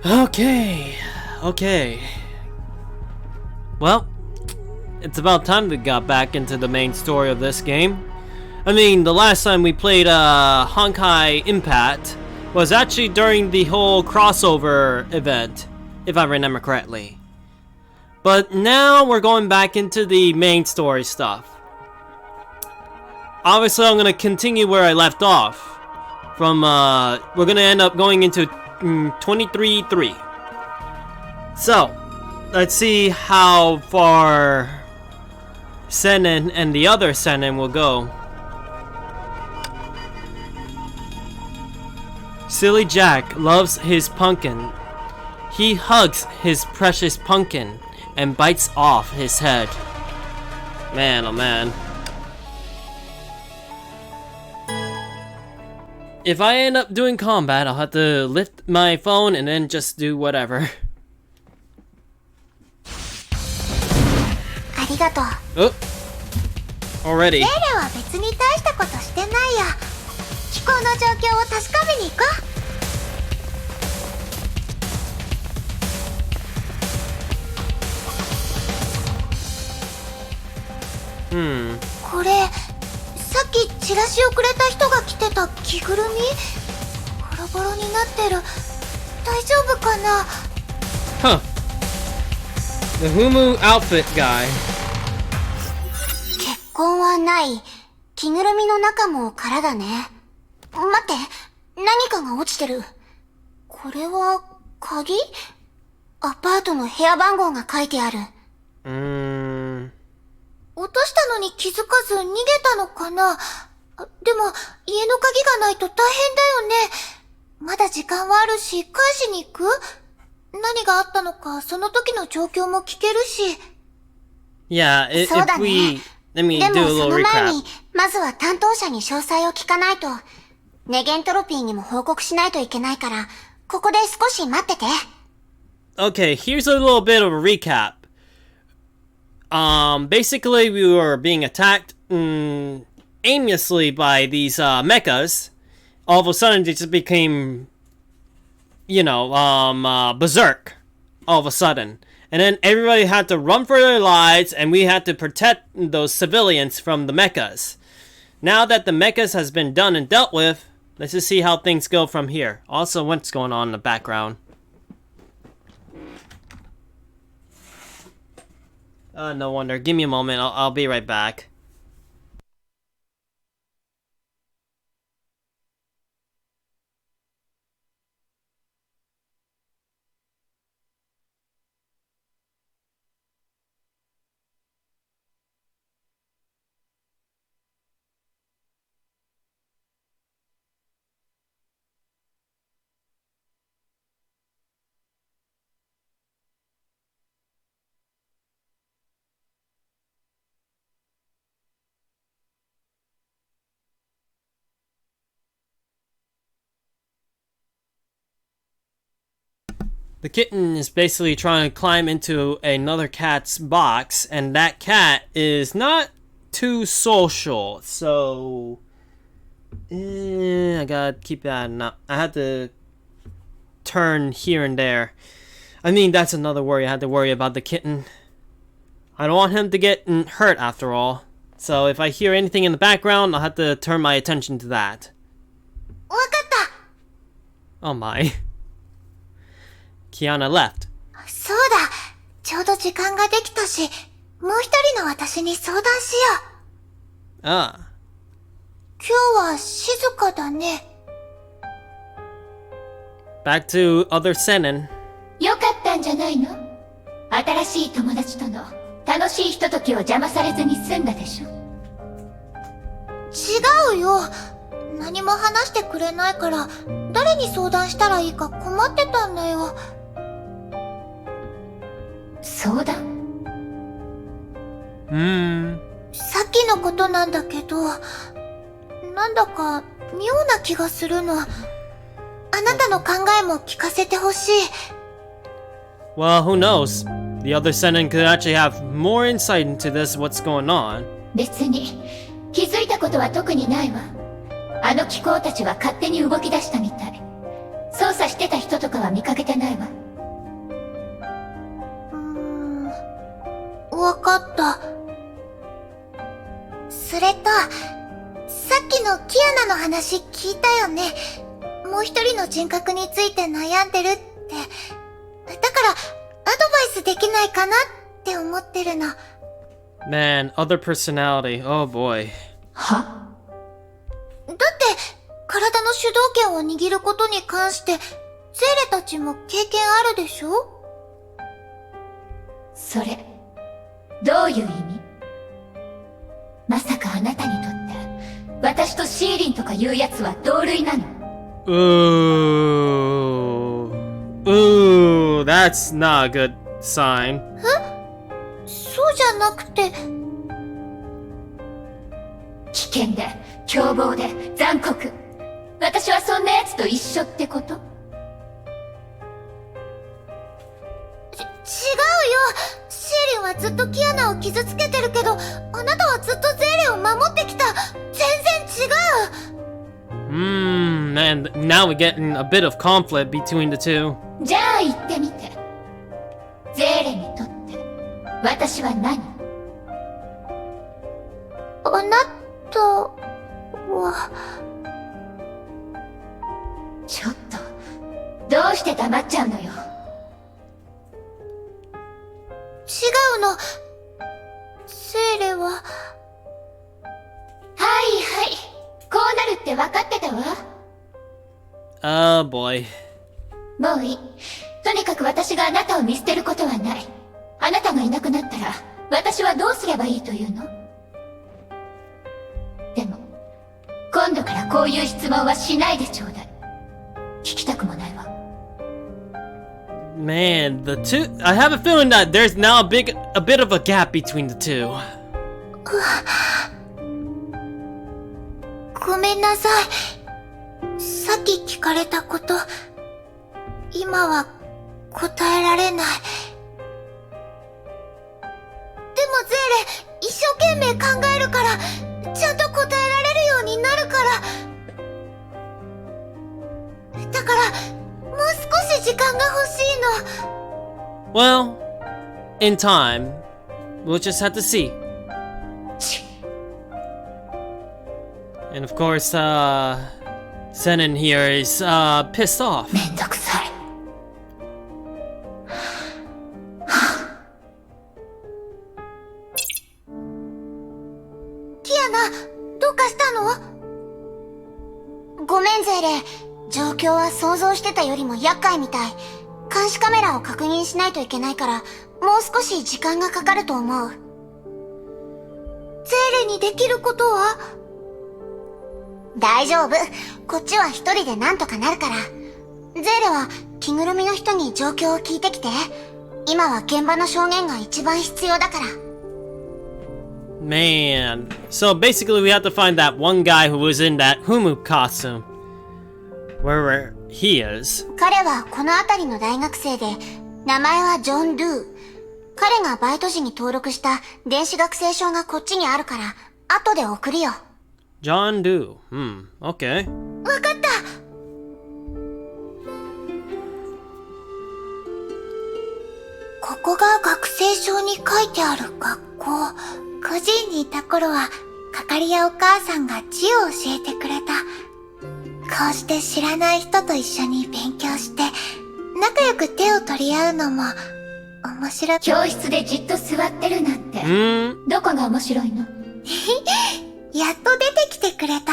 Okay. Well, it's about time we got back into the main story of this game. I mean, the last time we played Honkai Impact was actually during the whole crossover event, if I remember correctly. But now we're going back into the main story stuff. Obviously, I'm going to continue where I left off. We're going to end up going into 23-3. So, let's see how far Senin and the other Senin will go. Silly Jack loves his pumpkin. He hugs his precious pumpkin and bites off his head. Man, oh man. If I end up doing combat, I'll have to lift my phone and then just do whatever. Oh, already. Huh. The Humu outfit guy. 血痕はない。着ぐるみの中も空だね。待って、何かが落ちてる。これは鍵？アパートの部屋番号が書いてある。落としたのに気づかず逃げたのかな。でも家の鍵がないと大変だよね。まだ時間はあるし返しに行く？何があったのかその時の状況も聞けるし。Yeah, if we let me do a little recap. でもその前にまずは担当者に詳細を聞かないと。ネゲントロピーにも報告しないといけないから、ここで少し待ってて。Okay, here's a little bit of a recap. Basically we were being attacked aimlessly by these mechas. All of a sudden they just became, berserk. All of a sudden. And then everybody had to run for their lives, and we had to protect those civilians from the mechas. Now that the mechas has been done and dealt with, let's just see how things go from here. Also, what's going on in the background? No wonder. Give me a moment. I'll be right back. The kitten is basically trying to climb into another cat's box, and that cat is not too social, so I gotta keep that up. I had to turn here and there. I mean, that's another worry. I had to worry about the kitten. I don't want him to get hurt after all, so if I hear anything in the background, I'll have to turn my attention to that. Oh my. Kiana left. そうだ。ちょうど時間ができたし、もう一人の私に相談しよう。ああ。今日は静かだね。Back to other Senin. よかったんじゃないの？新しい友達との楽しいひとときを邪魔されずに済んだでしょ。違うよ。何も話してくれないから、誰に相談したらいいか困ってたんだよ。相談？さっきのことなんだけど、なんだか妙な気がするの。あなたの考えも聞かせてほしい。Well, who knows? The other Senin could actually have more insight into this, what's going on. 別に気づいたことは特にないわ。あの気候たちは勝手に動き出したみたい。そう査してた人とかは見かけてないわ。わかった。それと、さっきのキアナの話聞いたよね。もう一人の人格について悩んでるって。だから、アドバイスできないかなって思ってるの。Man, other personality. Oh boy. は？だって、体の主導権を握ることに関して、ゼーレたちも経験あるでしょ？それ、どういう意味？まさかあなたにとって、私とシーリンとかいうやつは同類なの？ Ooh, that's not a good sign. そうじゃなくて、危険で、凶暴で、残酷。私はそんな奴と一緒ってこと？違うよ。シーリンはずっとキアナを傷つけてるけど、あなたはずっとゼーレを守ってきた。全然違う。And now we're getting a bit of conflict between the two. じゃあ言ってみて。ゼーレにとって、私は何？あなたは、ちょっと、どうして黙っちゃうのよ。違うの。セーレは、はいはい。こうなるって分かってたわ。Oh boy. もういい。とにかく私があなたを見捨てることはない。あなたがいなくなったら、私はどうすればいいというの？でも、今度からこういう質問はしないでちょうだい。聞きたくもないわ。Man, the two. I have a feeling that there's now a bit of a gap between the two. ごめんなさい。さっき聞かれたこと、今は答えられない。でもゼーレ、一生懸命考えるから、ちゃんと答えられるようになるから。だから、もう少し時間が欲しいの。Well, in time, we'll just have to see. ち And of course, Zenon here is pissed off. めんどくさい。キアナ、どうかしたの？ごめんゼーレ。状況は想像してたよりも厄介みたい。監視カメラを確認しないといけないから、もう少し時間がかかると思う。ゼーレにできることは？大丈夫。こっちは一人でなんとかなるから。ゼーレは着ぐるみの人に状況を聞いてきて。今は現場の証言が一番必要だから。Man. So basically, we have to find that one guy who was in that Humu costume. Wherever he is. 彼はこの辺りの大学生で、名前はジョン・ドゥ。彼がバイト時に登録した電子学生証がこっちにあるから、後で送るよ。John Doe. Okay. わかった。ここが学生証に書いてある学校。個人にいた頃は、係やお母さんが字を教えてくれた。こうして知らない人と一緒に勉強して、仲良く手を取り合うのも、面白い。教室でじっと座ってるなんて、どこが面白いの？やっと出てきてくれた。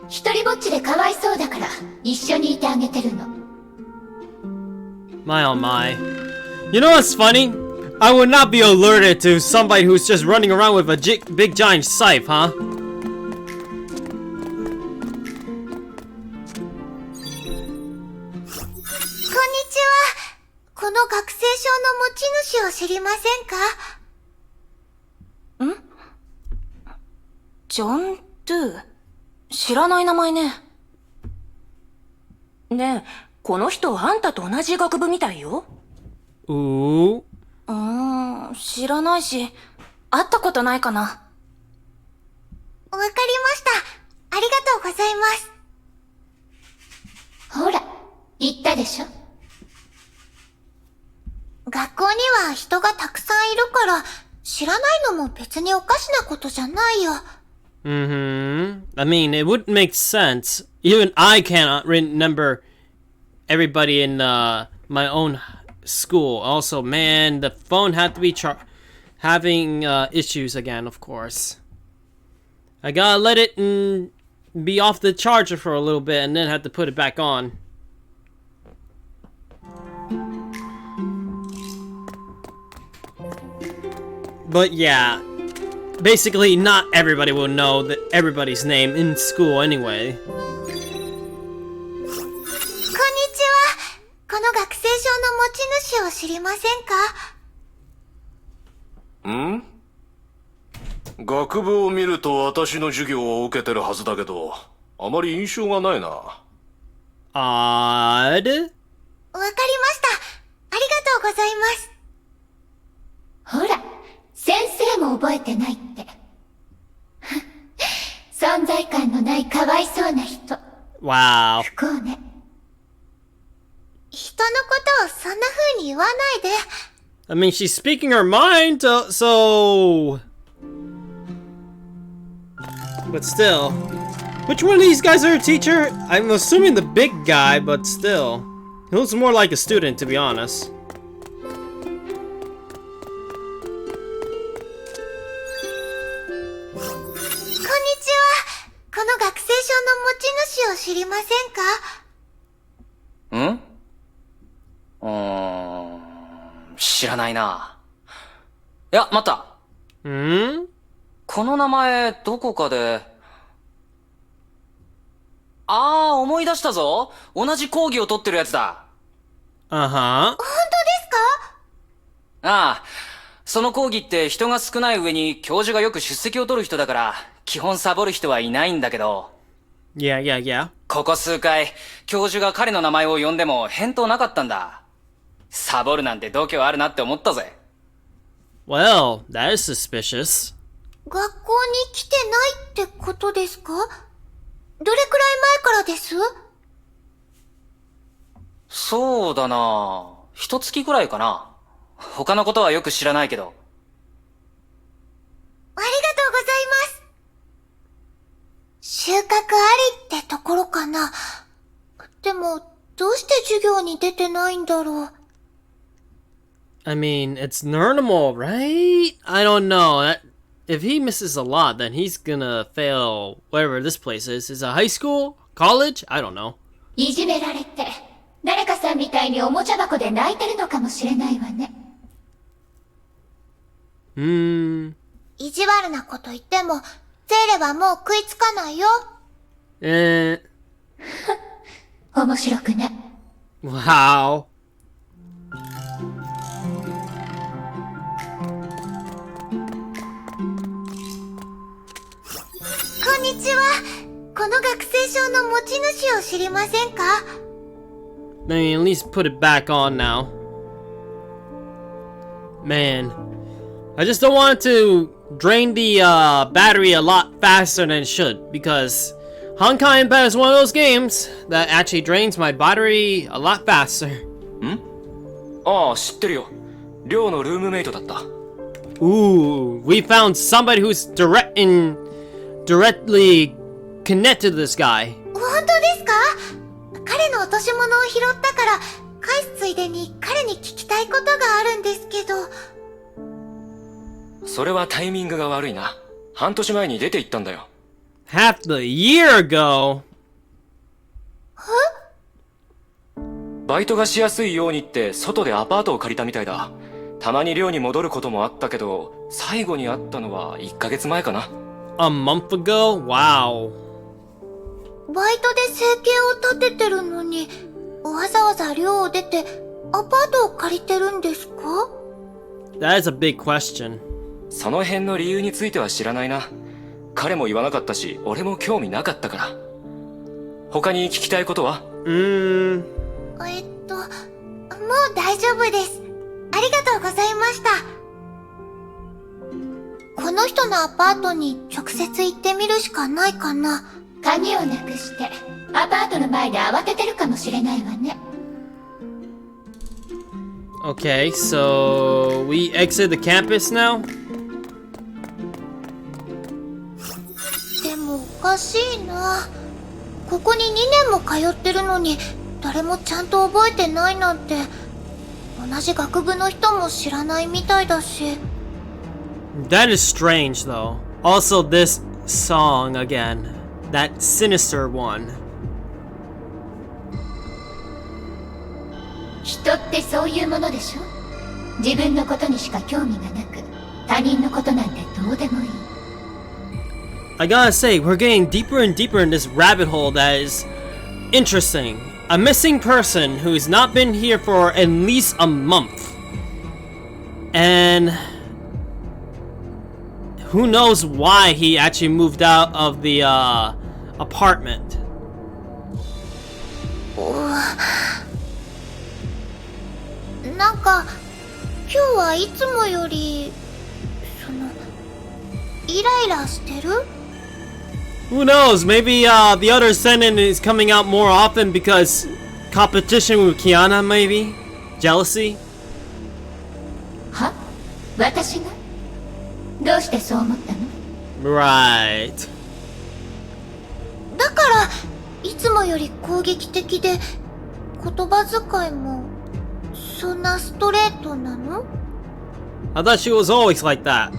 一人ぼっちでかわいそうだから、一緒にいてあげてるの。My oh my. You know what's funny? I would not be alerted to somebody who's just running around with a big giant scythe, huh? こんにちは。この学生証の持ち主を知りませんか？ジョン・ドゥ。知らない名前ね。ねえ、この人あんたと同じ学部みたいよ。Ooh. 知らないし、会ったことないかな。わかりました。ありがとうございます。ほら、言ったでしょ。学校には人がたくさんいるから、知らないのも別におかしなことじゃないよ。Mm-hmm. I mean, it would make sense. Even I cannot remember everybody in my own school. Also, man, the phone had to be having issues again, of course. I gotta let it be off the charger for a little bit and then have to put it back on. But yeah, basically not everybody will know that everybody's name in school anyway. こんにちは。この学生証の持ち主を知りませんか？ん？学部を見ると私の授業を受けてるはずだけど、あまり印象がないな。Odd? わかりました。ありがとうございます。ほら、先生も覚えてないって。存在感のないかわいそうな人。Wow. 不幸ね。人のことをそんな風に言わないで。I mean, she's speaking her mind, so... But still. Which one of these guys are a teacher? I'm assuming the big guy, but still. He looks more like a student, to be honest. この学生証の持ち主を知りませんか？知らないな。いや、待った。Hmm? この名前、どこかで。思い出したぞ。同じ講義を取ってるやつだ。Uh-huh. 本当ですか？その講義って人が少ない上に教授がよく出席を取る人だから、基本サボる人はいないんだけど。Yeah. ここ数回、教授が彼の名前を呼んでも返答なかったんだ。サボるなんて度胸あるなって思ったぜ。Well, that is suspicious. 学校に来てないってことですか？どれくらい前からです？そうだな。一月くらいかな。他のことはよく知らないけど。ありがとうございます。収穫ありってところかな。でも、どうして授業に出てないんだろう。I mean, it's normal, right? I don't know. If he misses a lot, then he's gonna fail wherever this place is. Is it high school? College? I don't know. いじめられて、誰かさんみたいにおもちゃ箱で泣いてるのかもしれないわね。意地悪なこと言っても、ゼーレはもう食いつかないよ。面白くね。Wow. こんにちは。この学生証の持ち主を知りませんか？ I mean, at least put it back on now. Man, I just don't want it to drain the battery a lot faster than it should, because Honkai Impact is one of those games that actually drains my battery a lot faster. 知ってるよ。寮のルームメイトだった。Ooh, we found somebody who's directly connected to this guy. 本当ですか？彼の落とし物を拾ったから、返すついでに彼に聞きたいことがあるんですけど。それはタイミングが悪いな。半年前に出て行ったんだよ。Half the year ago. バイトがしやすいようにって外でアパートを借りたみたいだ。たまに寮に戻ることもあったけど、最後に会ったのは1ヶ月前かな。A month ago? Wow. バイトで生計を立ててるのに、わざわざ寮を出てアパートを借りてるんですか？ That is a big question. その辺の理由については知らないな。彼も言わなかったし、俺も興味なかったから。他に聞きたいことは？もう大丈夫です。ありがとうございました。この人のアパートに直接行ってみるしかないかな。鍵をなくして、アパートの前で慌ててるかもしれないわね。Okay, so we exit the campus now? でもおかしいな。ここに2年も通ってるのに誰もちゃんと覚えてないなんて、同じ学部の人も知らないみたいだし。That is strange though. Also this song again. That sinister one. 人ってそういうものでしょ。自分のことにしか興味がなく、他人のことなんてどうでもいい。I gotta say, we're getting deeper and deeper in this rabbit hole that is interesting. A missing person who's not been here for at least a month. And who knows why he actually moved out of the apartment. なんか今日はいつもよりイライラしてる？ Who knows? Maybe the other Senin is coming out more often because competition with Kiana, maybe? Jealousy? は？私が？どうしてそう思ったの？ Right. だからいつもより攻撃的で言葉遣いもそんなストレートなの？ I thought she was always like that.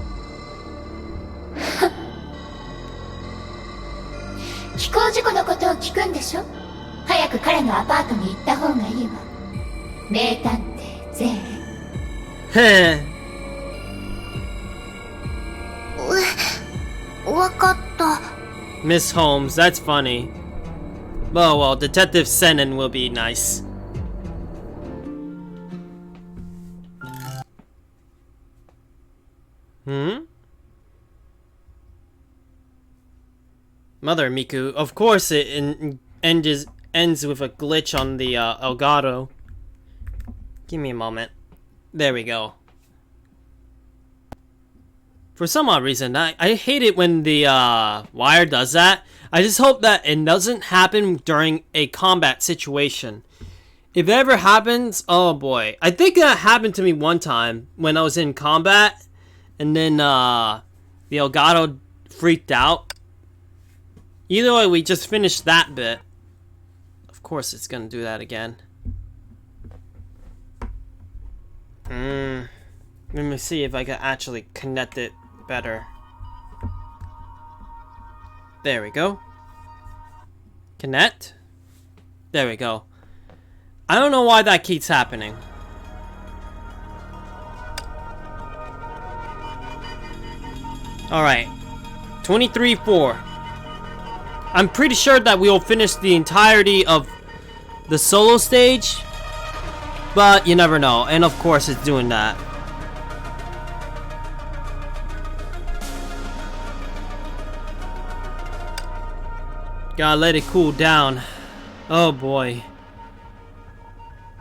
飛行事故のことを聞くんでしょ。早く彼のアパートに行った方がいいわ。名探偵ゼーレ。Heh. わかった。 Miss Holmes, that's funny. Oh well, Detective Senin will be nice. Mother Miku. Of course it ends with a glitch on the Elgato. Give me a moment. There we go. For some odd reason, I hate it when the wire does that. I just hope that it doesn't happen during a combat situation. If it ever happens, oh boy. I think that happened to me one time when I was in combat. And then the Elgato freaked out. Either way, we just finished that bit. Of course it's gonna do that again. Let me see if I can actually connect it better. There we go. Connect. There we go. I don't know why that keeps happening. Alright. 23-4. I'm pretty sure that we'll finish the entirety of the solo stage. But you never know. And of course it's doing that. Gotta let it cool down. Oh boy.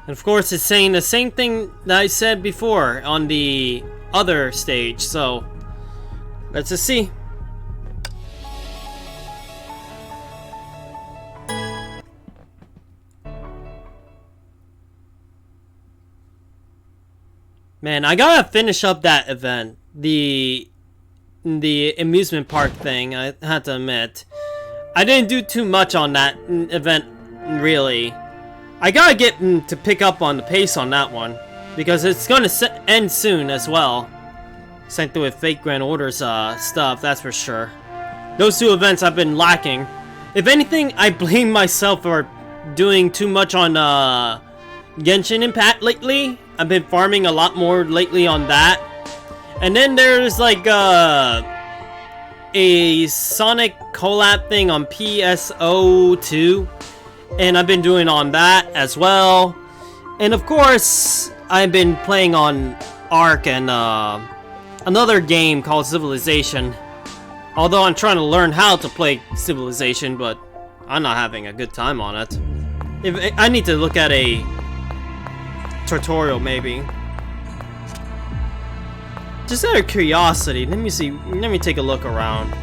And of course it's saying the same thing that I said before on the other stage. So let's just see. Man, I gotta finish up that event. The amusement park thing, I have to admit. I didn't do too much on that event, really. I gotta get to pick up on the pace on that one. Because it's gonna end soon as well. Same thing with Fate Grand Order's stuff, that's for sure. Those two events I've been lacking. If anything, I blame myself for doing too much on Genshin Impact lately. I've been farming a lot more lately on that. And then there's like a Sonic collab thing on PSO2. And I've been doing on that as well. And of course, I've been playing on Ark and another game called Civilization. Although I'm trying to learn how to play Civilization, but I'm not having a good time on it. I need to look at a tutorial maybe. Just out of curiosity, let me see. Let me take a look around.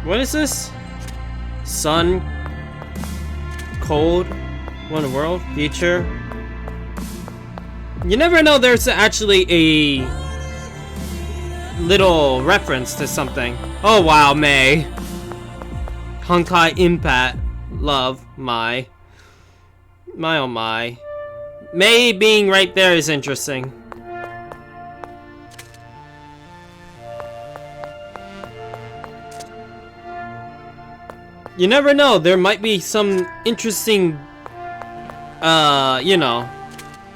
What is this? Sun. Cold. One world. Future. You never know, there's actually a little reference to something. Oh wow, May. Honkai Impact. Love. My oh my. May being right there is interesting. You never know, there might be some interesting, you know,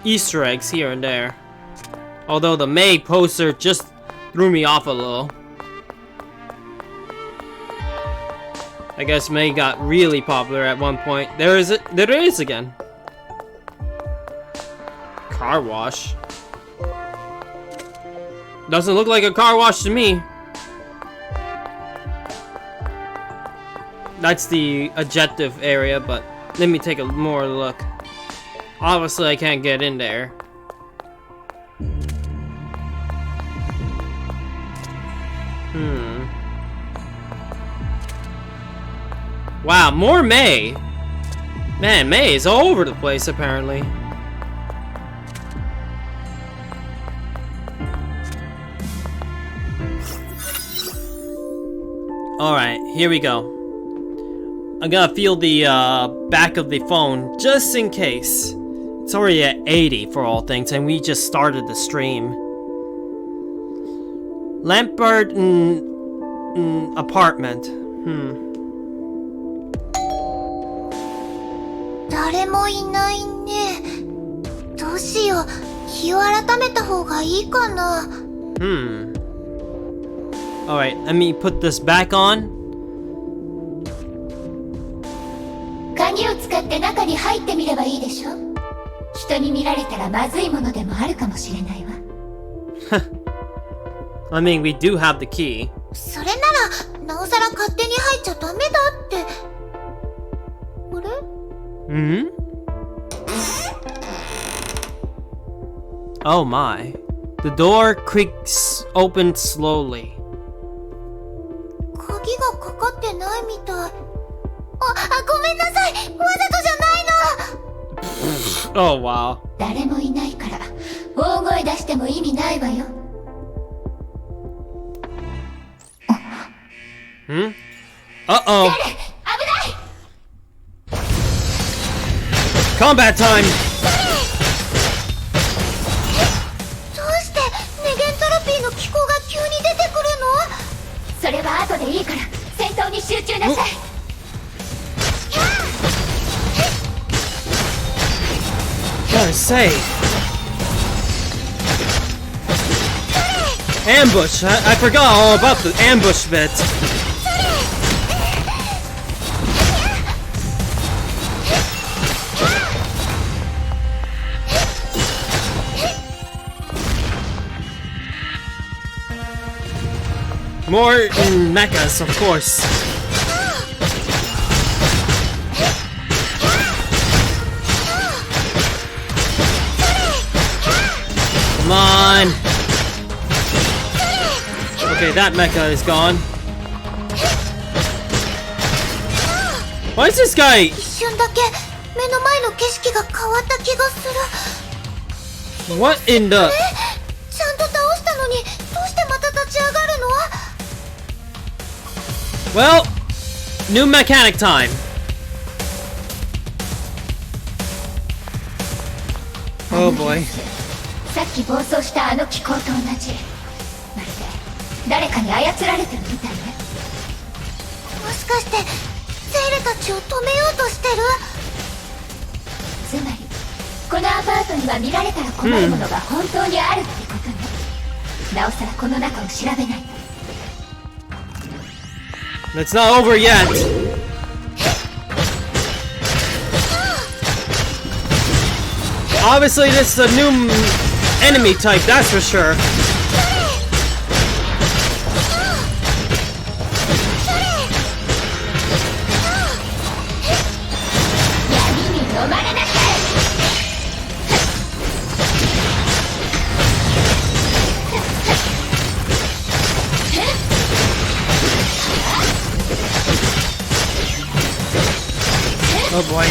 Easter eggs here and there. Although the May poster just threw me off a little. I guess May got really popular at one point. There it is again. Car wash. Doesn't look like a car wash to me. That's the adjective area, but let me take a more look. Obviously, I can't get in there. Wow, more May. Man, May is all over the place, apparently. Alright, here we go. I gotta feel the back of the phone just in case. It's already at 80 for all things, and we just started the stream. Lampard apartment. 誰もいないね。どうしよう。日を改めた方がいいかな。Alright, let me put this back on. 鍵を使って中に入ってみればいいでしょ。人に見られたらまずいものでもあるかもしれないわ。I mean, we do have the key. それなら、なおさら勝手に入っちゃダメだって。あれ？ Oh my. The door creaks open slowly. 鍵がかかってないみたい。ごめんなさい。わざとじゃないの。Oh wow. 誰もいないから大声出しても意味ないわよ。Uh-oh. 危ない。Combat time. どうしてネゲントロピーの気候が急に出てくるの？それは後でいいから戦闘に集中なさい。Gotta say. Ambush. I forgot all about the ambush bit. More mechas, of course. Come on. Okay, that mecha is gone. Why is this guy? 一瞬だけ目の前の景色が変わった気がする。 What in the? ちゃんと倒したのにどうしてまた立ち上がるの？ Well, new mechanic time. Oh boy. さっき暴走したあの気候と同じ。まるで誰かに操られてるみたいね。もしかしてセイレたちを止めようとしてる？つまりこのアパートには見られたら困るものが本当にあるってことね。なおさらこの中を調べないと。 It's not over yet. Obviously, this is a new enemy type, that's for sure. Oh boy.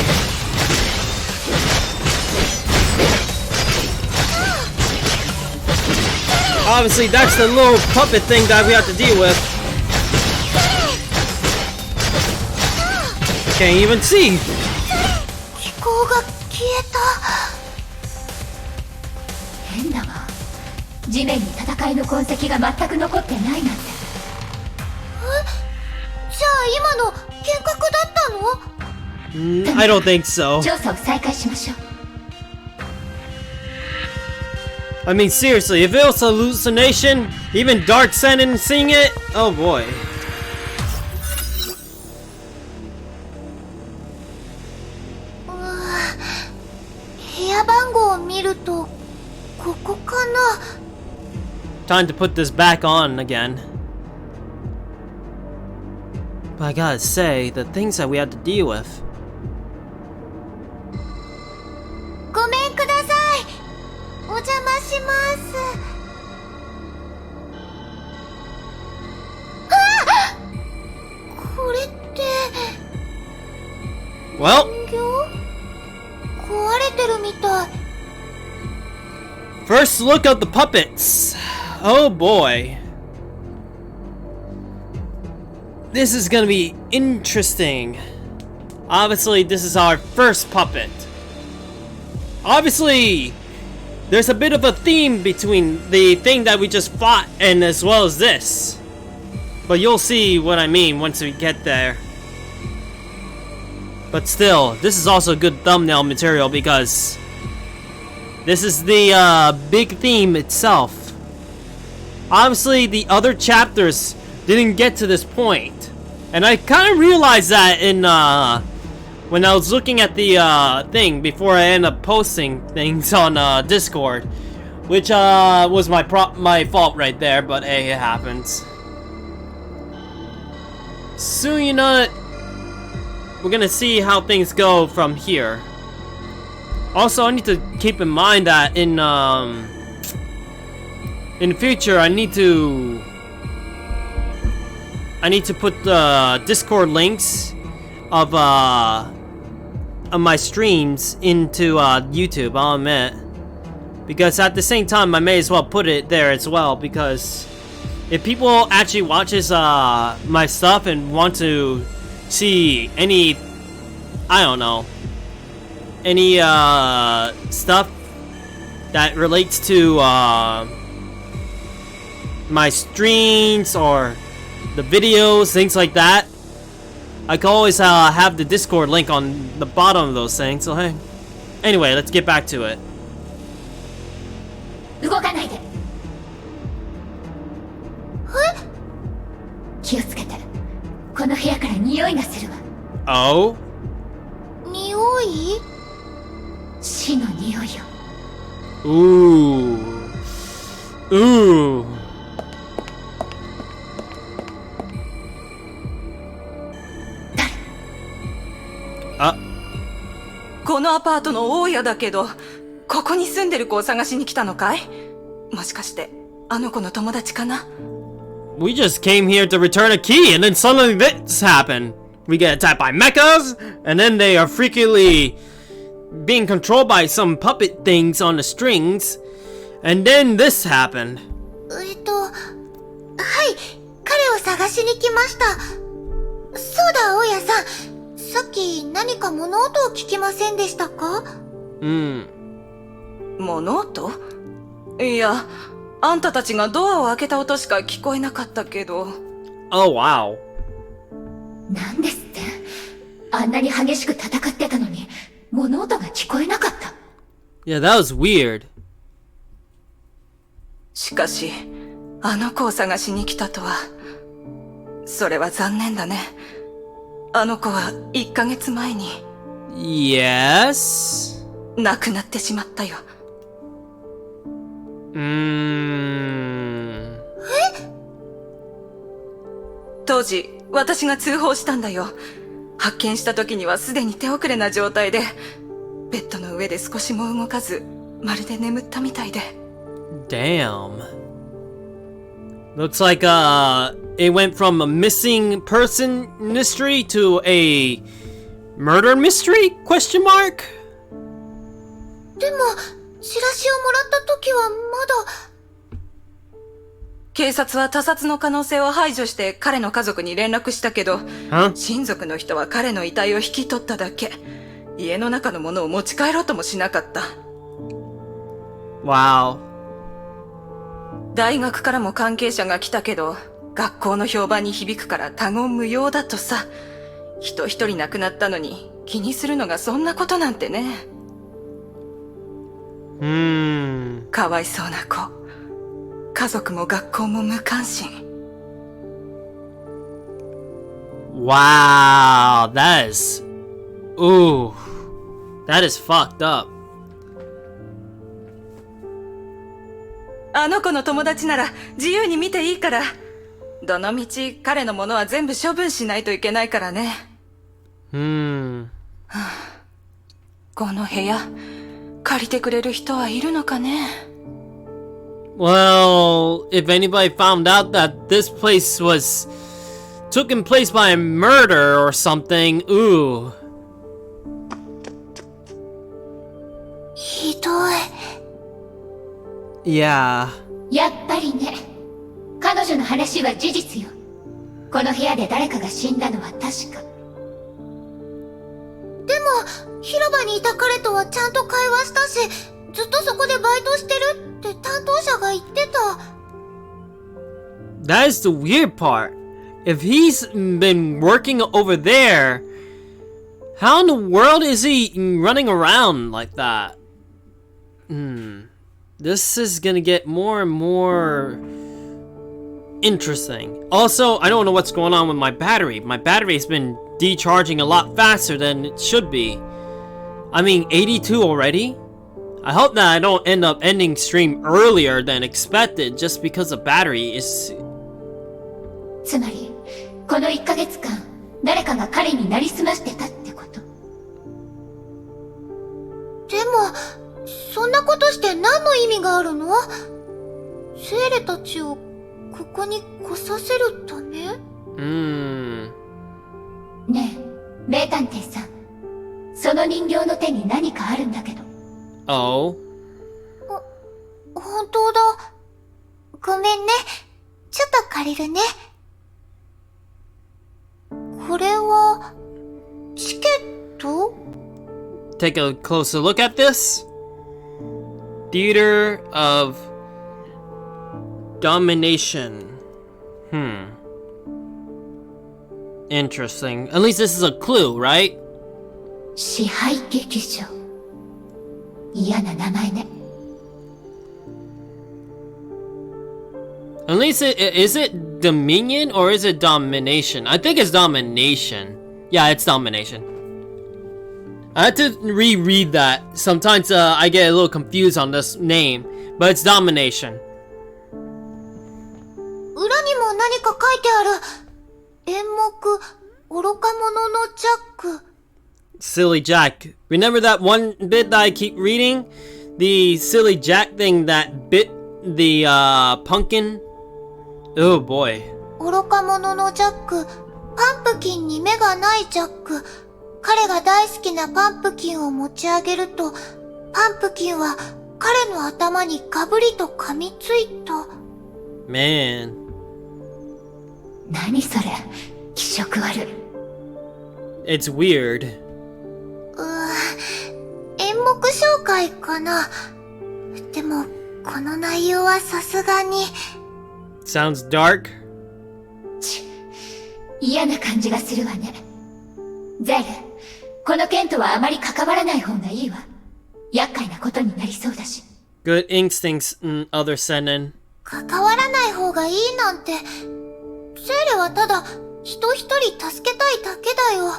Obviously, that's the little puppet thing that we have to deal with. Can't even see. 気候が消えた。変だわ。地面に戦いの痕跡が全く残ってないなんて。じゃあ今の幻覚だったの？ I don't think so. 調査を再開しましょう。I mean, seriously, if it was a hallucination, even Dark Sen and seeing it, oh boy. 部屋番号を見るとここかな。 Time to put this back on again. But I gotta say, the things that we had to deal with. ごめんください。お邪魔します。あ！これって Well, 人形？壊れてるみたい。 first look at the puppets. Oh boy. This is gonna be interesting. Obviously, this is our first puppet. Obviously, there's a bit of a theme between the thing that we just fought and as well as this. But you'll see what I mean once we get there. But still, this is also good thumbnail material because this is the big theme itself. Obviously, the other chapters didn't get to this point. And I kind of realized that in when I was looking at the thing before I end up posting things on Discord, which was my fault right there, but hey, it happens. Soon, you know, we're gonna see how things go from here. Also, I need to keep in mind that in the future, I need to put the Discord links of my streams into YouTube, I'll admit. Because at the same time, I may as well put it there as well, because if people actually watches my stuff and want to see any, I don't know, any stuff that relates to my streams or the videos, things like that, I can always have the Discord link on the bottom of those things, so hey. Anyway, let's get back to it. 動かないで。気をつけて。この部屋から匂いがするわ。Oh? 匂い？死の匂いよ。Ooh. Ooh. このアパートの大家だけど、ここに住んでる子を探しに来たのかい？もしかして、あの子の友達かな？ We just came here to return a key, and then suddenly this happened. We get attacked by mechas, and then they are freakily being controlled by some puppet things on the strings, and then this happened. はい、彼を探しに来ました。そうだ、大家さん。さっき何か物音を聞きませんでしたか？物音？いや、あんたたちがドアを開けた音しか聞こえなかったけど。Oh, wow. なんですって？あんなに激しく戦ってたのに、物音が聞こえなかった。Yeah, that was weird. しかし、あの子を探しに来たとは。それは残念だね。あの子は1ヶ月前に。Yes? 亡くなってしまったよ。当時、私が通報したんだよ。発見した時にはすでに手遅れな状態で、ベッドの上で少しも動かず、まるで眠ったみたいで。Damn. Looks like it went from a missing person mystery to a Murder mystery? Question mark? でも、チラシをもらった時はまだ。警察は他殺の可能性を排除して彼の家族に連絡したけど、Huh? 親族の人は彼の遺体を引き取っただけ。家の中のものを持ち帰ろうともしなかった。Wow. 大学からも関係者が来たけど、学校の評判に響くから他言無用だとさ。人一人亡くなったのに気にするのがそんなことなんてね。かわいそうな子。家族も学校も無関心。Wow, that is... Ooh. That is fucked up. あの子の友達なら自由に見ていいから。どのみち彼のものは全部処分しないといけないからね。この部屋、借りてくれる人はいるのかね。Well, if anybody found out that this place was taken place by a murder or something, ooh. ひどい。Yeah. やっぱりね。彼女の話は事実よ。この部屋で誰かが死んだのは確か。でも、広場にいた彼とはちゃんと会話したし、ずっとそこでバイトしてるって担当者が言ってた。That is the weird part. If he's been working over there, how in the world is he running around like that? This is gonna get more and more interesting. Also, I don't know what's going on with my battery. My battery's been decharging a lot faster than it should be. I mean, 82 already? I hope that I don't end up ending stream earlier than expected just because the battery is... つまり、この1ヶ月間、誰かが彼になりすましてたってこと。でも、そんなことして何の意味があるの？セーレたちをここに来させるため？ねえ、名探偵さん。その人形の手に何かあるんだけど。Oh? 本当だ。ごめんね。ちょっと借りるね。これは、チケット？ Take a closer look at this. Theater of Domination. Interesting. At least this is a clue, right? 支配劇場。嫌な名前ね。At least is it Dominion or is it Domination? I think it's Domination. Yeah, it's Domination. I had to reread that. Sometimes I get a little confused on this name, but it's Domination. 裏にも何か書いてある。演目、愚か者のジャック。Silly Jack. Remember that one bit that I keep reading? The Silly Jack thing that bit the pumpkin? Oh boy. 愚か者のジャック。パンプキンに目がないジャック。彼が大好きなパンプキンを持ち上げると、パンプキンは彼の頭にガブリと噛みついた。Man. 何それ、気色悪い。It's weird. 演目紹介かな。でも、この内容はさすがに。Sounds dark. 嫌な感じがするわね。ゼル、この件とはあまり関わらない方がいいわ。厄介なことになりそうだし。Good instincts, other Senin. 関わらない方がいいなんて、セーレはただ人一人助けたいだけだよ。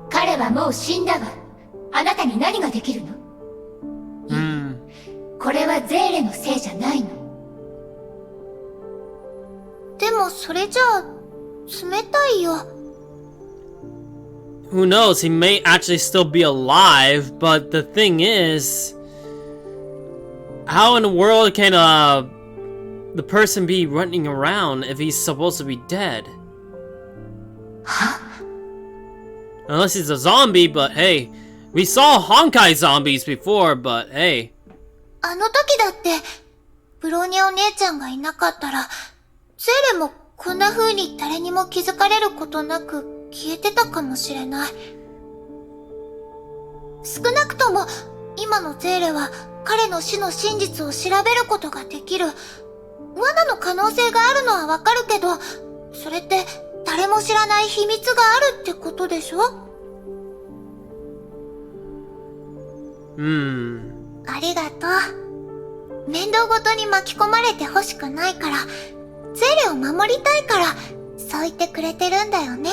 彼はもう死んだわ。あなたに何ができるの？これはゼーレのせいじゃないの。でもそれじゃあ、冷たいよ。Who knows, he may actually still be alive, but the thing is... How in the world can, the person be running around if he's supposed to be dead? Unless he's a zombie, but hey. We saw Honkai zombies before, but hey. あの時だって、ブローニャお姉ちゃんがいなかったら、ゼーレもこんな風に誰にも気づかれることなく消えてたかもしれない。少なくとも、今のゼーレは彼の死の真実を調べることができる。罠の可能性があるのはわかるけど、それって誰も知らない秘密があるってことでしょ？ありがとう。面倒ごとに巻き込まれてほしくないから、ゼーレを守りたいから、そう言ってくれてるんだよね。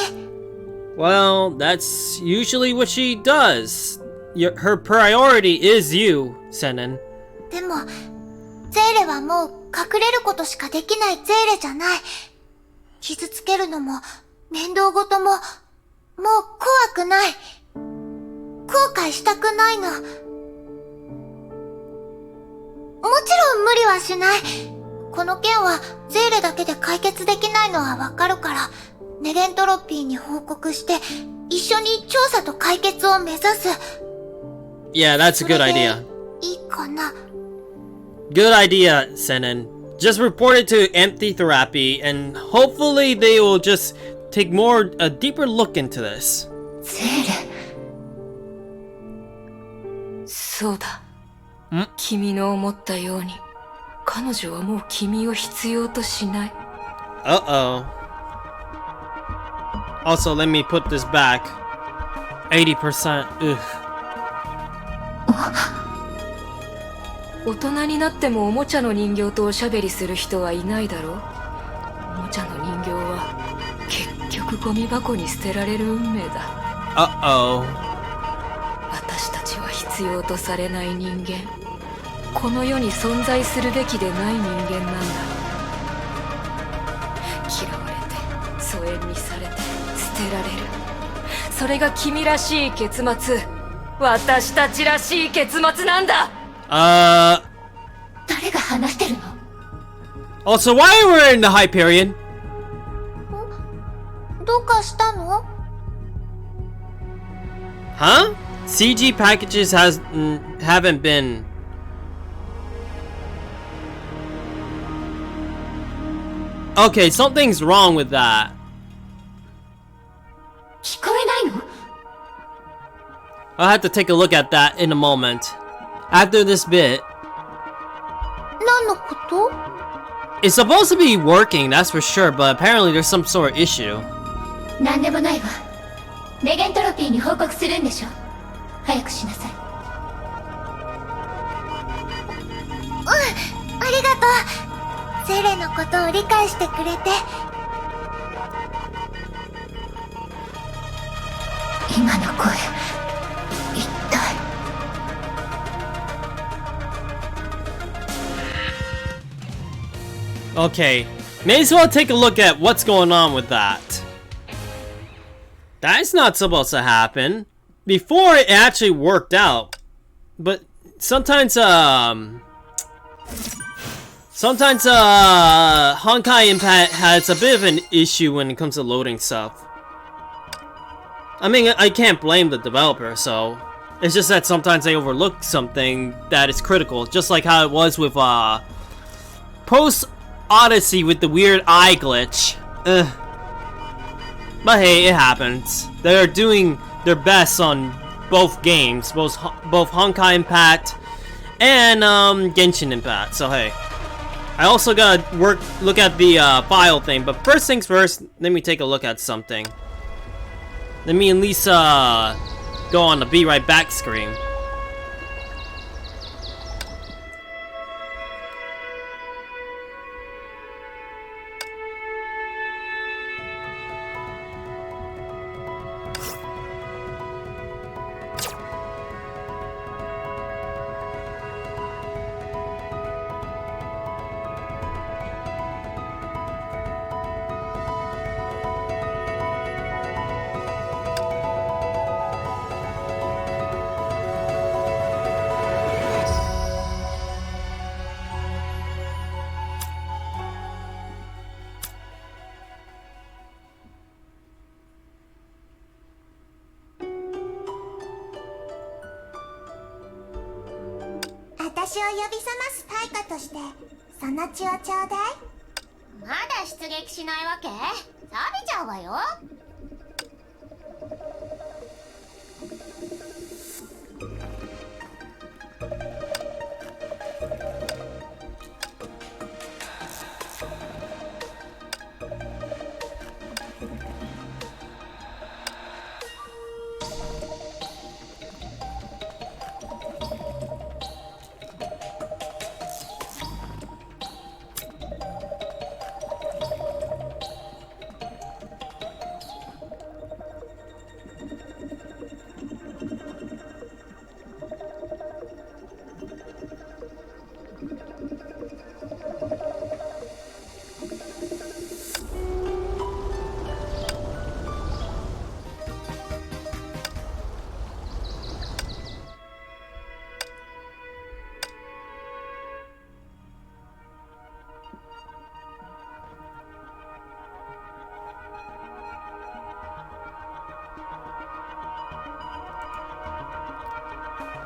Well, that's usually what she does. Her priority is you, Sennen. でも、ゼーレはもう隠れることしかできないゼーレじゃない。傷つけるのも、面倒ごとも、もう怖くない。後悔したくないの。もちろん無理はしない。この件はゼーレだけで解決できないのはわかるから、ネゲントロピーに報告して、一緒に調査と解決を目指す。Yeah, that's a good idea. いいかな。Good idea, Sennen. Just report it to Empty Therapy, and hopefully they will just take a deeper look into this. ゼーレ。そうだ。君の思ったように、彼女はもう君を必要としない。Uh-oh. Also, let me put this back. 80%. Ugh. 大人になってもおもちゃの人形とおしゃべりする人はいないだろう。おもちゃの人形は結局ゴミ箱に捨てられる運命だ。Uh-oh. 私たちは必要とされない人間。この世に存在するべきでない人間なんだ。嫌われて、疎遠にされて、捨てられる。それが君らしい結末。私たちらしい結末なんだ。誰が話してるの？ Also, why are we in the Hyperion? どうかしたの？ Huh? CG packages haven't been. Okay, something's wrong with that. 聞こえないの？ I'll have to take a look at that in a moment. After this bit. 何のこと？ It's supposed to be working, that's for sure, but apparently there's some sort of issue. なんでもないわ。ネゲントロピーに報告するんでしょ。早くしなさい。ありがとう。ゼレのことを理解してくれて。今の声、一体。Okay, may as well take a look at what's going on with that. That's not supposed to happen. Before it actually worked out. But sometimes Honkai Impact has a bit of an issue when it comes to loading stuff. I mean, I can't blame the developer, so it's just that sometimes they overlook something that is critical, just like how it was with Post Odyssey with the weird eye glitch. But hey, it happens. They're doing their best on both games, both Honkai Impact and Genshin Impact. So hey, I also gotta look at the file thing. But first things first, let me take a look at something. Let me at least go on the be right back screen. 私を呼び覚ます対価として、その血をちょうだい。まだ出撃しないわけ？錆びちゃうわよ。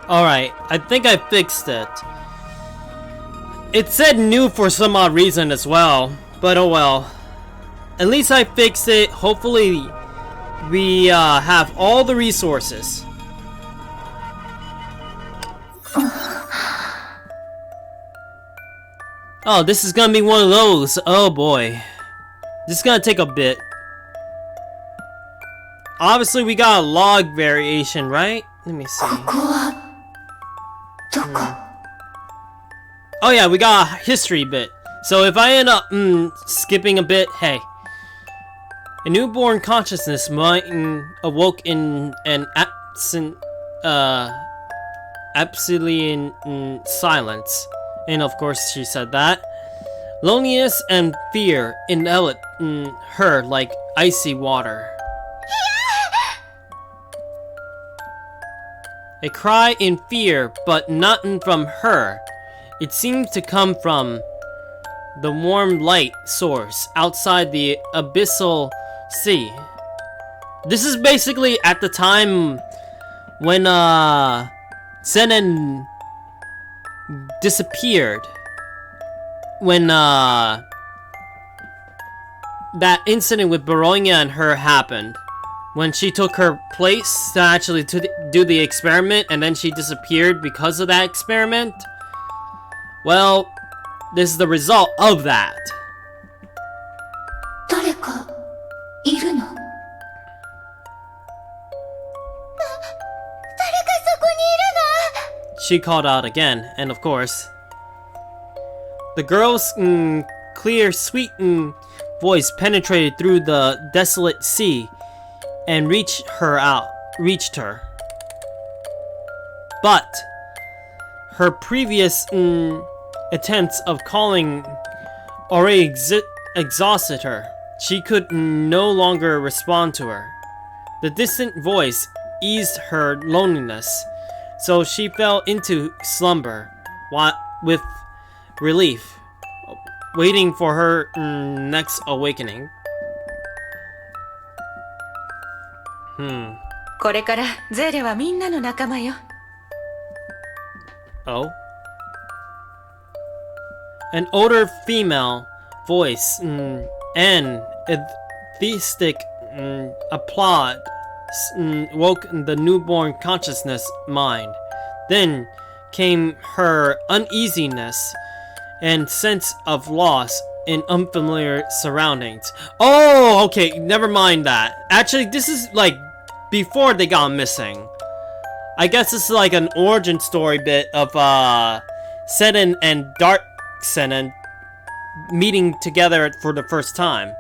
Alright, I think I fixed it. It said new for some odd reason as well, but oh well. At least I fixed it. Hopefully we have all the resources. Oh, this is gonna be one of those. Oh boy. This is gonna take a bit. Obviously we got a log variation, right? Let me see. Oh yeah, we got a history bit. So if I end up skipping a bit, hey. A newborn consciousness might awoke in an absolute silence. And of course she said that. Loneliness and fear enveloped her like icy water. A cry in fear, but not from her. It seemed to come from the warm light source outside the abyssal sea. This is basically at the time when Senen disappeared. When that incident with Baronia and her happened. When she took her place to actually do the experiment and then she disappeared because of that experiment. Well, this is the result of that. She called out again, and of course, the girl's clear, sweet voice penetrated through the desolate sea and reached her. But her previous attempts of calling already exhausted her. She could no longer respond to her. The distant voice eased her loneliness, so she fell into slumber with relief, waiting for her next awakening. これからゼーレはみんなの仲間よ。Oh? An older female voice and enthusiastic applaud woke the newborn consciousness mind. Then came her uneasiness and sense of loss in unfamiliar surroundings. Oh, okay, never mind that. Actually, this is like before they got missing. I guess this is like an origin story bit of Senen and Dark Senen meeting together for the first time.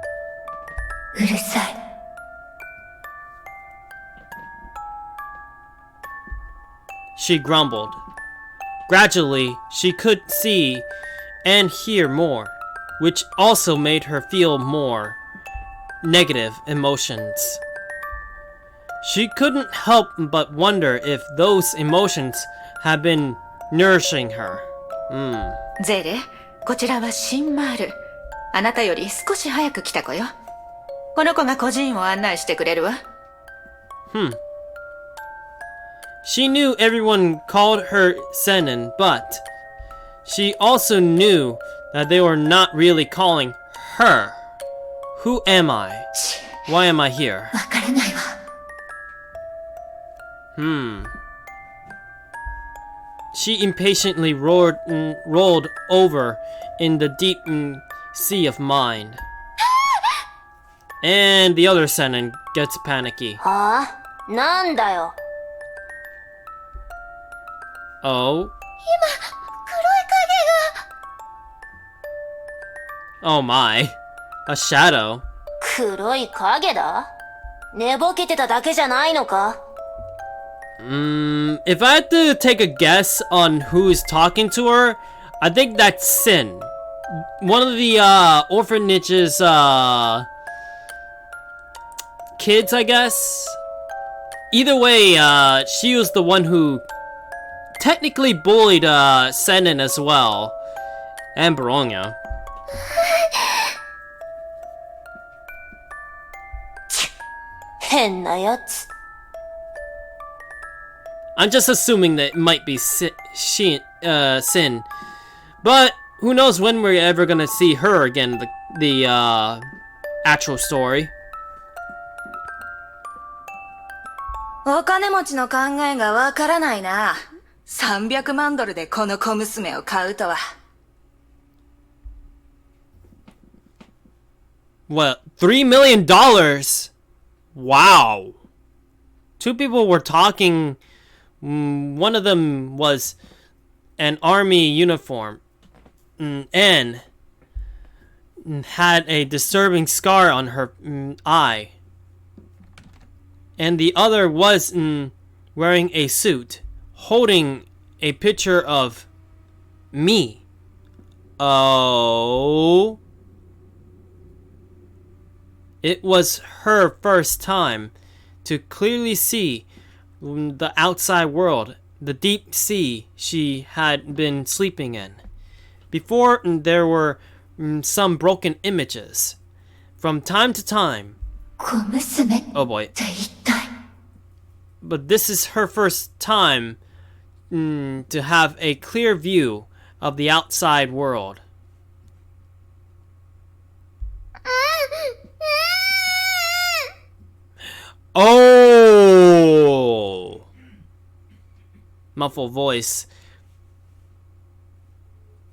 She grumbled. Gradually, she could see and hear more, which also made her feel more negative emotions. She couldn't help but wonder if those emotions had been nourishing her. ゼーレ、こちらはシンマール。あなたより少し早く来た子よ。この子が孤児院を案内してくれるわ。She knew everyone called her Senen, but She also knew that they were not really calling her. Who am I? Why am I here? わからないわ。She impatiently rolled over in the deep sea of mind. And the other Senin gets panicky. はあ、なんだよ。 Oh? 黒い影が。 Oh my. A shadow. 黒い影だ？寝ぼけてただけじゃないのか？ If I had to take a guess on who is talking to her, I think that's Sin. One of the orphanage's kids, I guess. Either way, she was the one who technically bullied Senin as well. And Bronya. 変なやつ。 I'm just assuming that it might be Sin. But who knows when we're ever gonna see her again, the actual story. お金持ちの考えがわからないな。300万ドルでこの小娘を買うとは。What? $3 million? Wow. Two people were talking. One of them was an army uniform and had a disturbing scar on her eye. And the other was wearing a suit, holding a picture of me. Oh. It was her first time to clearly see the outside world, the deep sea she had been sleeping in. Before, there were some broken images. From time to time. 小娘って Oh boy. 一体。 But this is her first time to have a clear view of the outside world. Oh! Muffled voice.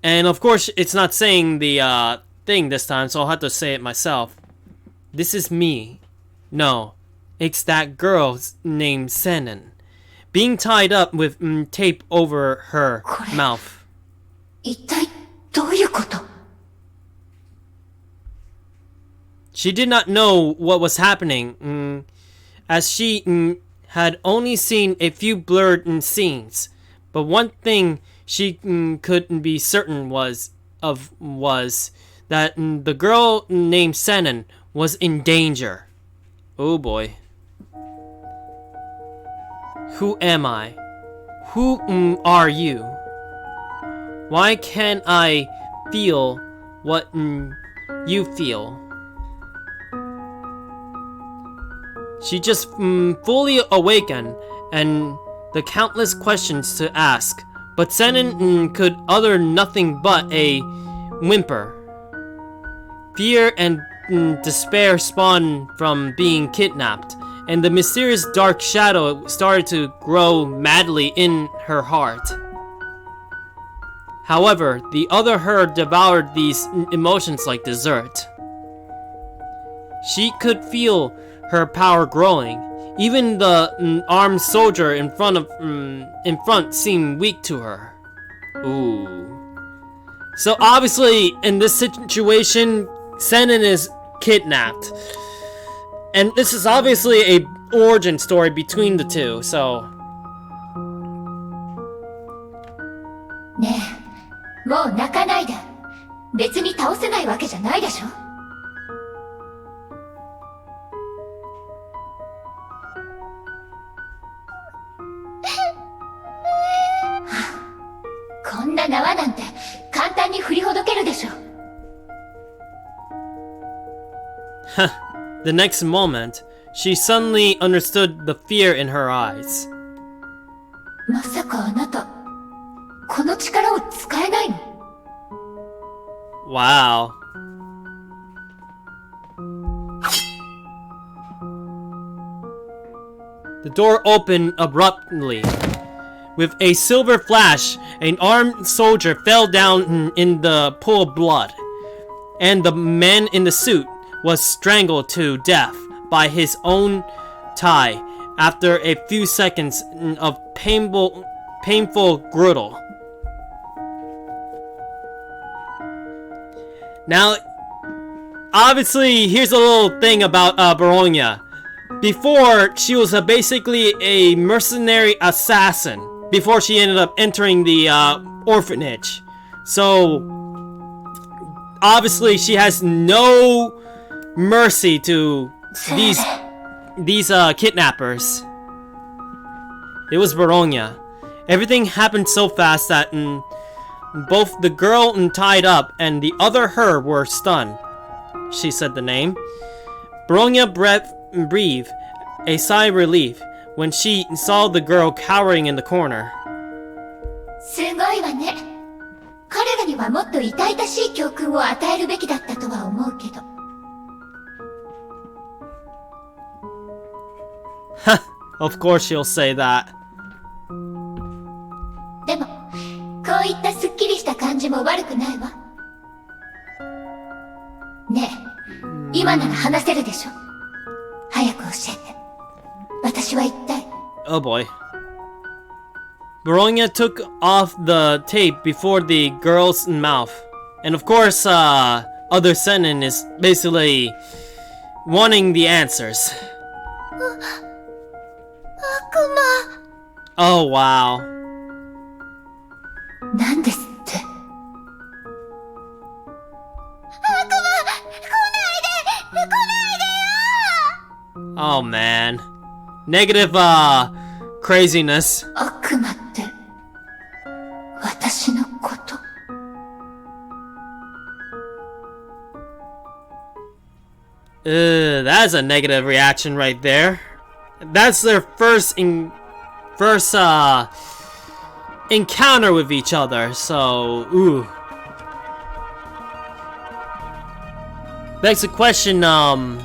And of course, it's not saying the thing this time, so I'll have to say it myself. This is me. No, it's that girl named Senin. Being tied up with tape over her mouth. 一体どういうこと？ She did not know what was happening, as she had only seen a few blurred scenes. But one thing she couldn't be certain was that the girl named Senin was in danger. Oh boy. Who am I? Who are you? Why can't I feel what you feel? She just fully awakened and the countless questions to ask, but Senin could utter nothing but a whimper. Fear and despair spawned from being kidnapped, and the mysterious dark shadow started to grow madly in her heart. However, the other her devoured these emotions like dessert. She could feel her power growing. Even the armed soldier in front seemed weak to her. Ooh. So obviously, in this situation, Senin is kidnapped. And this is obviously a origin story between the two, so... ねえ、もう泣かないで。別に倒せないわけじゃないでしょ。こんな縄なんて簡単に振りほどけるでしょ。 The next moment, she suddenly understood the fear in her eyes. まさかあなた、この力を使えないの？ Wow. The door opened abruptly. With a silver flash, an armed soldier fell down in the pool of blood, and the man in the suit was strangled to death by his own tie after a few seconds of painful gruttle. Now, obviously, here's a little thing about Baronia. Before, she was basically a mercenary assassin before she ended up entering the orphanage. So, obviously, she has no mercy to these kidnappers. It was Baronia. Everything happened so fast that both the girl tied up and the other her were stunned. She said the name. Baronia breathed a sigh of relief when she saw the girl cowering in the corner. すごいわね。彼らにはもっと痛々しい教訓を与えるべきだったとは思うけど。Of course she'll say that. でも、こういったすっきりした感じも悪くないわ。ねえ、今なら話せるでしょ。早く教えて。私は一体。Oh boy. Baronia took off the tape before the girl's mouth. And of course, other Senin is basically wanting the answers. 悪魔。 Oh wow. なんですって。悪魔、来ないでよ。 Oh man. Negative, craziness. 悪魔って私のこと？ That's a negative reaction right there. That's their first encounter with each other, so ooh. Begs the question, I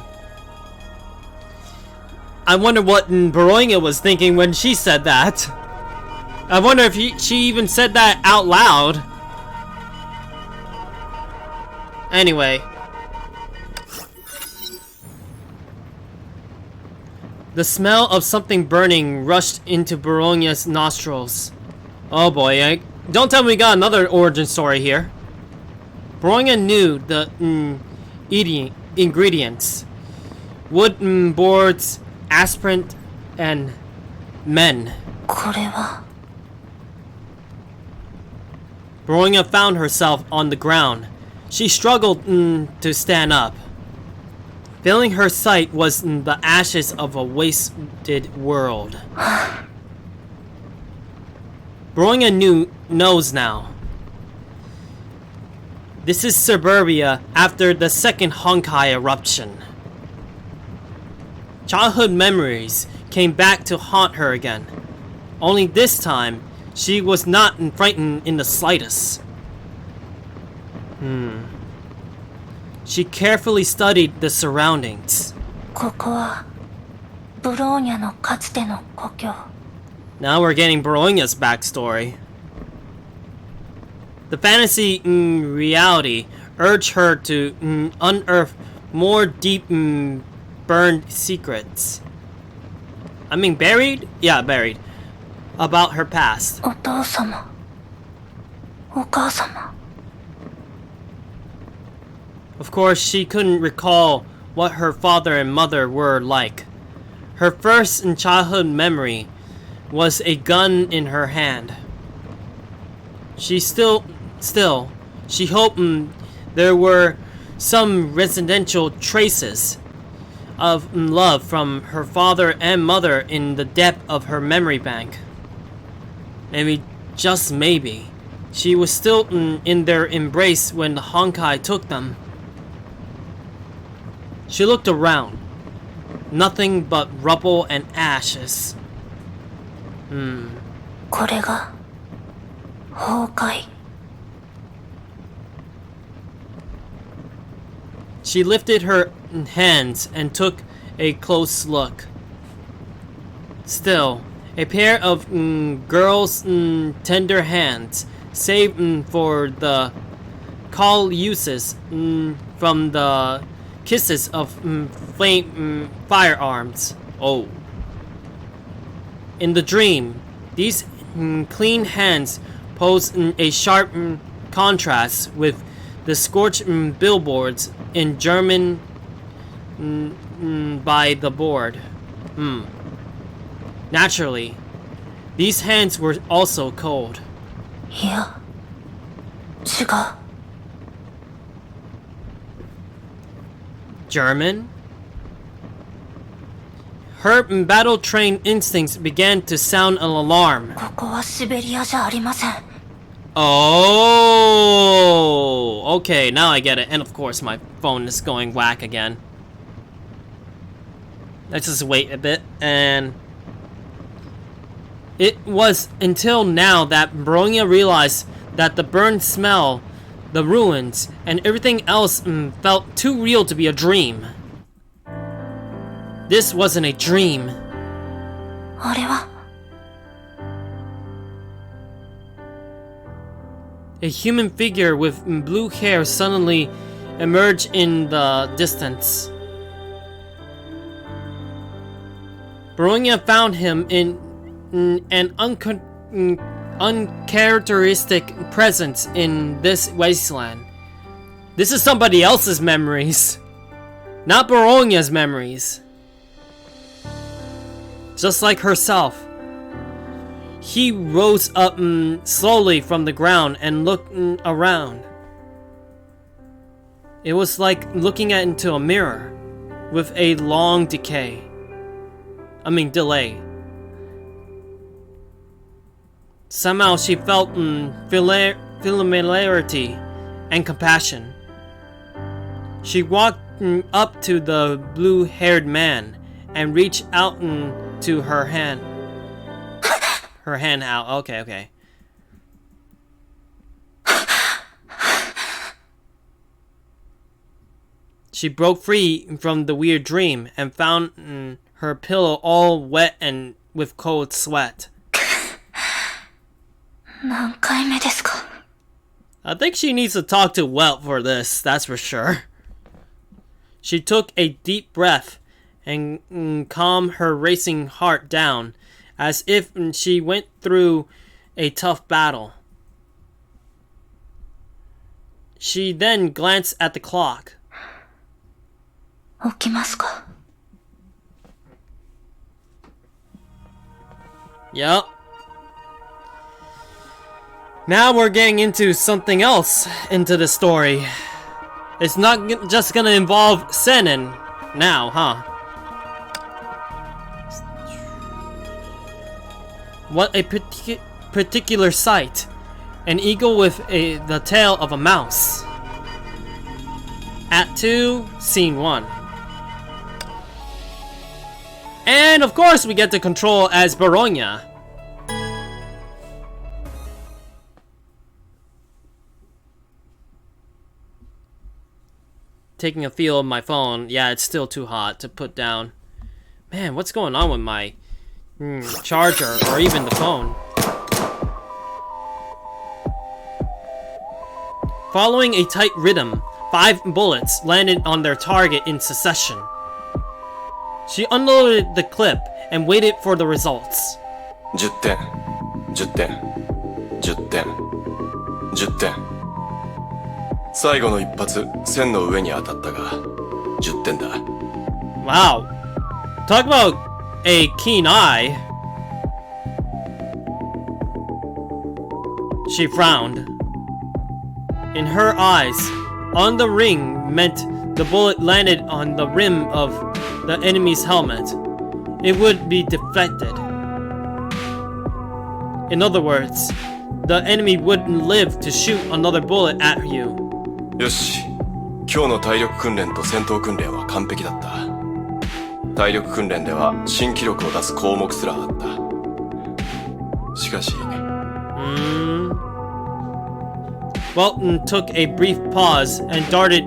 wonder what Baronia was thinking when she said that. I wonder if she even said that out loud. Anyway. The smell of something burning rushed into Baronia's nostrils. Oh boy, don't tell me we got another origin story here. Baronia knew the ingredients. Wood boards, aspirant, and men. これは。 Baronia found herself on the ground. She struggled to stand up. Failing her sight was the ashes of a wasted world. Baronia knows now. This is suburbia after the second Honkai eruption. Childhood memories came back to haunt her again. Only this time, she was not frightened in the slightest. She carefully studied the surroundings. ここはブローニャのかつての故郷。 Now we're getting Baronia's backstory. The fantasy reality urged her to unearth more deep burned secrets. I mean buried? Yeah, buried. About her past. お父様、お母様。 Of course, she couldn't recall what her father and mother were like. Her first childhood memory was a gun in her hand. She she hoped there were some residential traces of love from her father and mother in the depth of her memory bank. Maybe, just maybe, she was still in their embrace when the Honkai took them. She looked around. Nothing but rubble and ashes. これが Honkai. She lifted her hands and took a close look. Still, a pair of girls' tender hands, save for the call uses from the kisses of flame firearms. Oh. In the dream, these clean hands pose a sharp contrast with the scorched billboards in German by the board. Naturally, these hands were also cold. いや、違う。German? Her battle-trained instincts began to sound an alarm. ここはシベリアじゃありません。 Oh, okay, now I get it. And of course, my phone is going whack again. Let's just wait a bit, and it was until now that Bronya realized that the burn smell, the ruins, and everything else felt too real to be a dream. This wasn't a dream. あれは A human figure with blue hair suddenly emerged in the distance. Bronya found him in an uncharacteristic presence in this wasteland. This is somebody else's memories, not Baronya's memories. Just like herself. He rose up slowly from the ground and looked around. It was like looking into a mirror with a long delay. Somehow she felt familiarity and compassion. She walked up to the blue-haired man and reached out to her hand. Her hand out. Okay. She broke free from the weird dream and found her pillow all wet and with cold sweat. 何回目ですか I think she needs to talk to Welt for this, that's for sure. She took a deep breath and calmed her racing heart down, as if she went through a tough battle. She then glanced at the clock. 起きますか Yep. Now we're getting into something else into the story. It's not just gonna involve Senin now, huh? What a particular sight. An eagle with the tail of a mouse. Act 2, Scene 1. And of course we get to control as Baronya. Taking a feel of my phone. Yeah, it's still too hot to put down. Man, what's going on with my charger or even the phone? Following a tight rhythm, 5 bullets landed on their target in succession. She unloaded the clip and waited for the results. 10点10点10点10点最後の一発線の上に当たったが10点だ Wow. Talk about a keen eye. She frowned. In her eyes, on the ring meant the bullet landed on the rim of the enemy's helmet. It would be deflected. In other words, the enemy wouldn't live to shoot another bullet at you. よし今日の体力訓練と戦闘訓練は完璧だった体力訓練では新記録を出す項目すらあったしかし Welton took a brief pause and darted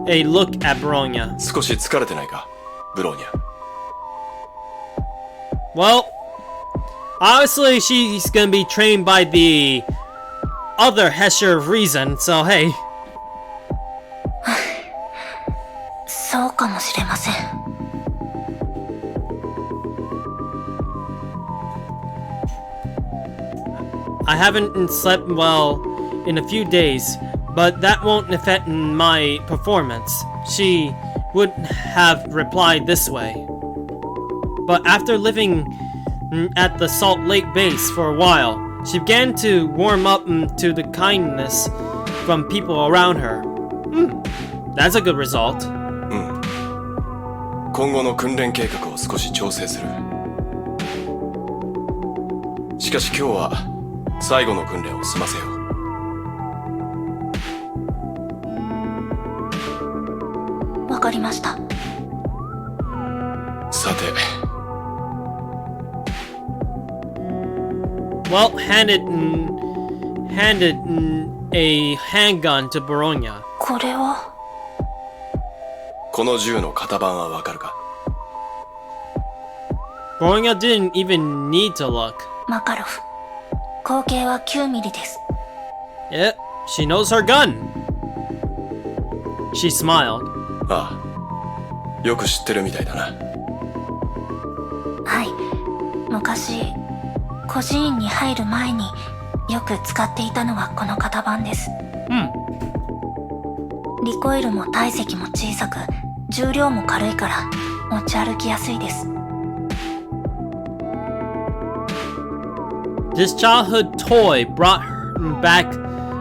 a look at Bronya. 少し疲れてないか、ブローニャ。Well, obviously she's gonna be trained by the other Hesher of Reason, so hey. そうかもしれません。I haven't slept well in a few days, but that won't affect my performance. She would have replied this way. But after living at the Salt Lake base for a while, she began to warm up to the kindness from people around her. That's a good result. 今後の訓練計画を少し調整する。しかし今日は最後の訓練を済ませよう。わかりました。さて。Well, handed a handgun to Bronya. これはこの銃の型番はわかるか？ Bronya didn't even need to look. マカロフ。口径は9ミリです。Yep, she knows her gun. She smiled. ああ、よく知ってるみたいだな。はい。昔、孤児院に入る前によく使っていたのがこの型番です。リコイルも体積も小さく、重量も軽いから持ち歩きやすいです。This childhood toy brought back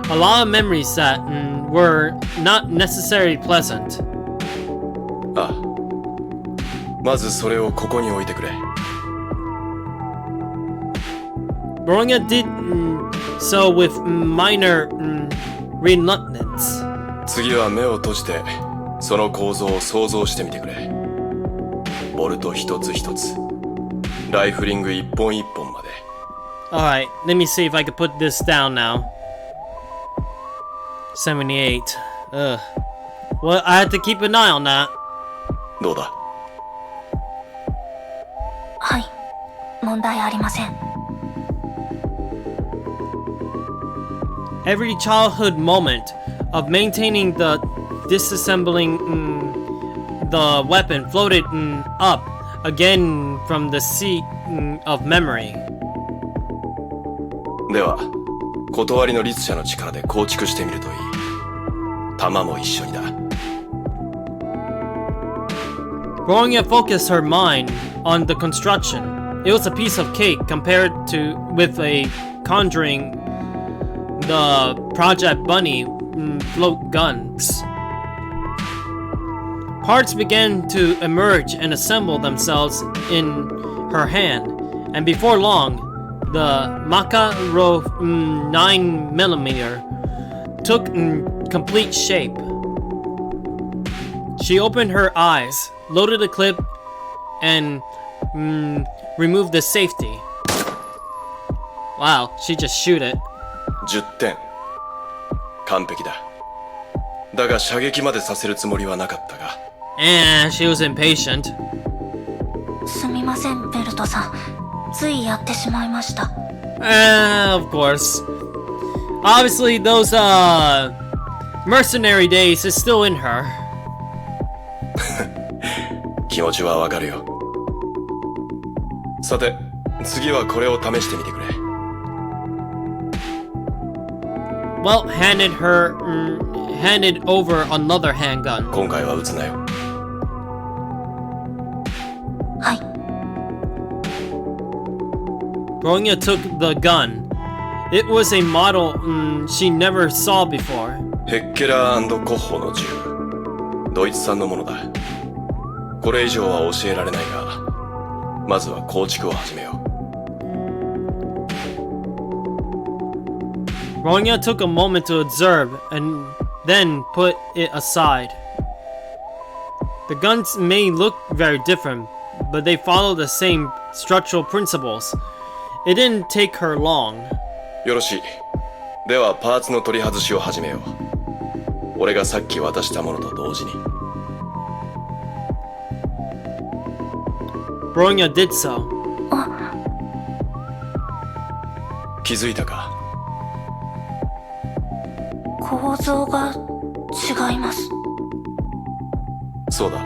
a lot of memories that were not necessarily pleasant. ああ、まずそれをここに置いてくれ。Bronya did so with minor reluctance. 次は目を閉じてその構造を想像してみてくれ。ボルト一つ一つ、ライフリング一本一本まで。Alright, let me see if I can put this down now. 78. Ugh. Well, I have to keep an eye on that. どうだ？はい。問題ありません。Every childhood moment of maintaining the disassembling the weapon floated up again from the sea of memory. では、断りの律者の力で構築してみるといい。弾も一緒にだ。Bronya focused her mind on the construction. It was a piece of cake compared to with a conjuring the Project Bunny float guns. Parts began to emerge and assemble themselves in her hand, and before long, the Makarov 9mm took complete shape. She opened her eyes, loaded the clip, and removed the safety. Wow, she just shoot it. 10点。完璧だ。だが射撃までさせるつもりはなかったが。And she was impatient. すみません、ベルトさん。ついやってしまいました。Of course. Obviously, those mercenary days is still in her. 気持ちはわかるよ。さて、次はこれを試してみてくれ。Well, handed over another handgun. 今回は撃つなよ。はい。Bronya took the gun. It was a model she never saw before. ヘッケラー&コッホの銃。ドイツ産のものだ。これ以上は教えられないが、まずは構築を始めよう。Bronya took a moment to observe and then put it aside. The guns may look very different, but they follow the same structural principles. It didn't take her long. よろしい。ではパーツの取り外しを始めよう。俺がさっき渡したものと同時に。Bronya did so. 気づいたか？構造が違います。そうだ。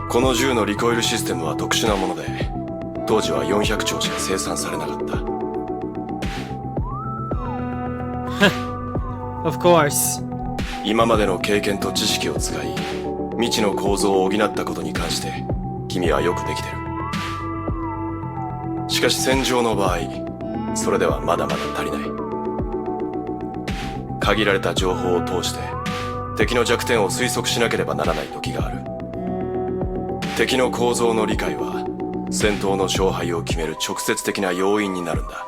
この銃のリコイルシステムは特殊なもので、当時は400丁しか生産されなかった。Of course. 今までの経験と知識を使い、未知の構造を補ったことに関して、君はよくできてる。しかし戦場の場合、それではまだまだ足りない。限られた情報を通して、敵の弱点を推測しなければならない時がある。敵の構造の理解は、戦闘の勝敗を決める直接的な要因になるんだ。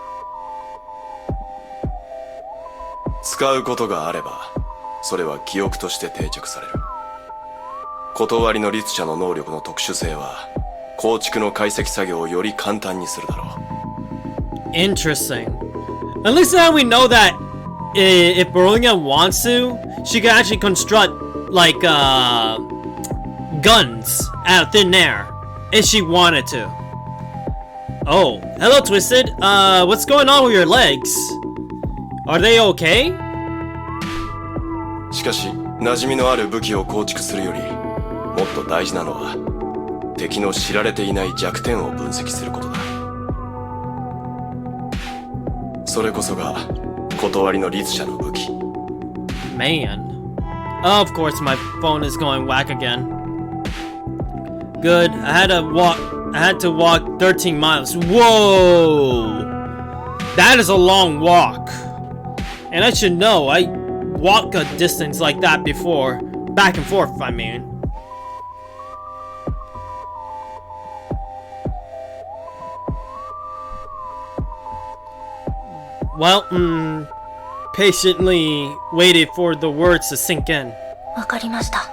使うことがあれば、それは記憶として定着される。断りの律者の能力の特殊性は、構築の解析作業をより簡単にするだろう。Interesting. At least now we know that if Bronya wants to, she can actually construct like guns out of thin air if she wanted to. Oh, hello, Twisted. What's going on with your legs? Are they okay? しかし、馴染みのある武器を構築するより、もっと大事なのは、敵の知られていない弱点を分析することだ。それこそが、断りの律者の武器。Man. Of course, my phone is going whack again. Good. I had to walk 13 miles. Whoa! That is a long walk. And I should know, I walked a distance like that before. Back and forth, I mean. Well, patiently waited for the words to sink in. わかりました。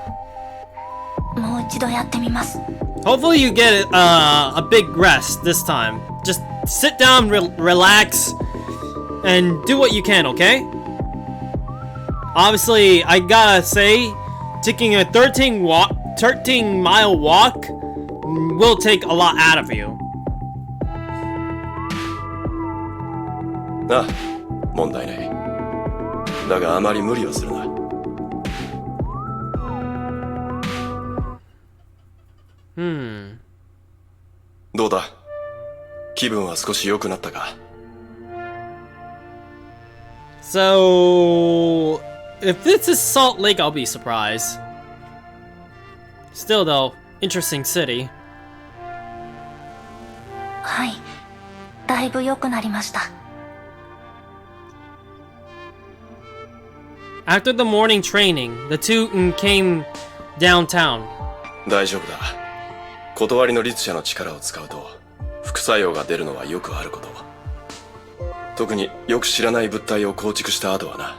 もう一度やってみます。Hopefully you get a big rest this time. Just sit down, relax, and do what you can, okay? Obviously, I gotta say, taking a 13-mile walk will take a lot out of you. ああ、問題ない。だがあまり無理をするな。どうだ？気分は少し良くなったか？ So, if this is Salt Lake, I'll be surprised. Still though, interesting city. はい。だいぶ良くなりました。After the morning training, the two came downtown. 大丈夫だ。断りの律者の力を使うと副作用が出るのはよくあること。特によく知らない物体を構築した後はな。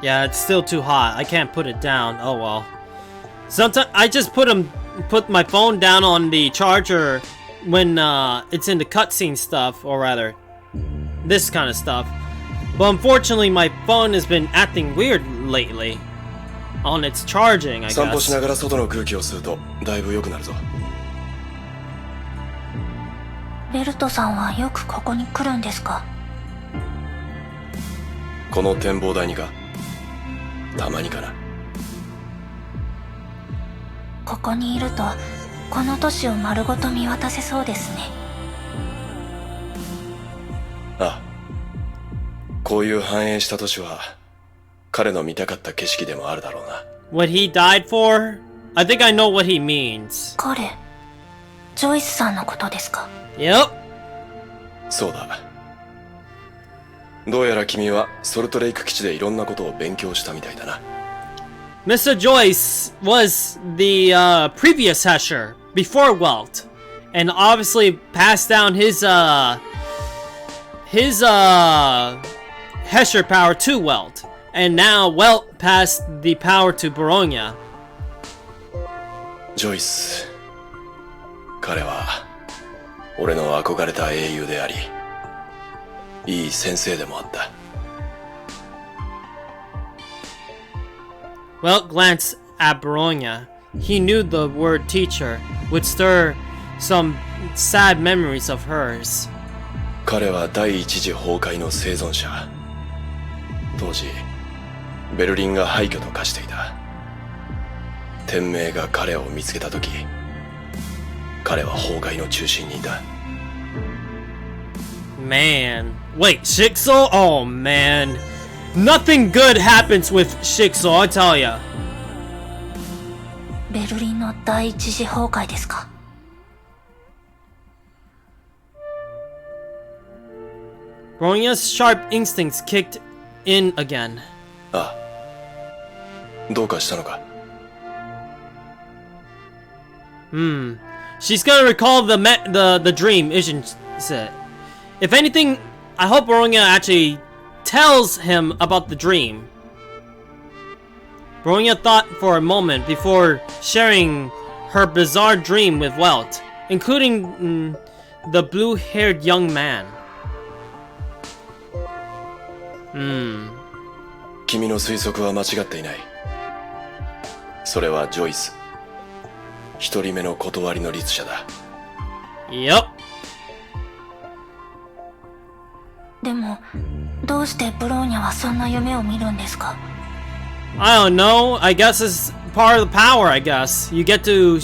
Yeah, it's still too hot. I can't put it down. Oh well. Sometimes I just put my phone down on the charger when it's in the cutscene stuff, or rather, this kind of stuff. But unfortunately, my phone has been acting weird lately. On its charging, I 散歩 guess. しながら外の空気を吸うとだいぶ良くなるぞ。ベルトさんはよくここに来るんですか？この展望台にか？たまにかな。ここにいると、この都市を丸ごと見渡せそうですね。ああ。こういう繁栄した都市は彼の見たかった景色でもあるだろうな。What he died for? I think I know what he means. 彼、ジョイスさんのことですか？ Yep. そうだ。どうやら君はソルトレイク基地でいろんなことを勉強したみたいだな。Mr. Joyce was the previous Hesher before Welt, and obviously passed down his Hesher power to Welt, and now Welt passed the power to Bronya. ジョイス、彼は俺の憧れた英雄であり、いい先生でもあった。Welt glanced at Bologna. He knew the word teacher would stir some sad memories of hers. 彼は第一次崩壊の生存者。当時ベルリンが廃墟と化していた。天命が彼を見つけた時、彼は崩壊の中心にいた。 Man. Wait, Shixel? Oh man. Nothing good happens with Shixel, I tell ya. ベルリンの第一次崩壊ですか。Bologna's sharp instincts kicked in again. ああ、どうかしたのか。 She's gonna recall the dream, isn't it? If anything, I hope Bologna actually tells him about the dream. Bologna thought for a moment before sharing her bizarre dream with Welt, including the blue-haired young man. 君の推測は間違っていない。それはジョイス。一人目の断りの律者だ。Yep. でも、どうしてブローニャはそんな夢を見るんですか？ I don't know. I guess it's part of the power, I guess. You get to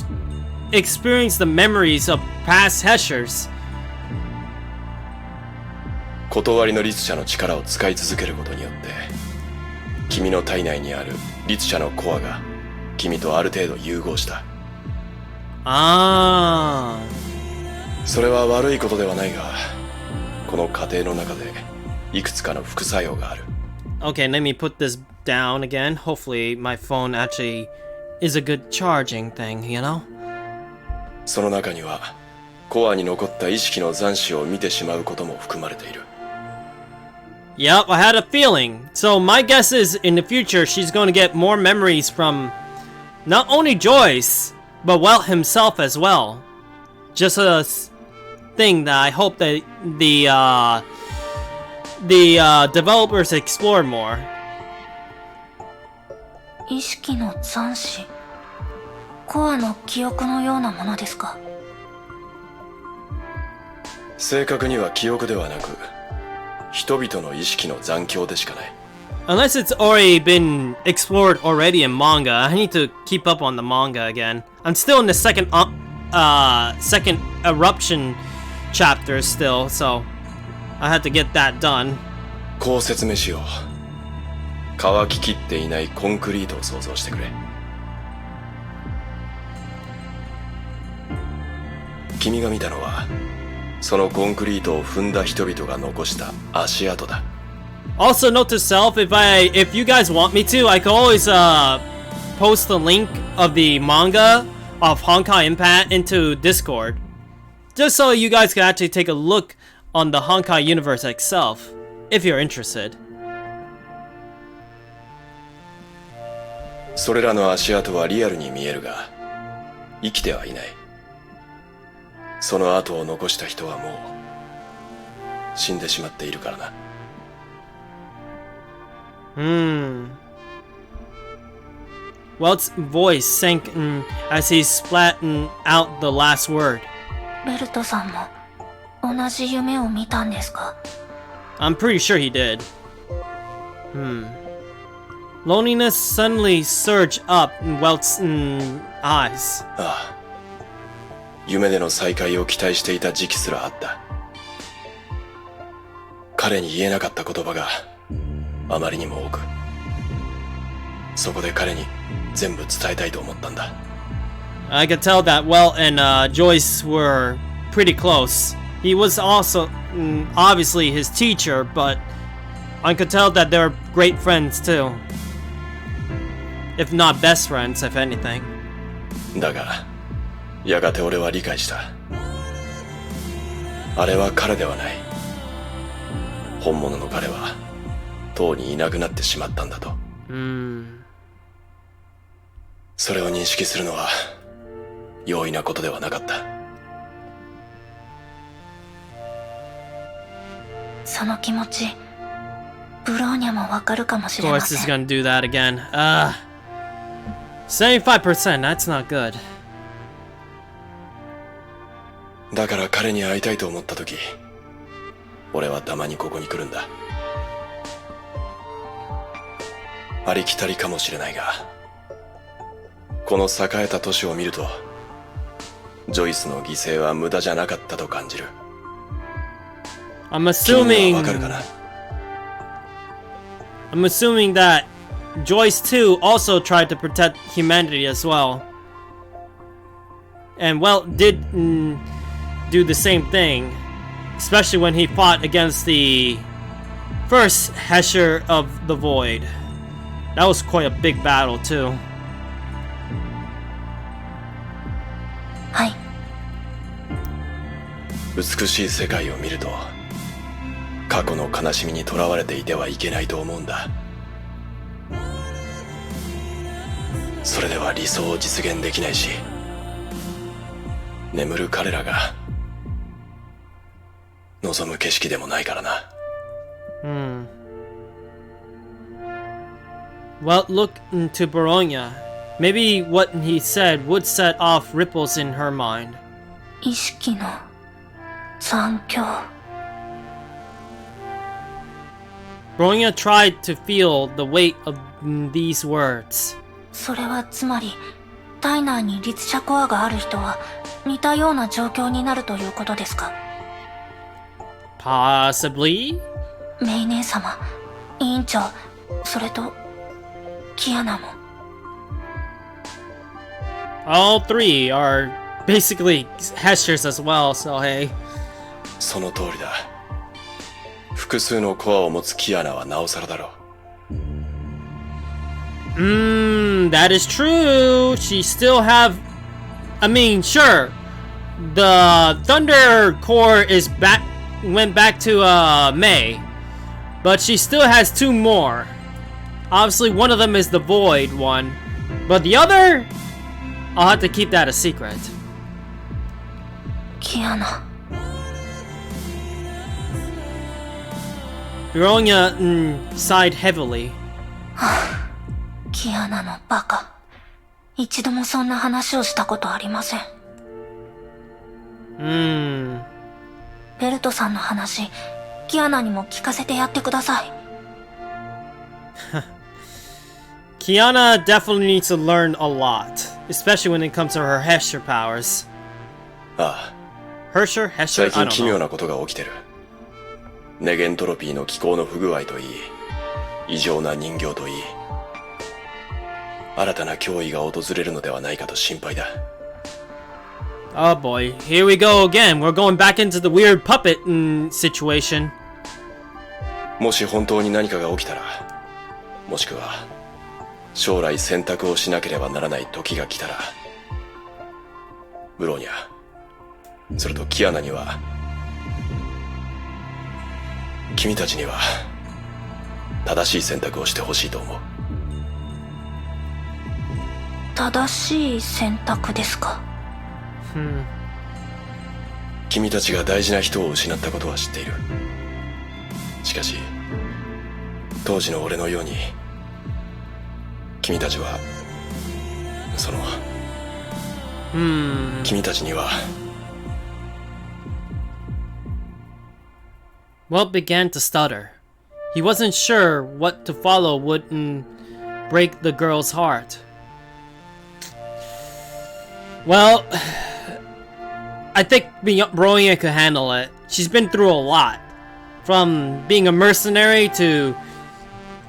experience the memories of past Heshers. 断りの律者の力を使い続けることによって、君の体内にある律者のコアが君とある程度融合した。Ah. それは悪いことではないが、この過程の中でいくつかの副作用がある。 Okay, let me put this down again. Hopefully my phone actually is a good charging thing, you know? その中にはコアに残った意識の残滓を見てしまうことも含まれている。 Yep, I had a feeling. So my guess is in the future she's going to get more memories from not only Joyce, but Welt himself as well. Just a thing that I hope that the developers explore more. 意識の残滓、コアの記憶のようなものですか？正確には記憶ではなく、人々の意識の残響でしかない。 Unless it's already been explored already in manga, I need to keep up on the manga again. I'm still in the second eruption chapter still, so I had to get that done. こう説明しよう。乾ききっていないコンクリートを想像してくれ。君が見たのは、そのコンクリートを踏んだ人々が残した足跡だ。 Also, note to self: if you guys want me to, I could always post the link of the manga of Honkai Impact into Discord, just so you guys can actually take a look on the Honkai universe itself, if you're interested. それらの足跡はリアルに見えるが、生きてはいない。その跡を残した人はもう死んでしまっているからな。Welt's voice sank as he spat out the last word. ベルトさんも同じ夢を見たんですか？ I'm pretty sure he did. Loneliness suddenly surged up in Welt's eyes. ああ、夢での再会を期待していた時期すらあった。彼に言えなかった言葉があまりにも多く、そこで彼に全部伝えたいと思ったんだ。 I could tell that Welt and Joyce were pretty close. He was also obviously his teacher, but I could tell that they were great friends too. If not best friends, if anything. だが、やがて俺は理解した。あれは彼ではない。本物の彼は、とうにいなくなってしまったんだと。それを認識するのは、容易なことではなかった。その気持ち、ブローニャもわかるかもしれま Of course, せ this is ん。 gonna do that again. 75%, that's not good. だから彼に会いたいと思った時、俺はたまにここに来るんだ。ありきたりかもしれないが、この栄えた都市を見ると、ジョイスの犠牲は無駄じゃなかったと感じる。I'm 君に assuming はわかるかな？ I'm assuming that Joyce too also tried to protect humanity as well. And well, did do the same thing, especially when he fought against the first Hesher of the Void. That was quite a big battle too. はい。美しい世界を見ると、過去の悲しみにとらわれていてはいけないと思うんだ。それでは理想を実現できないし、眠る彼らが望む景色でもないからな。Well, look into Bologna. Maybe what he said would set off ripples in her mind. 意識の残響。Bologna tried to feel the weight of these words. それはつまり、体内に律者コアがある人は似たような状況になるということですか？ Possibly? メイ姉様、委員長、それとキアナも。All three are basically Heshers as well, so hey. その通りだ。複数のコアを持つキアナはなおさらだろう。That is true. She still have. I mean, sure. The Thunder Core is back. Went back to May, but she still has two more. Obviously, one of them is the Void one, but the other, I'll have to keep that a secret. キアナ。Bronya sighed heavily. キアナのバカ。一度もそんな話をしたことありません。ベルトさんの話、キアナにも聞かせてやってください。Kiana definitely needs to learn a lot, especially when it comes to her Hesher powers. ああ。Hersher? Hesher? 最 I 近 don't 奇妙 know. なことが起きてる。ネゲントロピーの気候の不具合といい、異常な人形といい、新たな脅威が訪れるのではないかと心配だ。Oh boy, here we go again. We're going back into the weird puppet situation. もし本当に何かが起きたら、もしくは将来選択をしなければならない時が来たら、ブローニャ、それとキアナには、君たちには正しい選択をしてほしいと思う。正しい選択ですか？君たちが大事な人を失ったことは知っている。しかし当時の俺のように君たちは君たちには Walt began to stutter. He wasn't sure what to follow wouldn't break the girl's heart. Well, I think Bronya could handle it. She's been through a lot. From being a mercenary to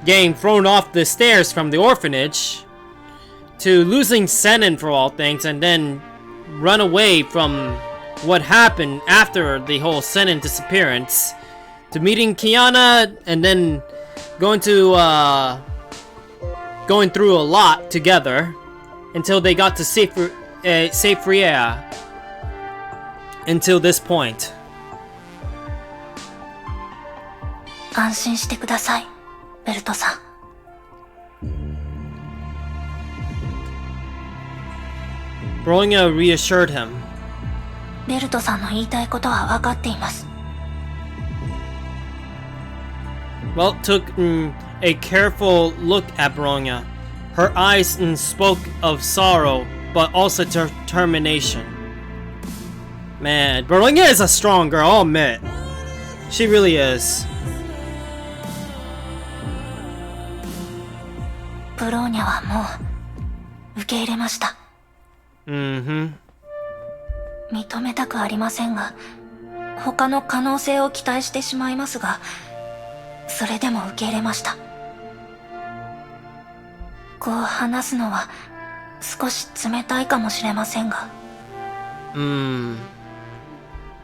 getting thrown off the stairs from the orphanage, to losing Senin for all things, and then run away from what happened after the whole Senin disappearance, to meeting Kiana, and then going through a lot together until they got to Seyfriea until this point. 安心してください、ベルトさん。Bronya reassured him. ベルトさんの言いたいことは分かっています。Walt took a careful look at Bronya. Her eyes spoke of sorrow, but also determination. Man, Berlinga is a strong girl, I'll admit. She really is. ブローニャはもう受け入れました。認めたくありませんが、他の可能性を期待してしまいますが、それでも受け入れました。こう話すのは少し冷たいかもしれませんが。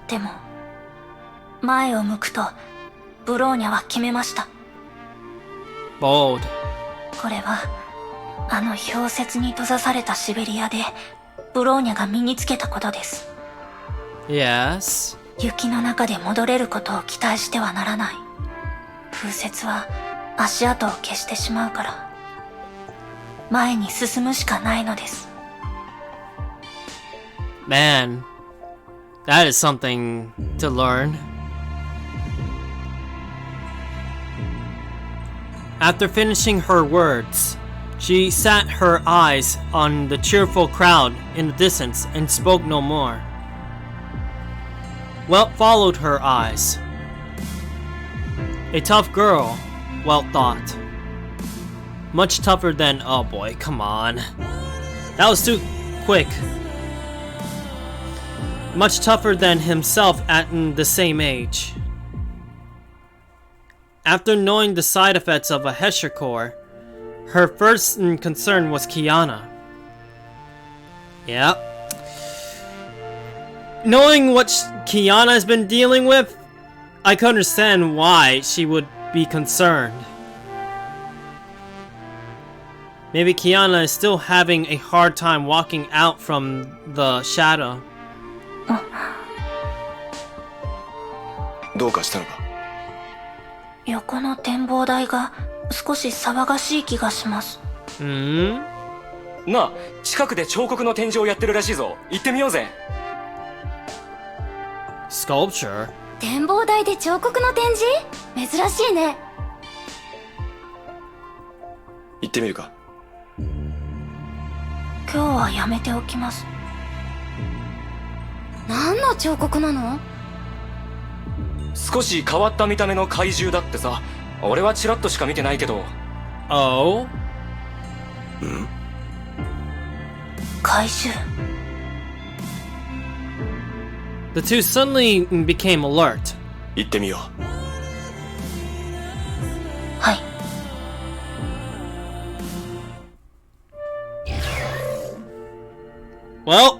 でも、前を向くと、ブローニャは決めました。Bold. これは、あの氷雪に閉ざされたシベリアで、ブローニャが身につけたことです。Yes. 雪の中で戻れることを期待してはならない。風雪は足跡を消してしまうから、前に進むしかないのです。Man, that is something to learn. After finishing her words, she sat her eyes on the cheerful crowd in the distance and spoke no more. Welt followed her eyes. A tough girl, Welt thought. Much tougher than... Oh boy, come on. That was too quick. Much tougher than himself at the same age. After knowing the side effects of a Hesher core, her first concern was Kiana. Yep. Knowing what Kiana has been dealing with, I could understand why she would be concerned. Maybe Kiana is still having a hard time walking out from the shadow. どうかしたのか？横の展望台が少し騒がしい気がします。なあ、近くで彫刻の展示をやってるらしいぞ。行ってみようぜ。Sculpture? 展望台で彫刻の展示？珍しいね。行ってみるか？今日はやめておきます。何の彫刻なの？少し変わった見た目の怪獣だってさ。俺はチラッとしか見てないけど。Oh? 怪獣。The two suddenly became alert. 行ってみよう。はい。Well,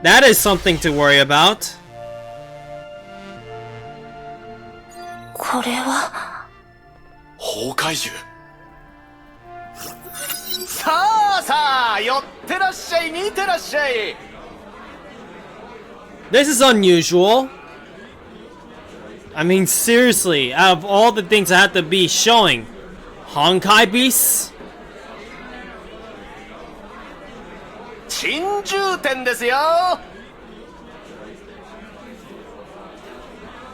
that is something to worry about. これは崩壊獣。さあさあ、寄ってらっしゃい、見てらっしゃい。 This is unusual. I mean, seriously, out of all the things I have to be showing, Honkai beasts? 珍獣展ですよ。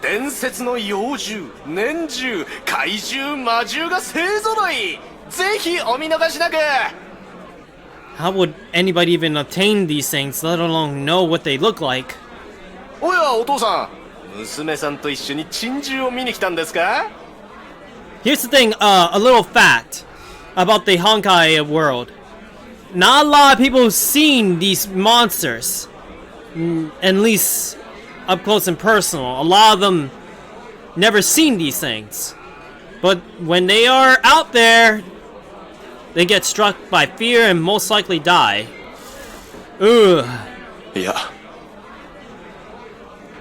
伝説の妖獣、年獣、怪獣、魔獣が勢ぞろい。ぜひお見逃しなく。 How would anybody even obtain these things, let alone know what they look like? おやお父さん、娘さんと一緒に珍獣を見に来たんですか？ Here's the thing, a little fact about the Honkai world. Not a lot of people have seen these monsters, at least up close and personal. A lot of them never seen these things. But when they are out there, they get struck by fear and most likely die. Ugh. いや、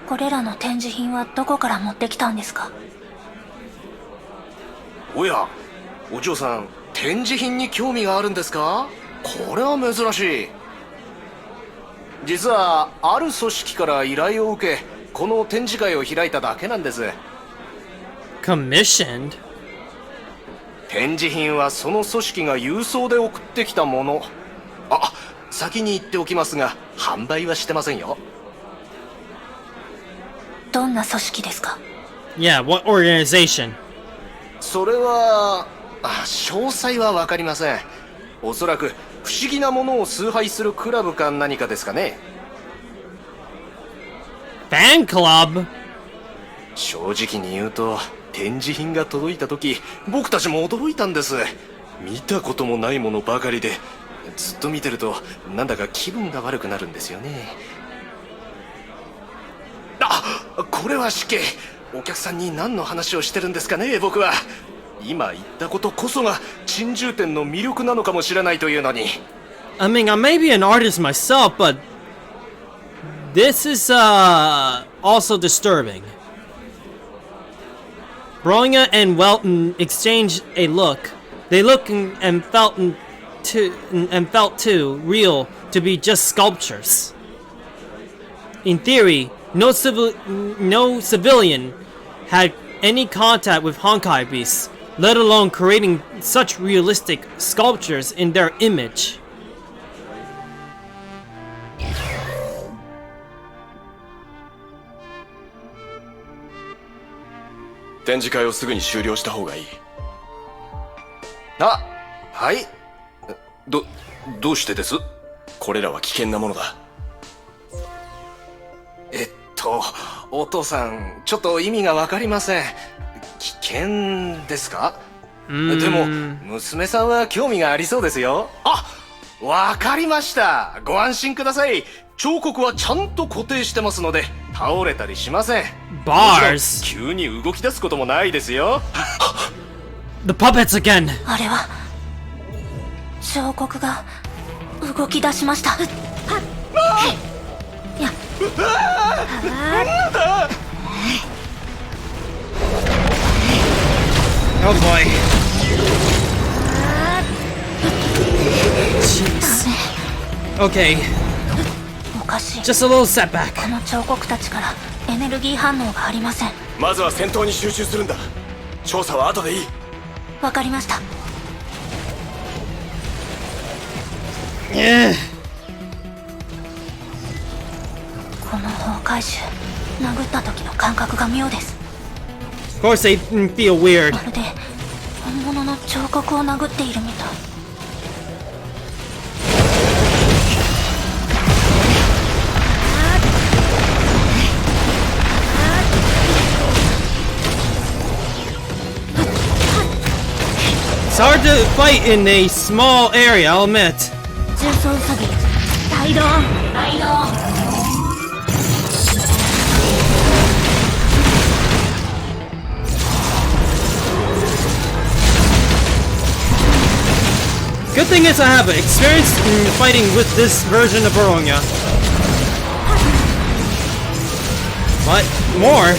これらの展示品はどこから持ってきたんですか？おや、お嬢さん、展示品に興味があるんですか？これは珍しい。実はある組織から依頼を受け、この展示会を開いただけなんです。 Commissioned? 展示品はその組織が郵送で送ってきたもの。あ、先に言っておきますが、販売はしてませんよ。どんな組織ですか？ Yeah, what organization? それは詳細は分かりません。おそらく不思議なものを崇拝するクラブか何かですかね。Fan club? 正直に言うと展示品が届いた時僕たちも驚いたんです。見たこともないものばかりで、ずっと見てるとなんだか気分が悪くなるんですよね。あ、これは失敬。お客さんに何の話をしてるんですかね。僕は今言ったことこそが珍獣店の魅力なのかもしれないというのに。 I mean, I may be an artist myself, but this is also disturbing. Bronya and Welton exchanged a look. They looked and felt too real to be just sculptures. In theory, no civilian had any contact with Honkai beasts, let alone creating such realistic sculptures in their image. 展示会をすぐに終了した方がいい。あ、はい。どうしてです？これらは危険なものだ。お父さん、ちょっと意味がわかりません。危険ですか？でも、娘さんは興味がありそうですよ。あ、わかりました。ご安心ください。彫刻はちゃんと固定してますので、倒れたりしません。Bars. 急に動き出すこともないですよ。The puppets again. あれは彫刻が動き出しました。やっ Oh boy. Jeez. Okay, おかしい。 just a little setback. この彫刻たちからエネルギー反応がありません。まずは戦闘に集中するんだ。調査は後でいい。わかりました。 Yeah. この崩壊種、殴った時の感覚が妙です。 Of course they feel weird. まるで本物の彫刻を殴っているみたい。 It's hard to fight in a small area, I'll admit. 重装ウサギ、大ドン。 Good thing is I have experience in fighting with this version of Bronya. But more.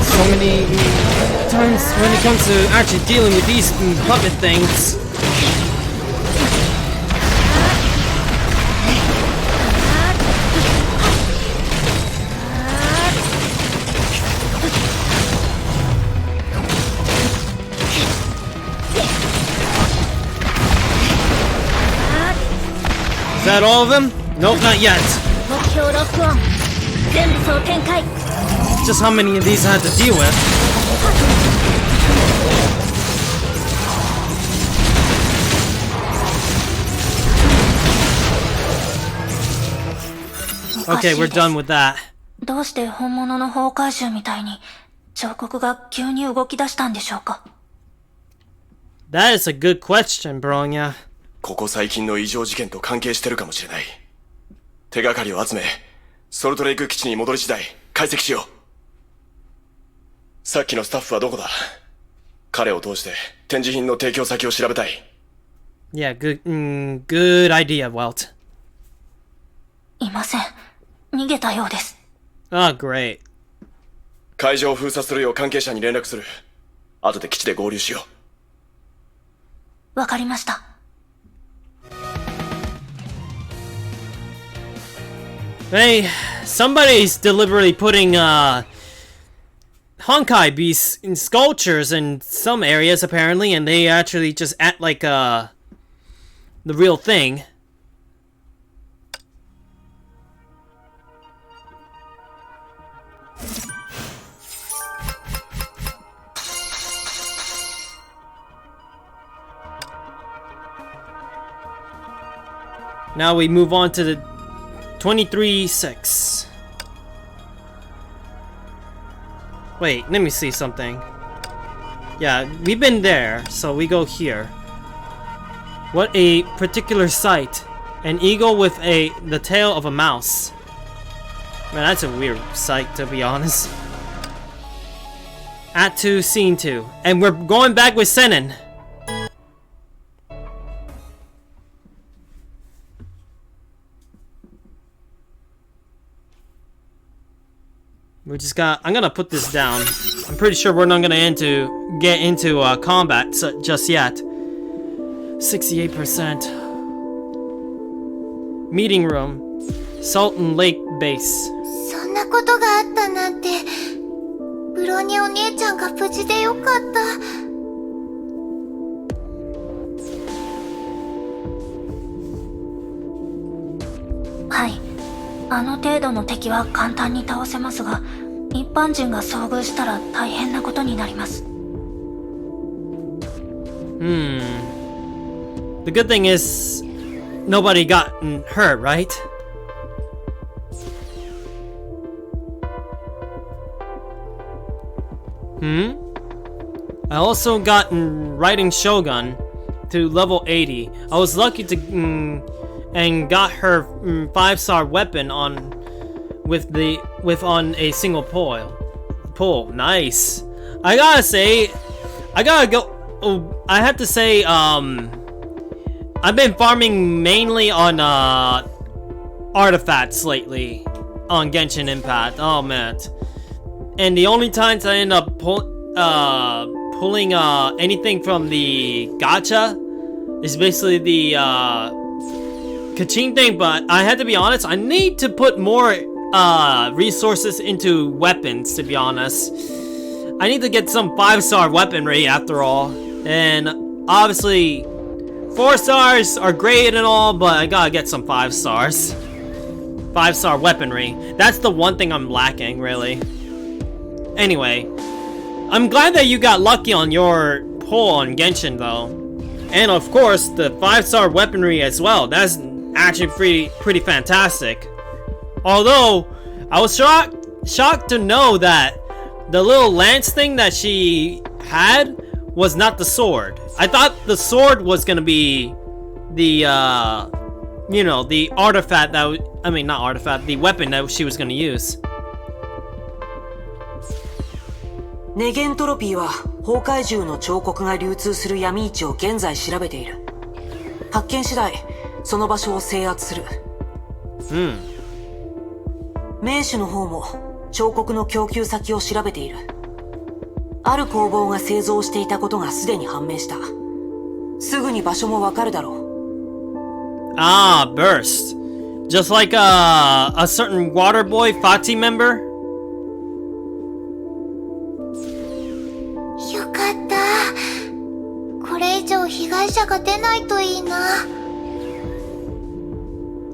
So many times when it comes to actually dealing with these puppet things. Is that all of them? Nope, not yet. 目標ロックオン。全部総展開。 Just how many of these I had to deal with. Okay, we're done with that. どうして本物の崩壊獣みたいに彫刻が急に動き出したんでしょうか。 That is a good question, Bronya. ここ最近の異常事件と関係してるかもしれない。手がかりを集め、ソルトレイク基地に戻り次第解析しよう。さっきのスタッフはどこだ？彼を通して展示品の提供先を調べたい。Yeah, good idea, Welt. いません。逃げたようです。 Oh, great. 会場を封鎖するよう関係者に連絡する。後で基地で合流しよう。わかりました。 Hey, somebody's deliberately putting Honkai be sculptures in some areas apparently, and they actually just act like the real thing. Now we move on to the 23-6. Wait, let me see something. Yeah, we've been there, so we go here. What a particular sight. An eagle with the tail of a mouse. Man, that's a weird sight, to be honest. Act 2, Scene 2. And we're going back with Sennen. I'm gonna put this down. I'm pretty sure we're not gonna get into combat just yet. 68%. Meeting room. Sultan Lake Base. そんなことがあったなんて。ブロニャお姉ちゃんが無事でよかった。はい。あの程度の敵は簡単に倒せますが、一般人が遭遇したら大変なことになります。The good thing is nobody got hurt, right? I also got riding Shogun to level 80. I was lucky to and got her 5-star weapon on on a single pull. Nice. I gotta say, I have to say, I've been farming mainly on artifacts lately on Genshin Impact. Oh man. And the only times I end up pulling anything from the gacha is basically the Kachin thing, but I had to be honest, I need to put more resources into weapons, to be honest. I need to get some 5-star weaponry after all. And obviously 4 stars are great and all, but I gotta get some 5 stars. 5-star weaponry. That's the one thing I'm lacking, really. Anyway, I'm glad that you got lucky on your pull on Genshin though. And of course, the 5-star weaponry as well. That's actually pretty fantastic. Although, I was shocked to know that the little lance thing that she had was not the sword. I thought the sword was gonna be the, you know, the artifact that, not artifact, the weapon that she was gonna use. ネゲントロピーは崩壊獣の彫刻が流通する闇市を現在調べている。発見次第、その場所を制圧する。名手の方も彫刻の供給先を調べている。ある工房が製造していたことがすでに判明した。すぐに場所もわかるだろう。Ah, burst. Just like a certain Waterboy Fati member? よかった。これ以上被害者が出ないといいな。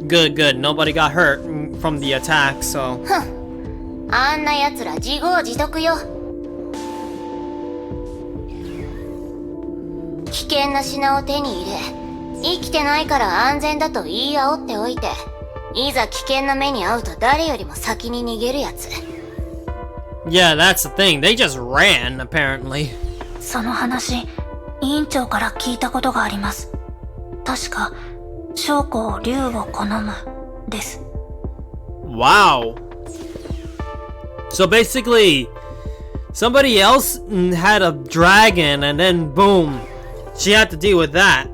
Good, good. Nobody got hurt from the attack, so. あんな奴ら自業自得よ。危険な品を手に入れ、生きてないから安全だと言い煽っておいて、いざ危険な目に遭うと誰よりも先に逃げるやつ。Yeah, that's the thing. They just ran, apparently. その話、委員長から聞いたことがあります。確か、将校竜を好むです。Wow. So basically, somebody else had a dragon and then boom, she had to deal with that.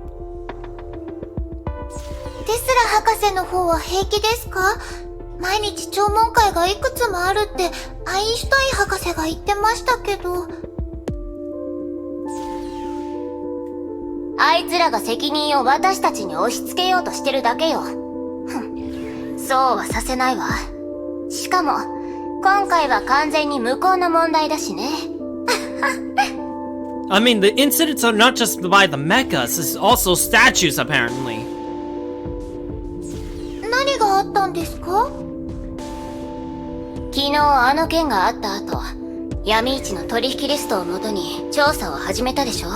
テスラ博士の方は平気ですか？毎日聴聞会がいくつもあるってアインシュタイン博士が言ってましたけど。あいつらが責任を私たちに押し付けようとしてるだけよ。そうはさせないわ。しかも、今回は完全に向こうの問題だしね。I mean, the incidents are not just by the mechas, it's also statues, apparently. 何があったんですか？昨日あの件があった後、闇市の取引リストをもとに調査を始めたでしょ。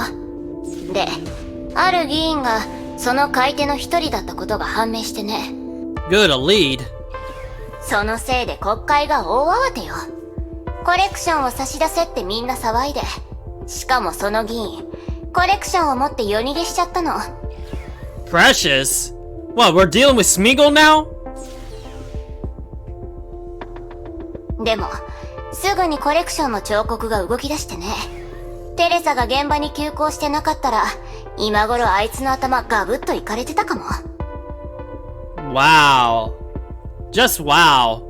で、ある議員がその買い手の一人だったことが判明してね。Good, a lead. そのせいで国会が大慌てよ。コレクションを差し出せってみんな騒いで。しかもその議員、コレクションを持って夜逃げしちゃったの。Precious? What, we're dealing with Smeagol now? でも、すぐにコレクションの彫刻が動き出してね。テレサが現場に急行してなかったら、今頃あいつの頭ガブッといかれてたかも。Wow. Just wow.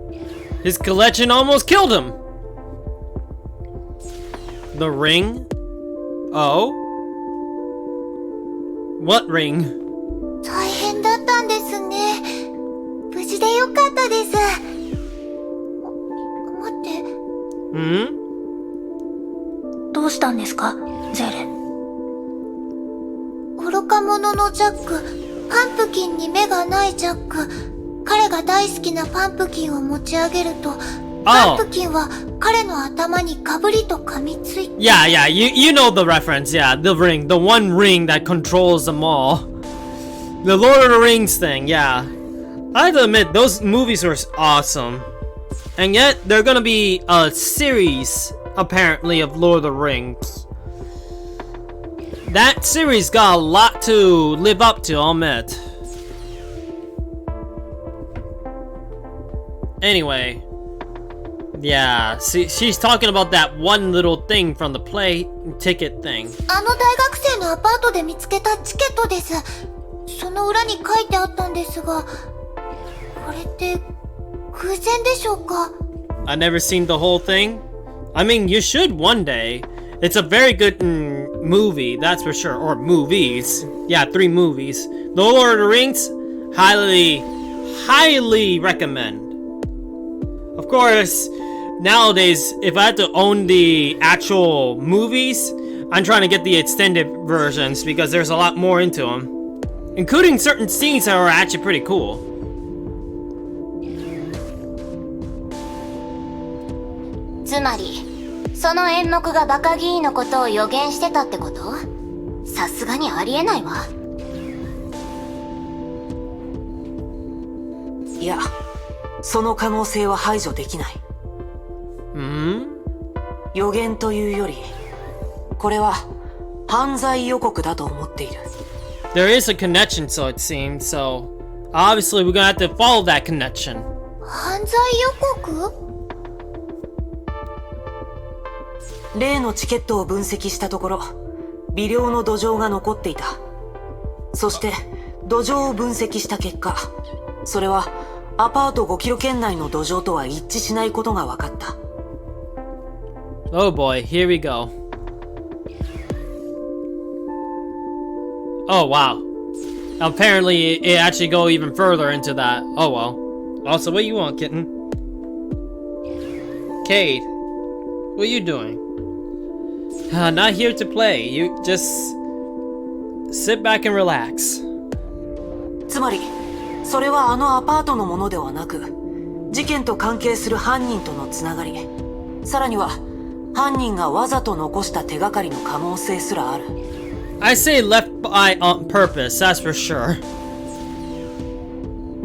His collection almost killed him. The ring? Oh? What ring? 大変だったんですね。無事でよかったです。待って。どうしたんですか、ゼーレ。愚か者のジャック、パンプキンに目がないジャック。彼が大好きなパンプキンを持ち上げると、パンプキンは彼の頭にガブリと噛みついて。Yeah, yeah, you know the reference, yeah, the ring, the one ring that controls them all. The Lord of the Rings thing, yeah. I have to admit, those movies were awesome. And yet, they're gonna be a series, apparently, of Lord of the Rings. That series got a lot to live up to, I'll admit. Anyway. Yeah, see, she's talking about that one little thing from the play ticket thing. あの大学生のアパートで見つけたチケットです。その裏に書いてあったんですが、これって偶然でしょうか？ I've never seen the whole thing. I mean, you should one day. It's a very good movie, that's for sure. Or movies. Yeah, 3 movies. The Lord of the Rings, highly recommend. Of course, nowadays, if I had to own the actual movies, I'm trying to get the extended versions because there's a lot more into them. Including certain scenes that are actually pretty cool. つまり、その演目がバカ議員のことを予言してたってこと？さすがにありえないわ。いや、その可能性は排除できない。予言というより、これは犯罪予告だと思っている。There is a connection, so it seems, so obviously we're gonna have to follow that connection. 犯罪予告？例のチケットを分析したところ、微量の土壌が残っていた。そして、土壌を分析した結果、それはアパート5キロ圏内の土壌とは一致しないことが分かった。Oh boy, here we go. Oh wow. Apparently it actually go even further into that. Oh well. Also, what you want, kitten? Cade, what are you doing? Not here to play. You just sit back and relax. つまり、それはあのアパートのものではなく、事件と関係する犯人とのつながり、さらには犯人がわざと残した手がかりの可能性すらある。I say left by on purpose, that's for sure.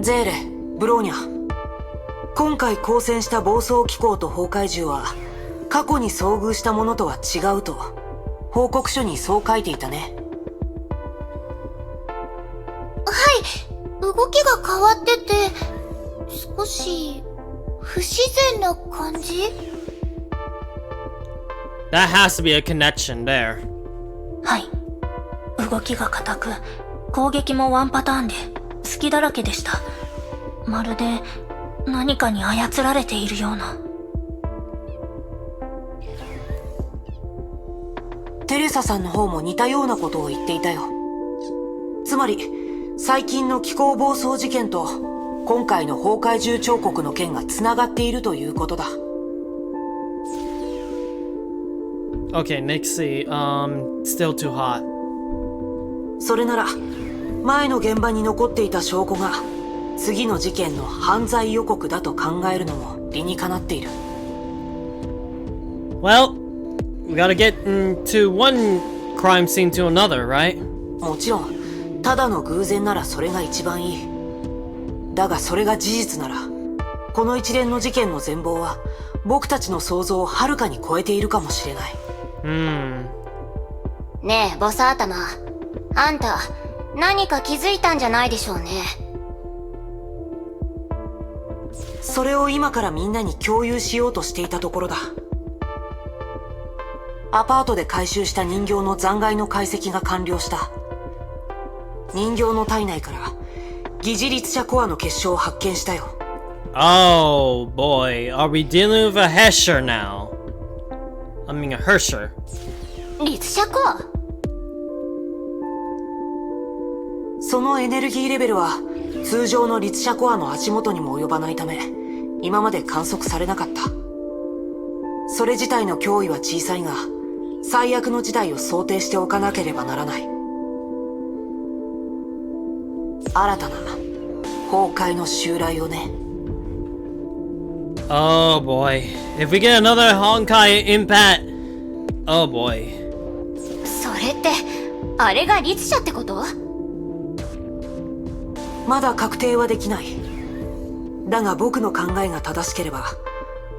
ゼーレ、ブローニャ。今回交戦した暴走機構と崩壊獣は、過去に遭遇したものとは違うと、報告書にそう書いていたね。はい、動きが変わってて、少し不自然な感じ？ That has to be a connection there. はい。動きが硬く、攻撃もワンパターンで、隙だらけでした。まるで、何かに操られているような。テレサさんの方も似たようなことを言っていたよ。つまり、最近の気候暴走事件と、今回の崩壊獣彫刻の件が繋がっているということだ。Okay, Nixie, still too hot. それなら、前の現場に残っていた証拠が、次の事件の犯罪予告だと考えるのも理にかなっている。Well, we gotta get into one crime scene to another, right? もちろん、ただの偶然ならそれが一番いい。だがそれが事実なら、この一連の事件の全貌は、僕たちの想像をはるかに超えているかもしれない。ねえ、ボサ頭。あんた、何か気づいたんじゃないでしょうね。それを今からみんなに共有しようとしていたところだ。アパートで回収した人形の残骸の解析が完了した。人形の体内から疑似律者コアの結晶を発見したよ。Oh boy, are we dealing with a Hesher now? I mean a Hersher. 律者コア？そのエネルギーレベルは通常の律者コアの足元にも及ばないため、今まで観測されなかった。それ自体の脅威は小さいが、最悪の事態を想定しておかなければならない。新たな崩壊の襲来をね。Oh boy. If we get another Honkai impact. Oh boy. それって、あれが律者ってこと？まだ確定はできない。だが僕の考えが正しければ、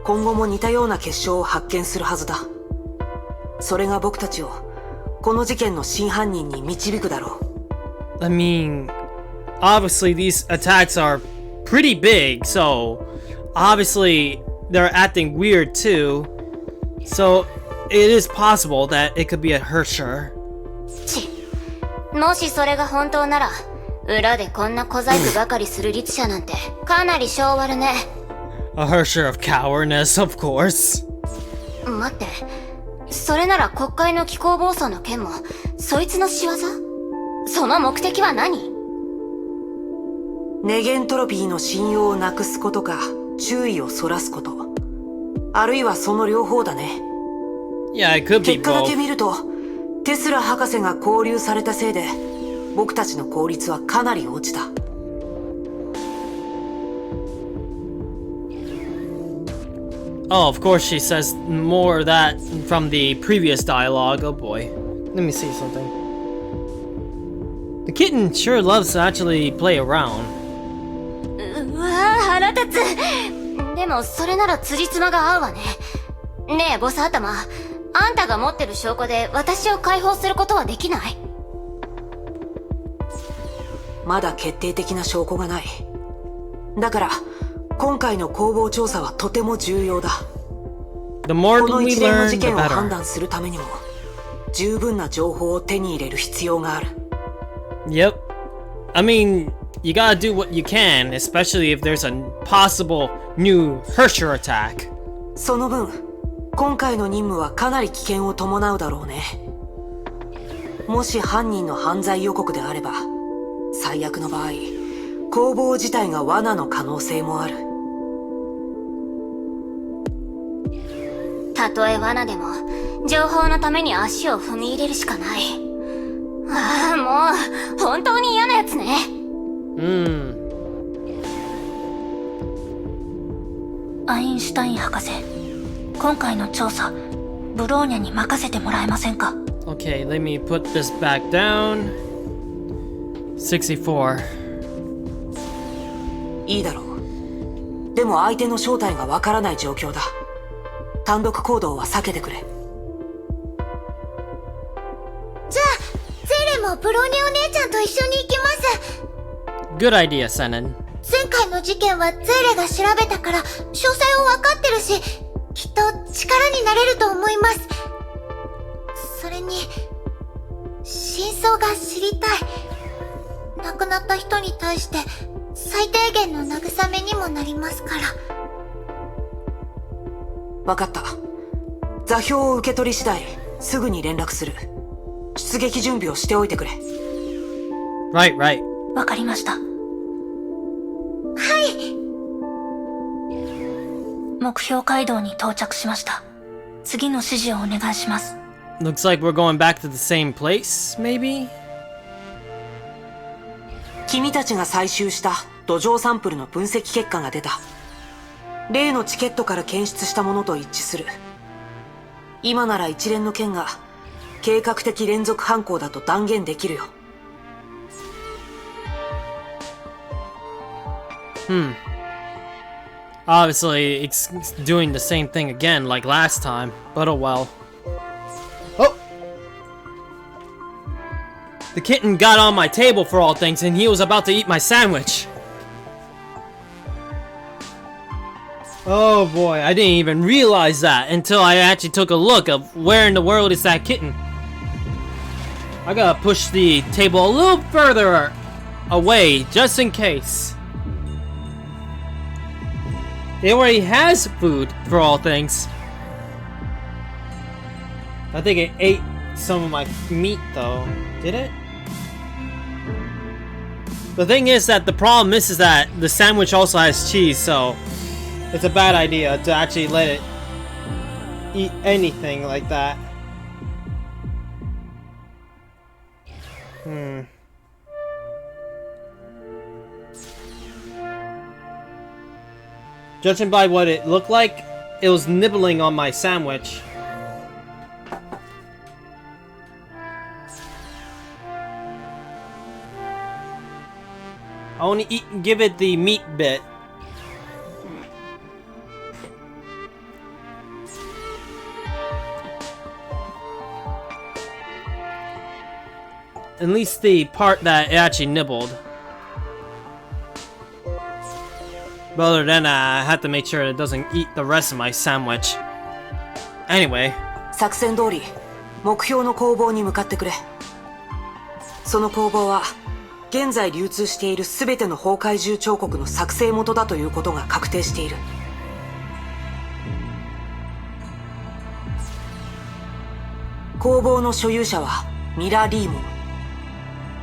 今後も似たような結晶を発見するはずだ。それが僕たちを、この事件の真犯人に導くだろう。I mean, obviously these attacks are pretty big, so obviously they're acting weird too. So it is possible that it could be a Hersher. もしそれが本当なら、裏でこんな小細工ばかりする律者なんてかなり性悪ね。A Hersher of cowardness, of course. 待って、それなら国会の気候暴走の件もそいつの仕業？その目的は何？ネゲントロピーの信用をなくすことか、注意をそらすこと。あるいはその両方だね。Yeah, it could be 結果だけ both. 見ると、テスラ博士が拘留されたせいで、僕たちの効率はかなり落ちた。Oh, of course she says more of that from the previous dialogue. Oh boy. Let me see something. The kitten sure loves to actually play around. うわぁ、腹立つ。でもそれなら辻褄が合うわね。ねえ、ボス頭。あんたが持ってる証拠で私を解放することはできない？まだ決定的な証拠がない。だから、今回の工房調査はとても重要だ。The more この we 一連の learn, 事 the 件を判 better. 断するためにも、十分な情報を手に入れる必要がある。Yep. I mean, you gotta do what you can, especially if there's a possible new Hersher attack. その分、今回の任務はかなり危険を伴うだろうね。もし犯人の犯罪予告であれば、最悪の場合、工房自体が罠の可能性もある。たとえ罠でも、情報のために足を踏み入れるしかない。ああ、もう、本当に嫌なやつね。アインシュタイン博士、今回の調査、ブローニャに任せてもらえませんか？ Okay, let me put this back down. 64. いいだろう。でも相手の正体がわからない状況だ。単独行動は避けてくれ。じゃあ、ゼレもブローニャお姉ちゃんと一緒に行きます。Good idea, Senan. 前回の事件はゼレが調べたから、詳細を分かってるし、きっと力になれると思います。それに、真相が知りたい。亡くなった人に対して、最低限の慰めにもなりますから。わかった。座標を受け取り次第、すぐに連絡する。出撃準備をしておいてくれ。Right, right. わかりました。目標街道に到着しました。次の指示をお願いします。Looks like we're going back to the same place, maybe? 君たちが採集した土壌サンプルの分析結果が出た。例のチケットから検出したものと一致する。今なら一連の件が計画的連続犯行だと断言できるよ。Obviously, it's doing the same thing again like last time, but oh well. Oh! The kitten got on my table for all things, and he was about to eat my sandwich. Oh boy, I didn't even realize that until I actually took a look of where in the world is that kitten. I gotta push the table a little further away, just in case. It already has food, for all things. I think it ate some of my meat, though. Did it? The thing is that the problem is that the sandwich also has cheese, so it's a bad idea to actually let it eat anything like that. Judging by what it looked like, it was nibbling on my sandwich. I only give it the meat bit. At least the part that it actually nibbled. But other than that, I have to make sure it doesn't eat the rest of my sandwich. Anyway. 作戦通り、目標の工房に向かってくれ。その工房は、現在流通しているすべての崩壊獣彫刻の作成元だということが確定している。工房の所有者はミラ・リーモン。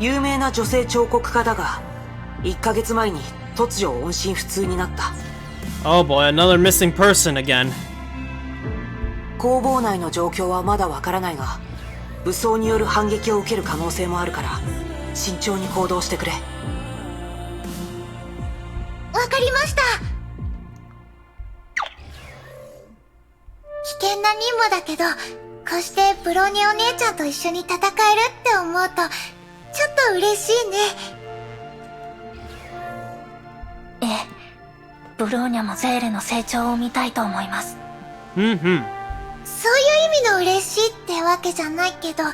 有名な女性彫刻家だが、1ヶ月前に突如音信不通になった。Oh boy, another missing person again. 工房内の状況はまだわからないが、武装による反撃を受ける可能性もあるから、慎重に行動してくれ。わかりました。危険な任務だけど、こうしてブローニャお姉ちゃんと一緒に戦えるって思うと、ちょっと嬉しいね。ええ、ブローニャもゼーレの成長を見たいと思います。そういう意味の嬉しいってわけじゃないけど、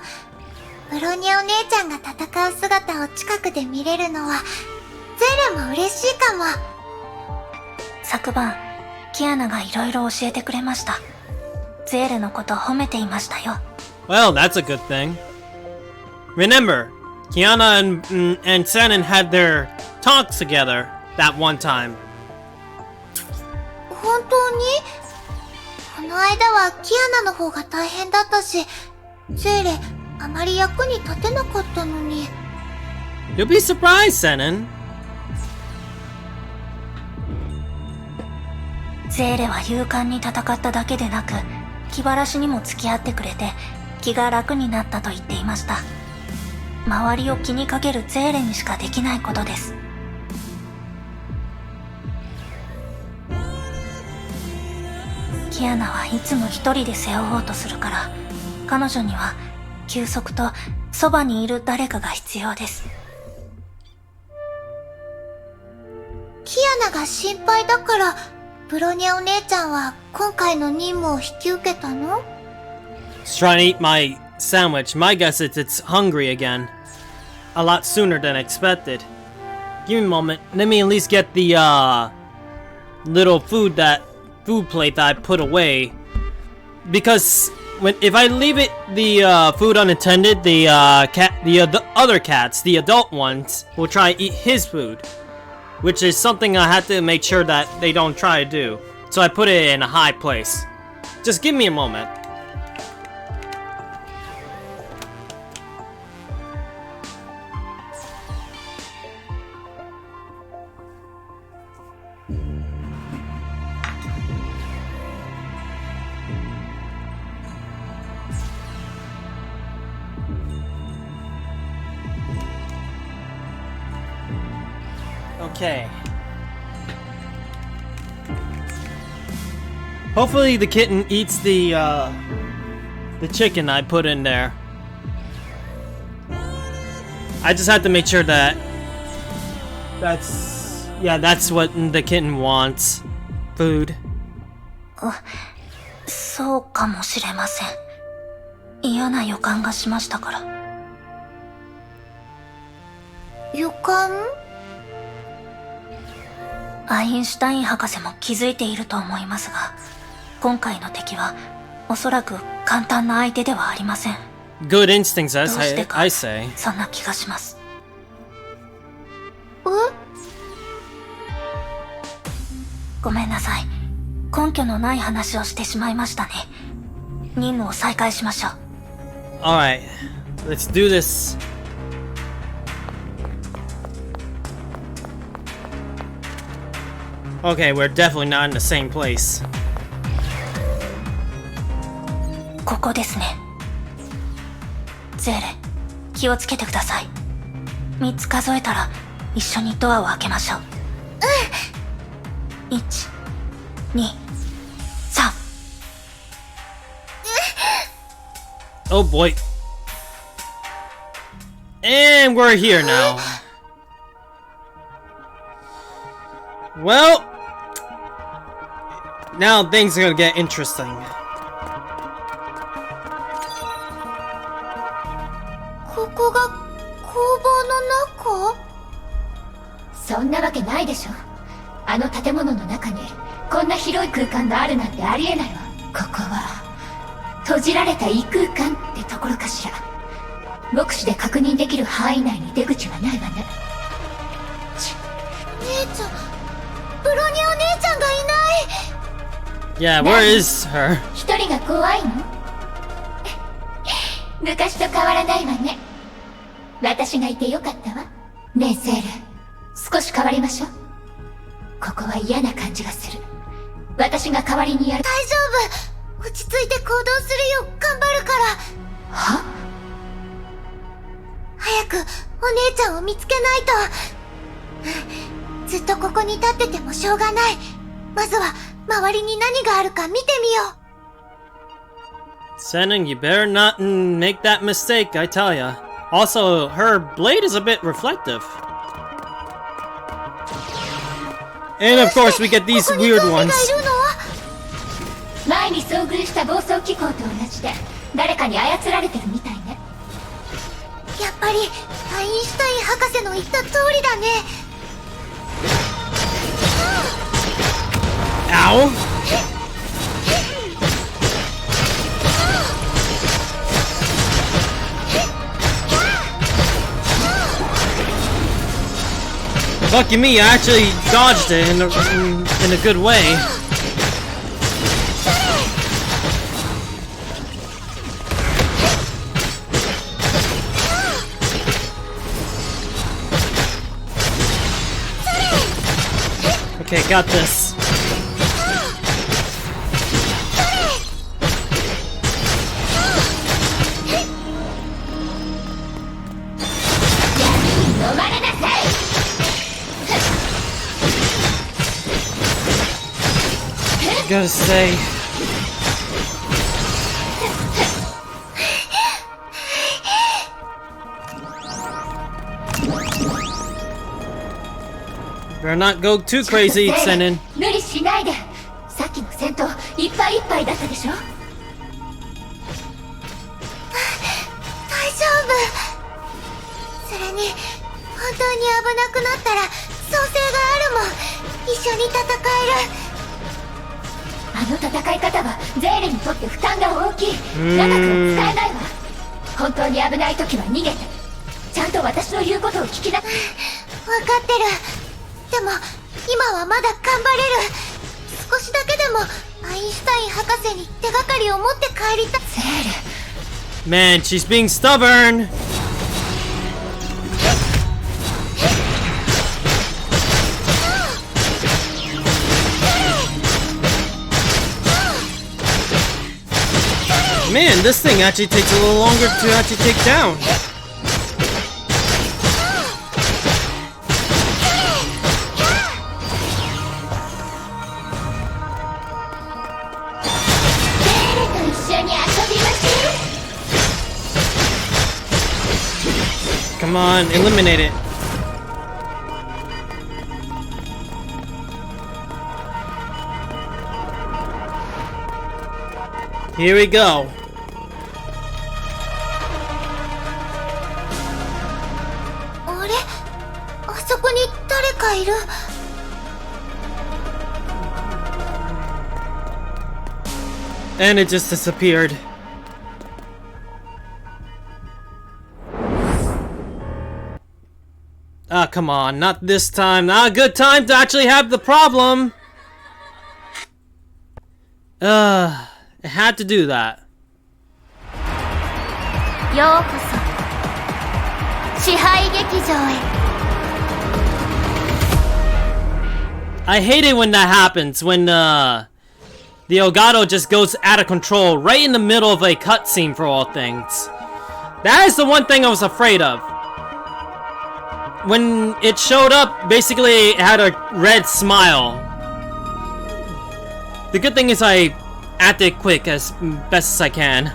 ブローニャお姉ちゃんが戦う姿を近くで見れるのは、ゼーレも嬉しいかも。昨晩、キアナがいろいろ教えてくれました。ゼーレのこと褒めていましたよ。Well, that's a good thing. Remember, Kiana and Sennen had their talks together that one time. 本当に？この間はキアナの方が大変だったし、ゼーレあまり役に立てなかったのに。You'll be surprised, Sennen. ゼーレは勇敢に戦っただけでなく、気晴らしにも付き合ってくれて、気が楽になったと言っていました。周りを気にかけるゼーレにしかできないことです。キアナはいつも一人で背負おうとするから、彼女には休息とそばにいる誰かが必要です。キアナが心配だから、ブロニャお姉ちゃんは今回の任務を引き受けたの？ It's trying to eat my sandwich. My guess is it's hungry again. A lot sooner than expected. Give me a moment. Let me at least get the little food plate that I put away. Because if I leave the food unattended, the other cats, the adult ones, will try to eat his food. Which is something I have to make sure that they don't try to do. So I put it in a high place. Just give me a moment. Okay. Hopefully the kitten eats the chicken I put in there. I just have to make sure that that's what the kitten wants. Food. そうかもしれません。嫌な予感がしましたから。予感？アインシュタイン博士も気づいていると思いますが、今回の敵はおそらく簡単な相手ではありません。Good instincts, どう as して I か say. そんな気がします。ごめんなさい。根拠のない話をしてしまいましたね。任務を再開しましょう。Alright, let's do this. Okay, we're definitely not in the same place. ここですね。ゼーレ、気をつけてください。3つ数えたら一緒にドアを開けましょう。1、2、3。Oh boy. And we're here now. Well, now things are gonna get interesting. ここが工房の中？そんなわけないでしょ。あの建物の中にこんな広い空間があるなんてありえないわ。ここは閉じられた異空間ってところかしら。目視で確認できる範囲内に出口はないわね。姉ちゃん、ブロニアお姉ちゃんがいない。 Yeah, where is her? 一人が怖いの？昔と変わらないわね。私がいてよかったわ。ねえセール、少し変わりましょう。ここは嫌な感じがする。私が代わりにやる。大丈夫。落ち着いて行動するよ。頑張るから。は？早くお姉ちゃんを見つけないと。ずっとここに立っててもしょうがない。まずは周りに何があるか見てみよう。Sennen, you better not make that mistake, I tell ya. Also, her blade is a bit reflective. And of course, we get these weird ones. 前に遭遇した暴走機構と同じで誰かに操られてるみたいね。やっぱりアインシュタイン博士の言った通りだね。Ow! Lucky me, I actually dodged it in a good way. Okay, got this. Gotta say, better not go too crazy, Sennen. 無理しないで。さっきの戦闘いっぱいいっぱいだったでしょ。大丈夫。それに本当に危なくなったら創生があるもん。一緒に戦える。あの戦い方はゼーレにとって負担が大きい。長くは使えないわ。本当に危ない時は逃げて。ちゃんと私の言うことを聞きな。分かってる。でも今はまだ頑張れる。少しだけでもアインシュタイン博士に手がかりを持って帰りたい。ゼール。 Man, she's being stubborn. Man, this thing actually takes a little longer to actually take down. Come on, eliminate it. Here we go. And it just disappeared. Ah, come on, not this time. Not a good time to actually have the problem. It had to do that. ようこそ支配劇場へ。 I hate it when that happens, when the Elgato just goes out of control right in the middle of a cutscene for all things. That is the one thing I was afraid of. When it showed up, basically it had a red smile. The good thing is I acted quick as best as I can.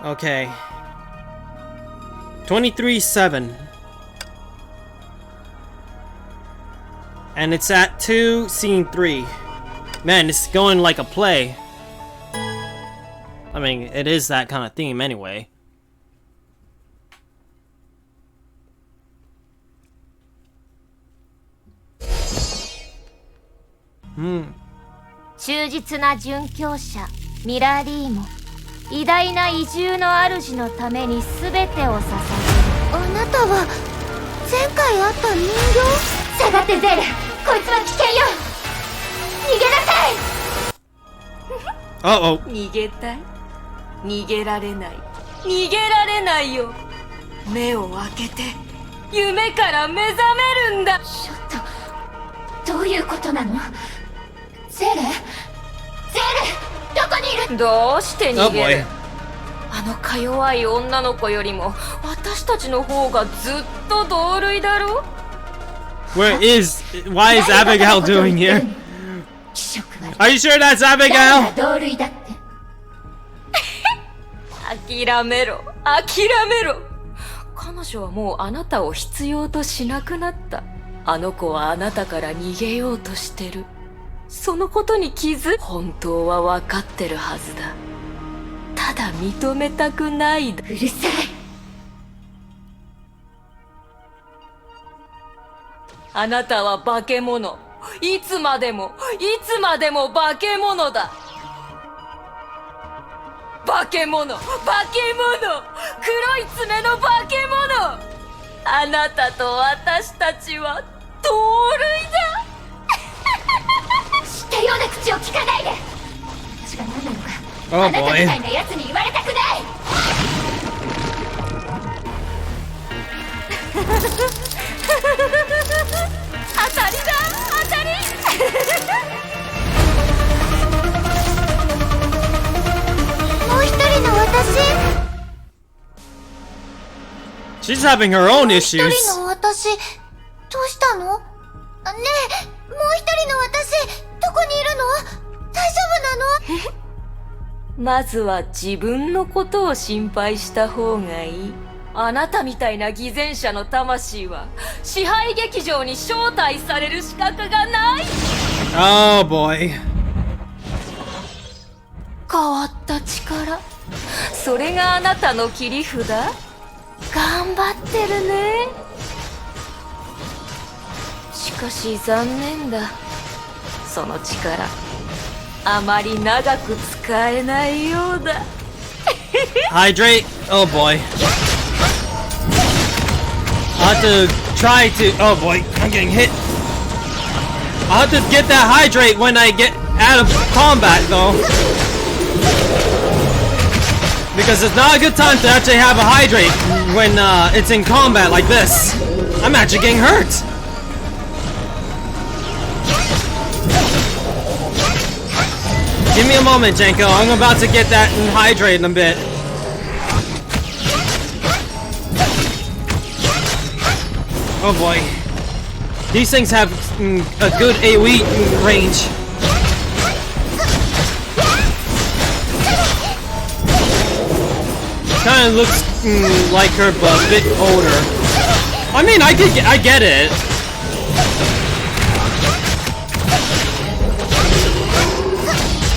Okay. 23-7. And it's at 2, scene 3. Man, it's going like a play. I mean, it is that kind of theme anyway. Hmm. 忠実な殉教者ミラリーモ、偉大な移住の主のために全てを捧げる。あなたは前回会った人形？下がってゼル、こいつは危険よ。逃げなさい。Uh-oh. 逃げたい？逃げられない。逃げられないよ。目を開けて夢から目覚めるんだ。ちょっとどういうことなの？ゼル？ゼル、どこにいる？どうして逃げる？あのか弱い女の子よりも私たちの方がずっと同類だろ？ Why is Abigail doing here? Are you sure that's Abigail? 同類だって。諦めろ、諦めろ。彼女はもうあなたを必要としなくなった。あの子はあなたから逃げようとしてる。そのことに本当は分かってるはずだ。ただ認めたくないだ。うるさい。あなたは化け物。いつまでも化け物だ。化け物、化け物、黒い爪の化け物。あなたと私たちは同類だ。知ったような口を聞かないで。私が何なのか、Oh あなたみた boy. いな奴に言われたくない。当たりだ、当たり。もう一人の私。 She's having her own 一 issues. 人の私、どうしたの？ねえ、もう一人の私、どこにいるの？大丈夫なの？まずは自分のことを心配した方がいい。あなたみたいな偽善者の魂は支配劇場に招待される資格がない。 Oh boy. 変わった力、それがあなたの切り札。頑張ってるね。しかし残念だ。その力あまり長く使えないようだ。Hydrate. Oh boy. I'll have to try to. Oh boy, I'm getting hit. I'll have to get that hydrate when I get out of combat though. Because it's not a good time to actually have a hydrate when it's in combat like this. I'm actually getting hurt. Give me a moment, Janko. I'm about to get that hydrate in a bit. Oh boy. These things have a good AoE range. Kind of looks like her, but a bit older. I mean, I get it.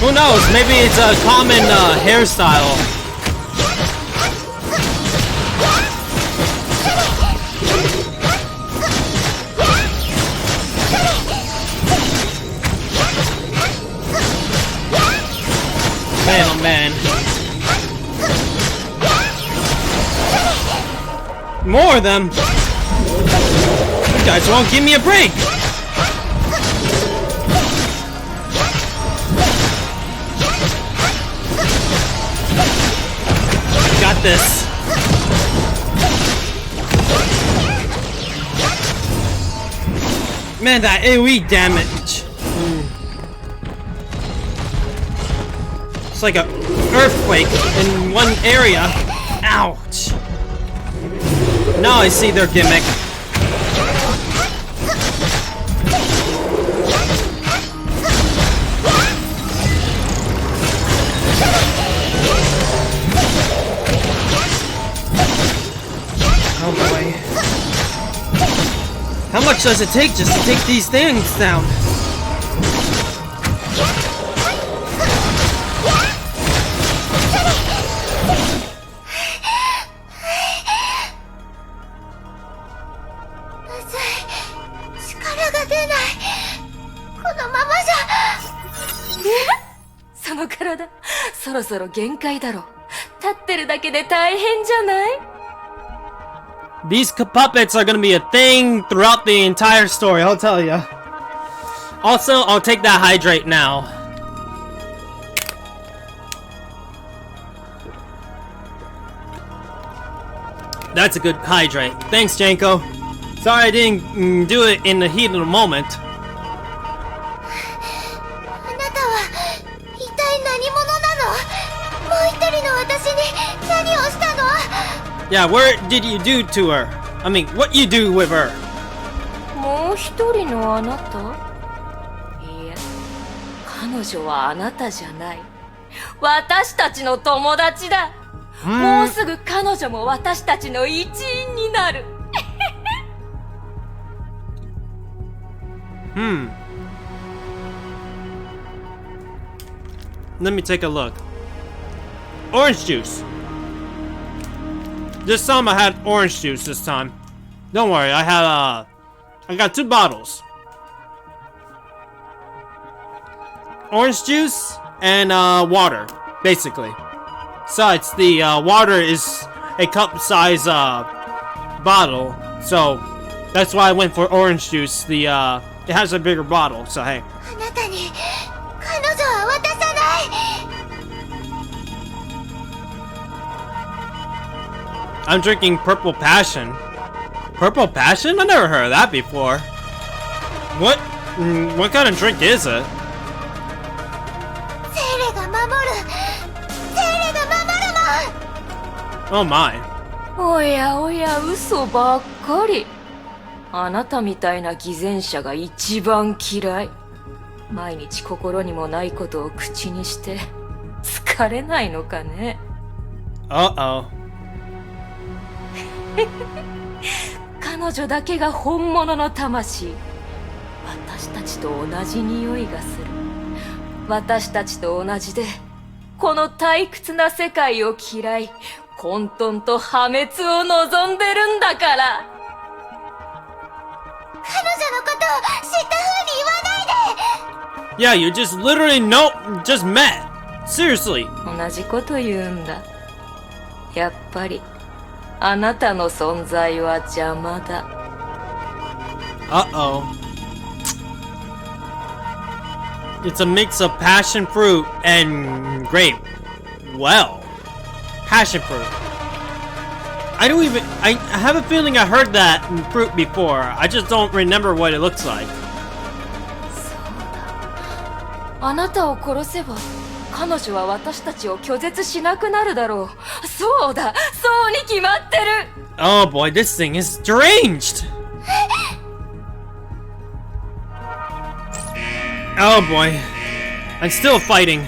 Who knows? Maybe it's a common hairstyle. Man, oh man. More of them. You guys won't give me a break. Got this. Man, that AoE damage. It's like an earthquake in one area. Ouch. Now I see their gimmick. Oh boy. How much does it take just to take these things down?体、そろそろ限界だろ。立ってるだけで大変じゃない？ These puppets are gonna be a thing throughout the entire story, I'll tell ya. Also, I'll take that hydrate now. That's a good hydrate. Thanks, Janko. Sorry I didn't do it in the heat of the moment. Yeah, what did you do to her? I mean, what you do with her? もう一人のあなた？いや、彼女はあなたじゃない。私たちの友達だ。もうすぐ彼女も私たちの一員になる。Let me take a look. Orange juice. This time I had orange juice this time. Don't worry, I got 2 bottles. Orange juice and water, basically. Besides, the water is a cup-size bottle, so that's why I went for orange juice. The it has a bigger bottle, so hey. I'm drinking Purple Passion. Purple Passion? I never heard of that before. What kind of drink is it? Oh my. おやおや、嘘ばっかり。あなたみたいな偽善者が一番嫌い。毎日心にもないことを口にして疲れないのかね。Uh-oh. 彼女だけが本物の魂。私たちと同じ匂いがする。私たちと同じで、この退屈な世界を嫌い、混沌と破滅を望んでるんだから。彼女のことを知った風に言わないで。 Yeah, you just literally just met. Seriously. 同じこと言うんだ。やっぱりあなたの存在は邪魔だ。Uh-oh. It's a mix of passion fruit and grape. Well, passion fruit. I have a feeling I heard that fruit before. I just don't remember what it looks like. そうだ。あなたを殺せば彼女は私たちを拒絶しなくなるだろう。そうだ、そうに決まってる。Oh boy, this thing is deranged. Oh boy. I'm still fighting.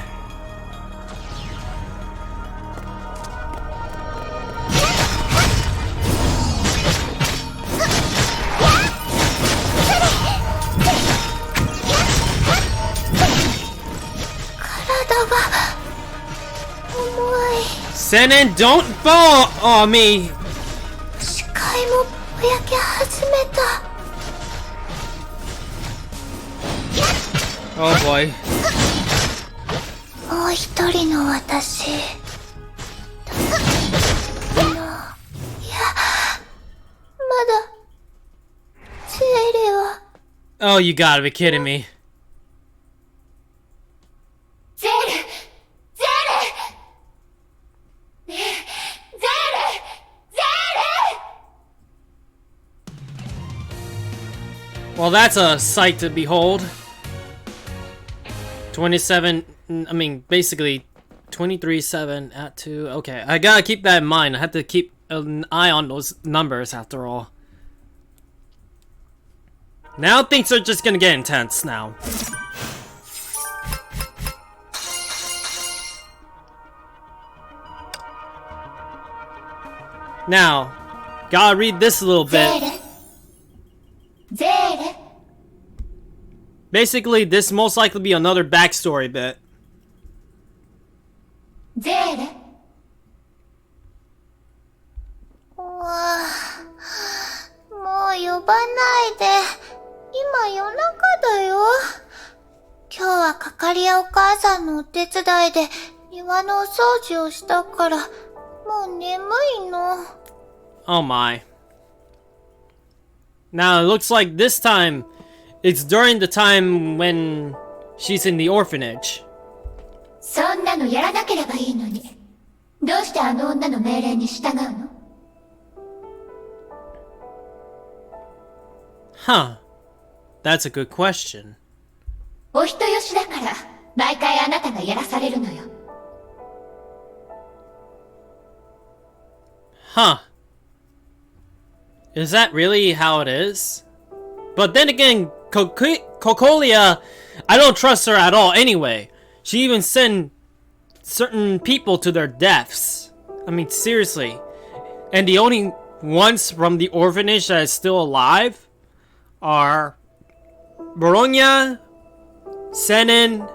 Senin, don't fall on me! 視界もぼやけ始めた。 Oh boy. もう一人の私。いや、まだ、ゼーレは。 Oh, you gotta be kidding me. ゼーレゼーレねえゼーレゼーレ Well, that's a sight to behold. 27, I mean, basically 23-7 at 2. Okay, I gotta keep that in mind. I have to keep an eye on those numbers after all. Now things are just gonna get intense now. Now, gotta read this a little ゼー bit. レゼーレ Basically, this most likely be another backstory bit. ゼーレもう呼ばないで。今夜中だよ。今日はかかりやお母さんのお手伝いで庭のお掃除をしたから、もう眠いの。 Oh my. Now, it looks like this time, it's during the time when she's in the orphanage. そんなのやらなければいいのに。どうしてあの女の命令に従うの？ Huh. That's a good question. お人よしだから、毎回あなたがやらされるのよ。 Huh. Is that really how it is? But then again, Cocolia, I don't trust her at all anyway. She even sent certain people to their deaths. I mean, seriously. And the only ones from the orphanage that is still alive are Bologna, Senin,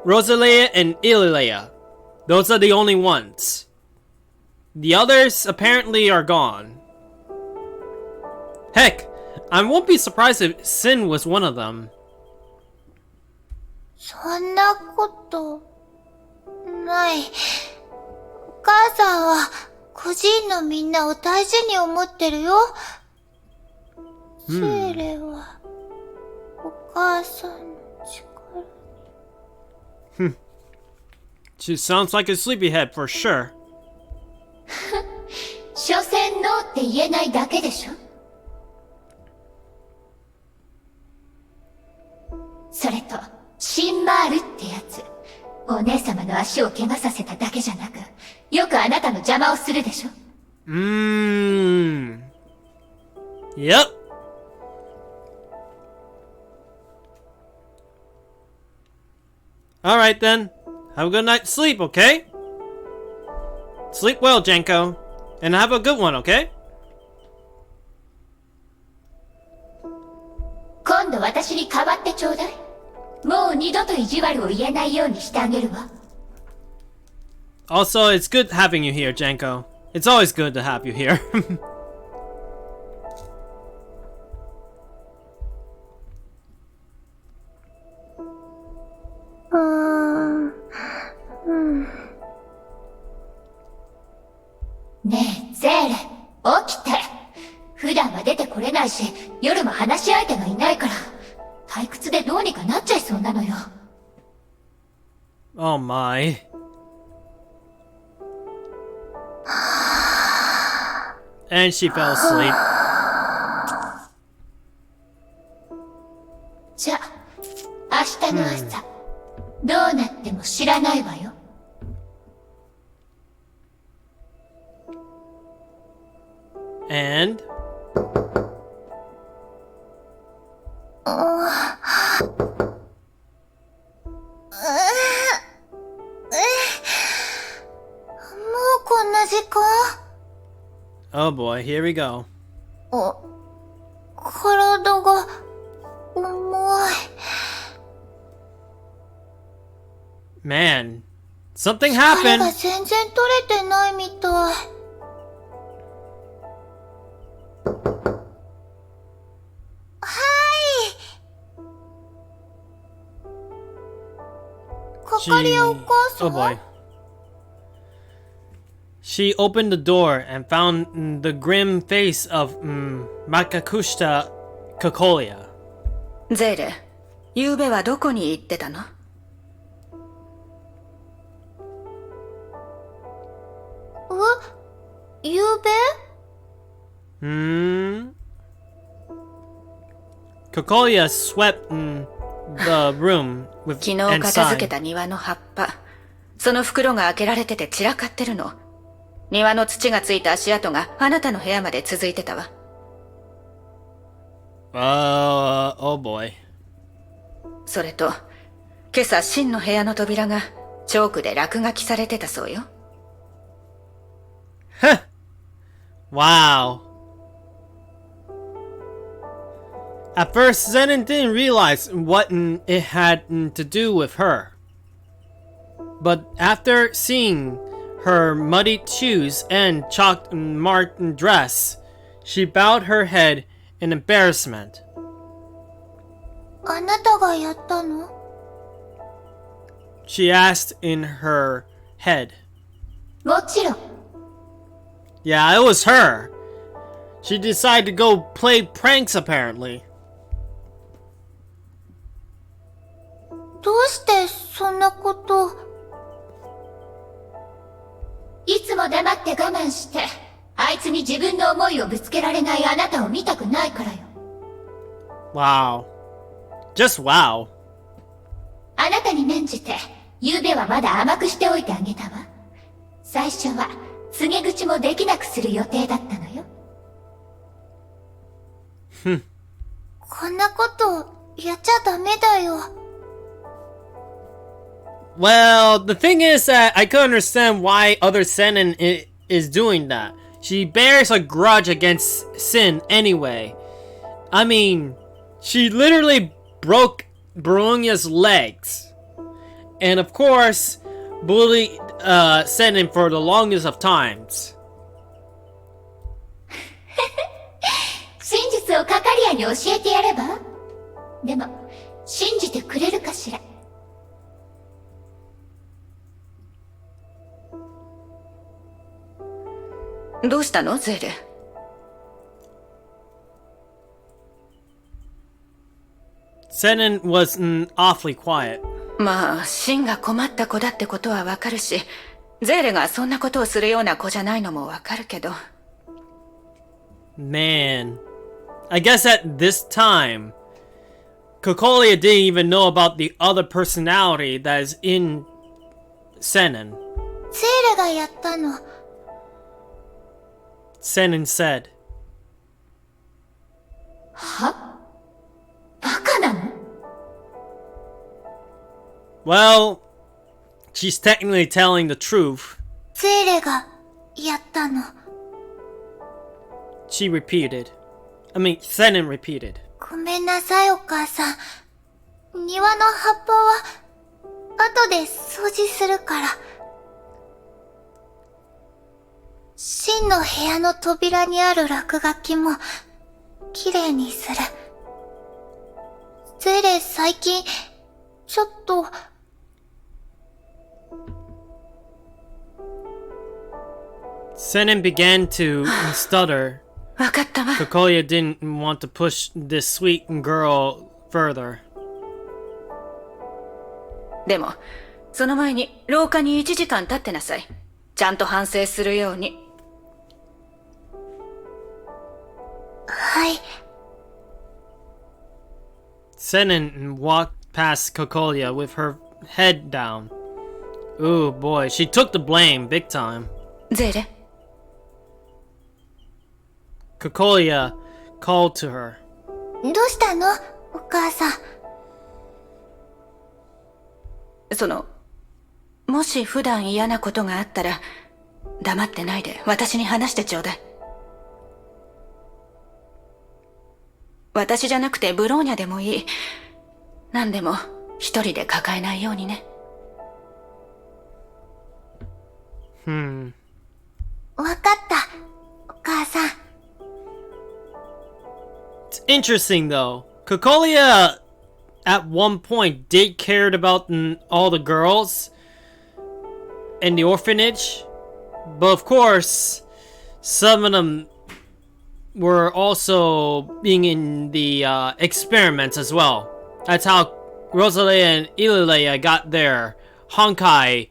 Rosalia, and Ililea. Those are the only ones. The others apparently are gone. Heck, I won't be surprised if Sin was one of them. そんなこと、ない。お母さんは、孤児院のみんなを大事に思ってるよ。セーレは、お母さんの力。She sounds like a sleepyhead for sure. 所詮ノーって言えないだけでしょ。それと、シンマールってやつ。お姉様の足を怪我させただけじゃなく、よくあなたの邪魔をするでしょ。Yep. Alright then. Have a good night's sleep, okay? Sleep well, Janko. And have a good one, okay? 今度私に代わってちょうだい。もう二度と意地悪を言えないようにしてあげるわ。Also, it's good having you here, Janko. It's always good to have you here. Mm. ねえ、ゼーレ、起きて。普段は出てこれないし、夜も話し相手がいないから、退屈でどうにかなっちゃいそうなのよ。Oh my. And she fell asleep. じゃあ、明日の朝、どうなっても知らないわよ。And? 時間 Oh boy, here we go. 体が重い。Man, something 疲れが happened. 全然取れてないみたい。かかりやお母さん Oh boy. She opened the door and found the grim face of Makakushita Kokolia. ゼーレ、昨べはどこに行ってたの？ゆうべ Kokolia swept the room with 昨日 and 片付け sighed. た庭の葉っぱ。その袋が開けられてて散らかってるの。庭の土がついた足跡があなたの部屋まで続いてたわ。Oh boy. それと、今朝シンの部屋の扉がチョークで落書きされてたそうよ。Wow. At first, Zenon didn't realize what it had to do with her. But after seeing her muddied shoes and chalk marked dress, she bowed her head in embarrassment. あなたがやったの She asked in her head. もちろん。 Yeah, it was her. She decided to go play pranks apparently. どうしてそんなこと。いつも黙って我慢して、あいつに自分の思いをぶつけられないあなたを見たくないからよ。Wow. Just wow. あなたに免じて、昨べはまだ甘くしておいてあげたわ。最初は、告げ口もできなくする予定だったのよ。こんなことやっちゃダメだよ。Well, the thing is that I could understand why other Senin is doing that. She bears a grudge against Sin anyway. I mean, she literally broke Baronia's legs. And of course, bullied Senin for the longest of times. 真実をカカリアに教えてやれば？でも、信じてくれるかしら？どうしたの、ゼーレ？Senin was awfully quiet. まあ、シンが困った子だってことはわかるし、ゼーレがそんなことをするような子じゃないのもわかるけど。Man. I guess at this time, Kokolia didn't even know about the other personality that is in Senin. セーレがやったの。Senin said. は？バカなの？ Well, she's technically telling the truth. セーレがやったの。She repeated. Senin repeated. ごめんなさいお母さん。庭の葉っぱは後で掃除するから。シンの部屋の扉にある落書きもきれいにする。ゼレ最近ちょっと。Senin began to stutter. わかったわ。Kokolia didn't want to push this sweet girl further. でも、その前に廊下に1時間立ってなさい。ちゃんと反省するように。はい。Senin walked past Kokolia with her head down. Ooh boy, she took the blame big time. ゼーレ、Kokolia called to her. どうしたのお母さん。もし普段嫌なことがあったら、黙ってないで私に話してちょうだい。私じゃなくてブローニャでもいい。何でも一人で抱えないようにね。わかった、お母さん。It's interesting though. Kokolia at one point did cared about all the girls in the orphanage, but of course some of them were also being in the experiments as well. That's how Rosalie and Ilalea got their Honkai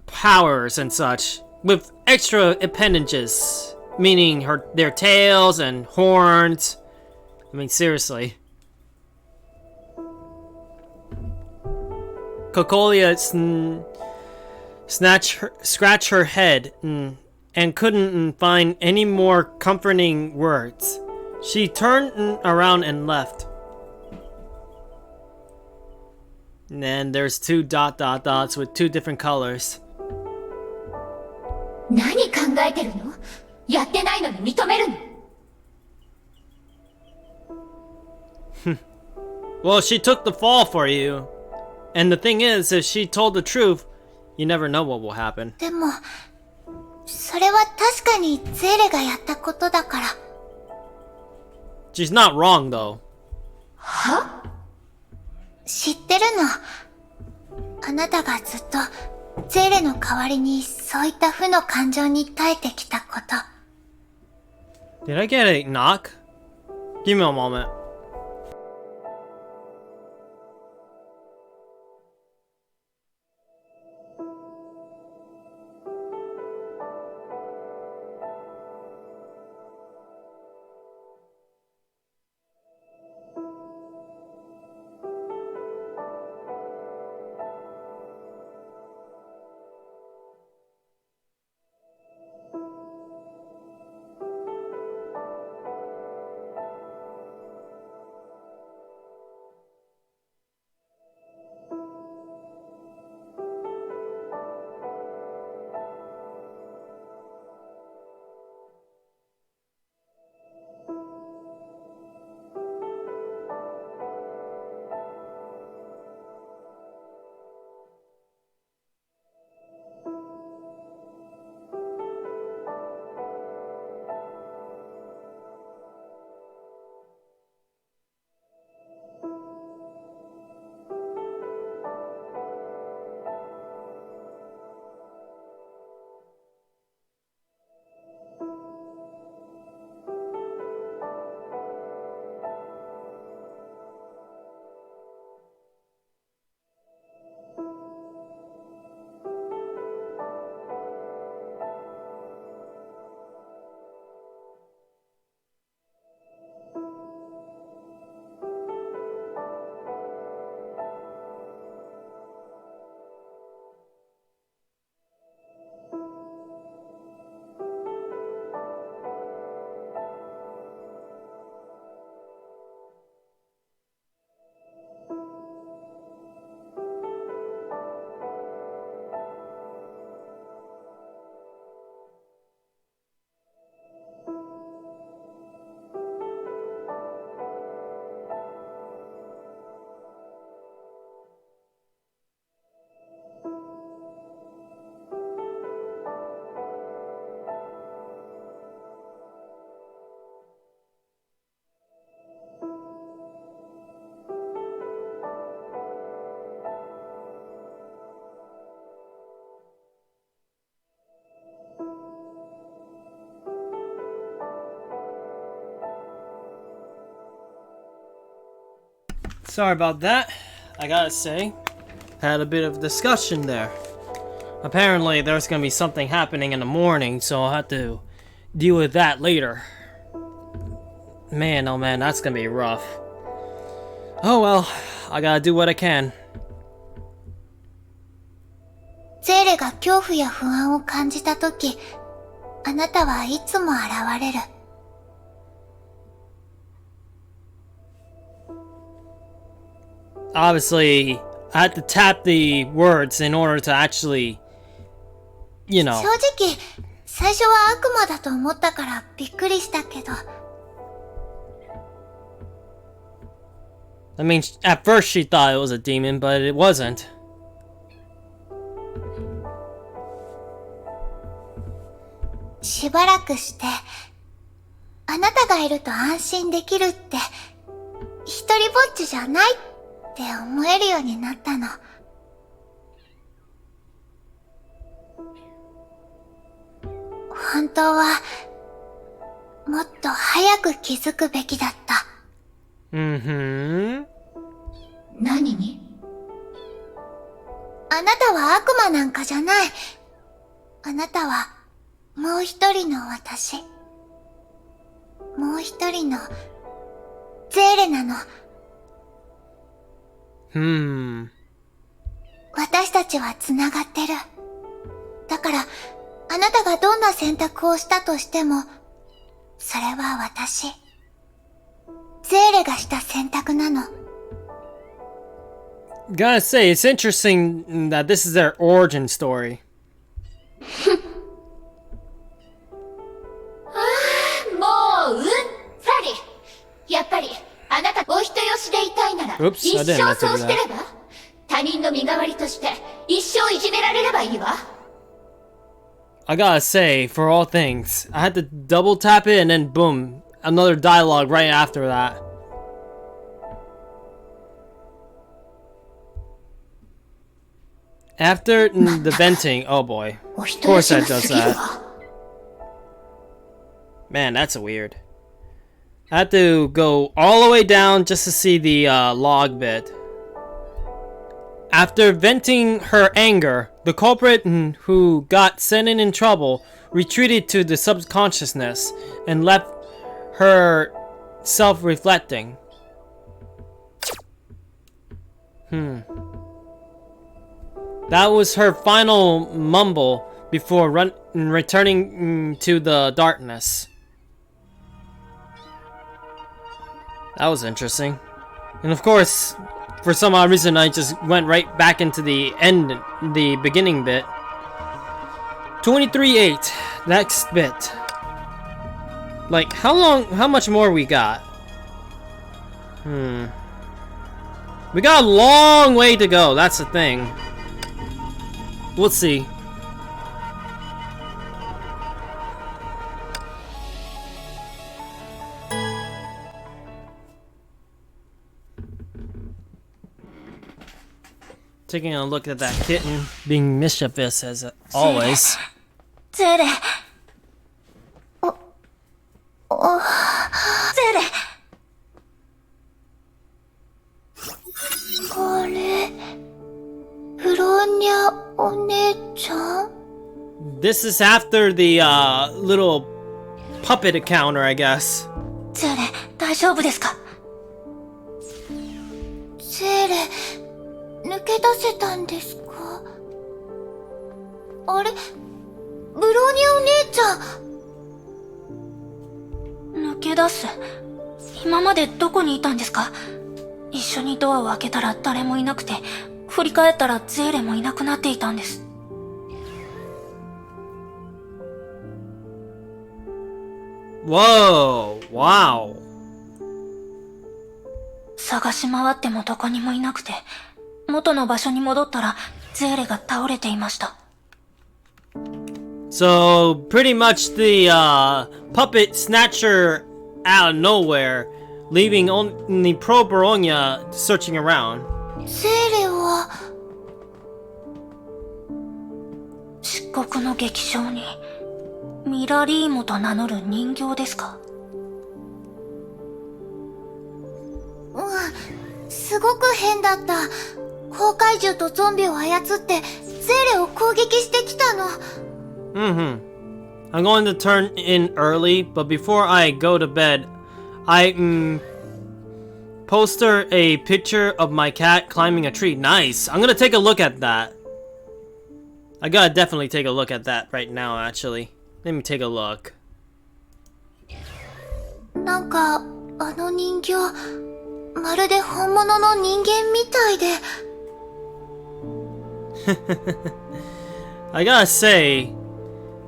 powers and such, with extra appendages, meaning their tails and horns. I mean, seriously. Kokolia scratched her head and couldn't find any more comforting words. She turned around and left. And then there's two dots with two different colors. 何考えてるの？やってないのに認めるの？ Well, she took the fall for you. And the thing is, if she told the truth, you never know what will happen. でも、それは確かにゼーレがやったことだから。She's not wrong, though. は？知ってるの。あなたがずっとゼーレの代わりにそういった負の感情に耐えてきたこと。Did I get a knock? Give me a moment. Sorry about that. I gotta say, had a bit of discussion there. Apparently there's gonna be something happening in the morning, so I'll have to deal with that later. Man, oh man, that's gonna be rough. Oh well, I gotta do what I can. ゼーレが恐怖や不安を感じたとき、あなたはいつも現れる。Obviously, I had to tap the words in order to actually you 正 know. 直、最初は悪魔だと思ったからびっくりしたけど。I mean, at first she thought it was a demon, but it wasn't. しばらくして、あなたがいると安心できるって、一人ぼっちじゃないって思えるようになったの。本当は、もっと早く気づくべきだった。Mm-hmm. 何に？あなたは悪魔なんかじゃない。あなたは、もう一人の私。もう一人の、ゼーレなの。私たちは繋がってる。だから、あなたがどんな選択をしたとしても、それは私。ゼーレがした選択なの。Gotta say, it's interesting that this is their origin story. もううんざり。やっぱりあなたお人よしでいたいなら Oops, 一 I didn't 生 mean to そう do してれ that. ば他人の身代わりとして一生いじめられればいいわ。 I gotta say, for all things, I had to double tap it and then boom, another dialogue right after that. After the venting, oh boy. お Of 人よ course し that が does 過ぎる that. わ。 Man, that's weird. I had to go all the way down just to see the log bit. After venting her anger, the culprit who got Senin in trouble retreated to the subconsciousness and left her self-reflecting. That was her final mumble before returning to the darkness. That was interesting. And of course, for some odd reason, I just went right back into the beginning bit. 23:8. Next bit. Like, how much more we got? We got a long way to go, that's the thing. We'll see. Taking a look at that kitten, being mischievous as always. ゼーレ。ゼーレ。あれ、フローニャお姉ちゃん？ This is after the little puppet encounter, I guess. ゼーレ、大丈夫ですか？ゼーレ、抜け出せたんですか？あれ、ブローニャお姉ちゃん。抜け出す？今までどこにいたんですか？一緒にドアを開けたら誰もいなくて、振り返ったらゼーレもいなくなっていたんです。Whoa! Wow! 探し回ってもどこにもいなくて、元の場所に戻ったらゼーレが倒れていました。So, pretty much the puppet snatcher out of nowhere, leaving only Pro Bologna searching around. ゼーレは、漆黒の劇場にミラリーモと名乗る人形ですか？すごく変だった。崩壊獣とゾンビを操ってゼーレを攻撃してきたの。I'm going to turn in early, but before I go to bed, I poster a picture of my cat climbing a tree. Nice. I'm gonna take a look at that. I gotta definitely take a look at that right now, actually. Let me take a look. なんか、あの人形、まるで本物の人間みたいで。I gotta say,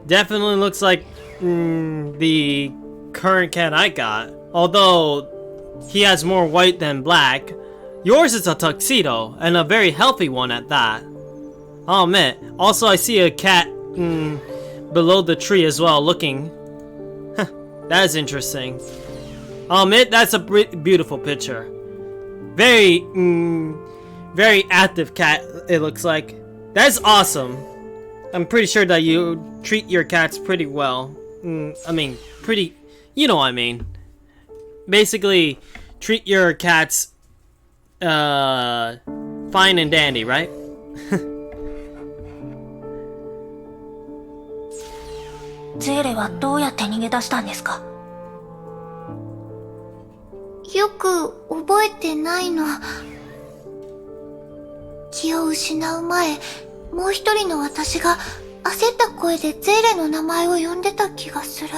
definitely looks like the current cat I got. Although he has more white than black. Yours is a tuxedo, and a very healthy one at that. I'll admit. Also, I see a cat below the tree as well, looking. That is interesting. I'll admit, that's a beautiful picture. Very, very active cat, it looks like. That's awesome. I'm pretty sure that you treat your cats pretty well. I mean, pretty... You know what I mean. Basically, treat your cats, fine and dandy, right?ゼーレはどうやって逃げ出したんですか？よく覚えてないの。気を失う前、もう一人の私が焦った声でゼーレの名前を呼んでた気がする。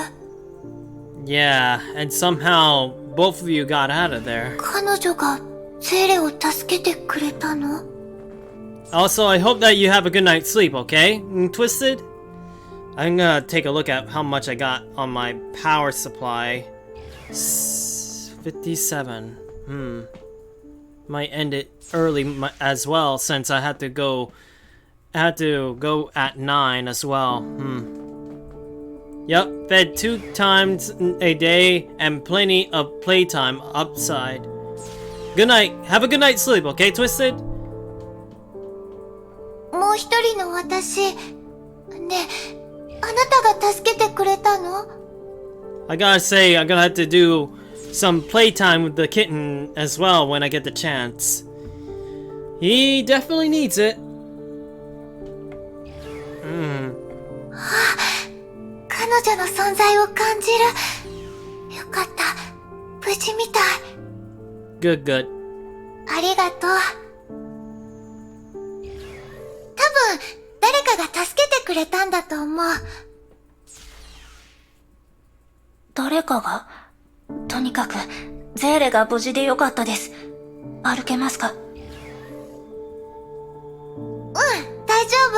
Yeah, and somehow both of you got out of there. 彼女がゼーレを助けてくれたの？ Also, I hope that you have a good night's sleep, okay? Twisted? I'm gonna take a look at how much I got on my power supply. 57. Might end it early as well, since I had to go at 9 as well. Yep, fed 2 times a day and plenty of playtime upside. Good night. Have a good night's sleep, okay, Twisted? もう一人の私、ねえ、あなたが助けてくれたの？ I gotta say, I'm gonna have to do some playtime with the kitten as well when I get the chance. He definitely needs it. 彼女の存在を感じる。よかった。無事みたい。Good, good. ありがとう。多分、誰かが助けてくれたんだと思う。誰かが？とにかく、ゼーレが無事でよかったです。歩けますか？大丈夫。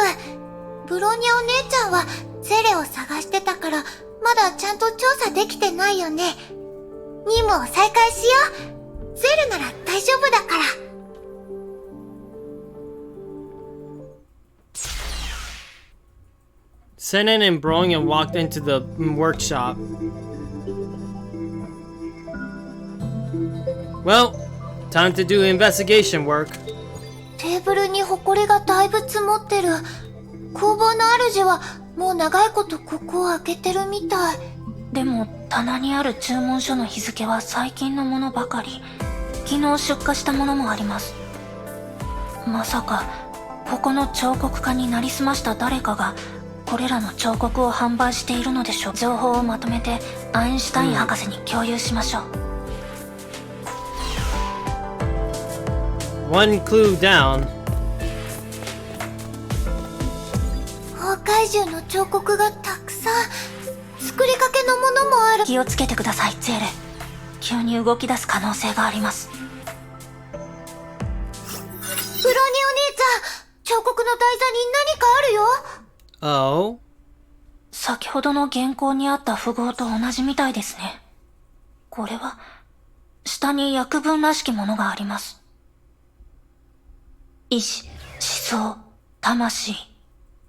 ブローニャお姉ちゃんはゼレを探してたから、まだちゃんと調査できてないよね。任務を再開しよう。ゼレなら大丈夫だから。Sennen and Bronya walked into the workshop. Well, time to do investigation work. テーブルに埃がだいぶ積もってる。工房の主はもう長いことここを開けてるみたい。でも棚にある注文書の日付は最近のものばかり。昨日出荷したものもあります。まさかここの彫刻家になりすました誰かがこれらの彫刻を販売しているのでしょう。情報をまとめてアインシュタイン博士に共有しましょう。One clue down. 崩壊獣の彫刻がたくさん。作りかけのものもある。気をつけてください、ゼーレ。急に動き出す可能性があります。ブローニお姉ちゃん、彫刻の台座に何かあるよ。Oh? 先ほどの原稿にあった符号と同じみたいですね。これは、下に訳文らしきものがあります。意志、思想、魂、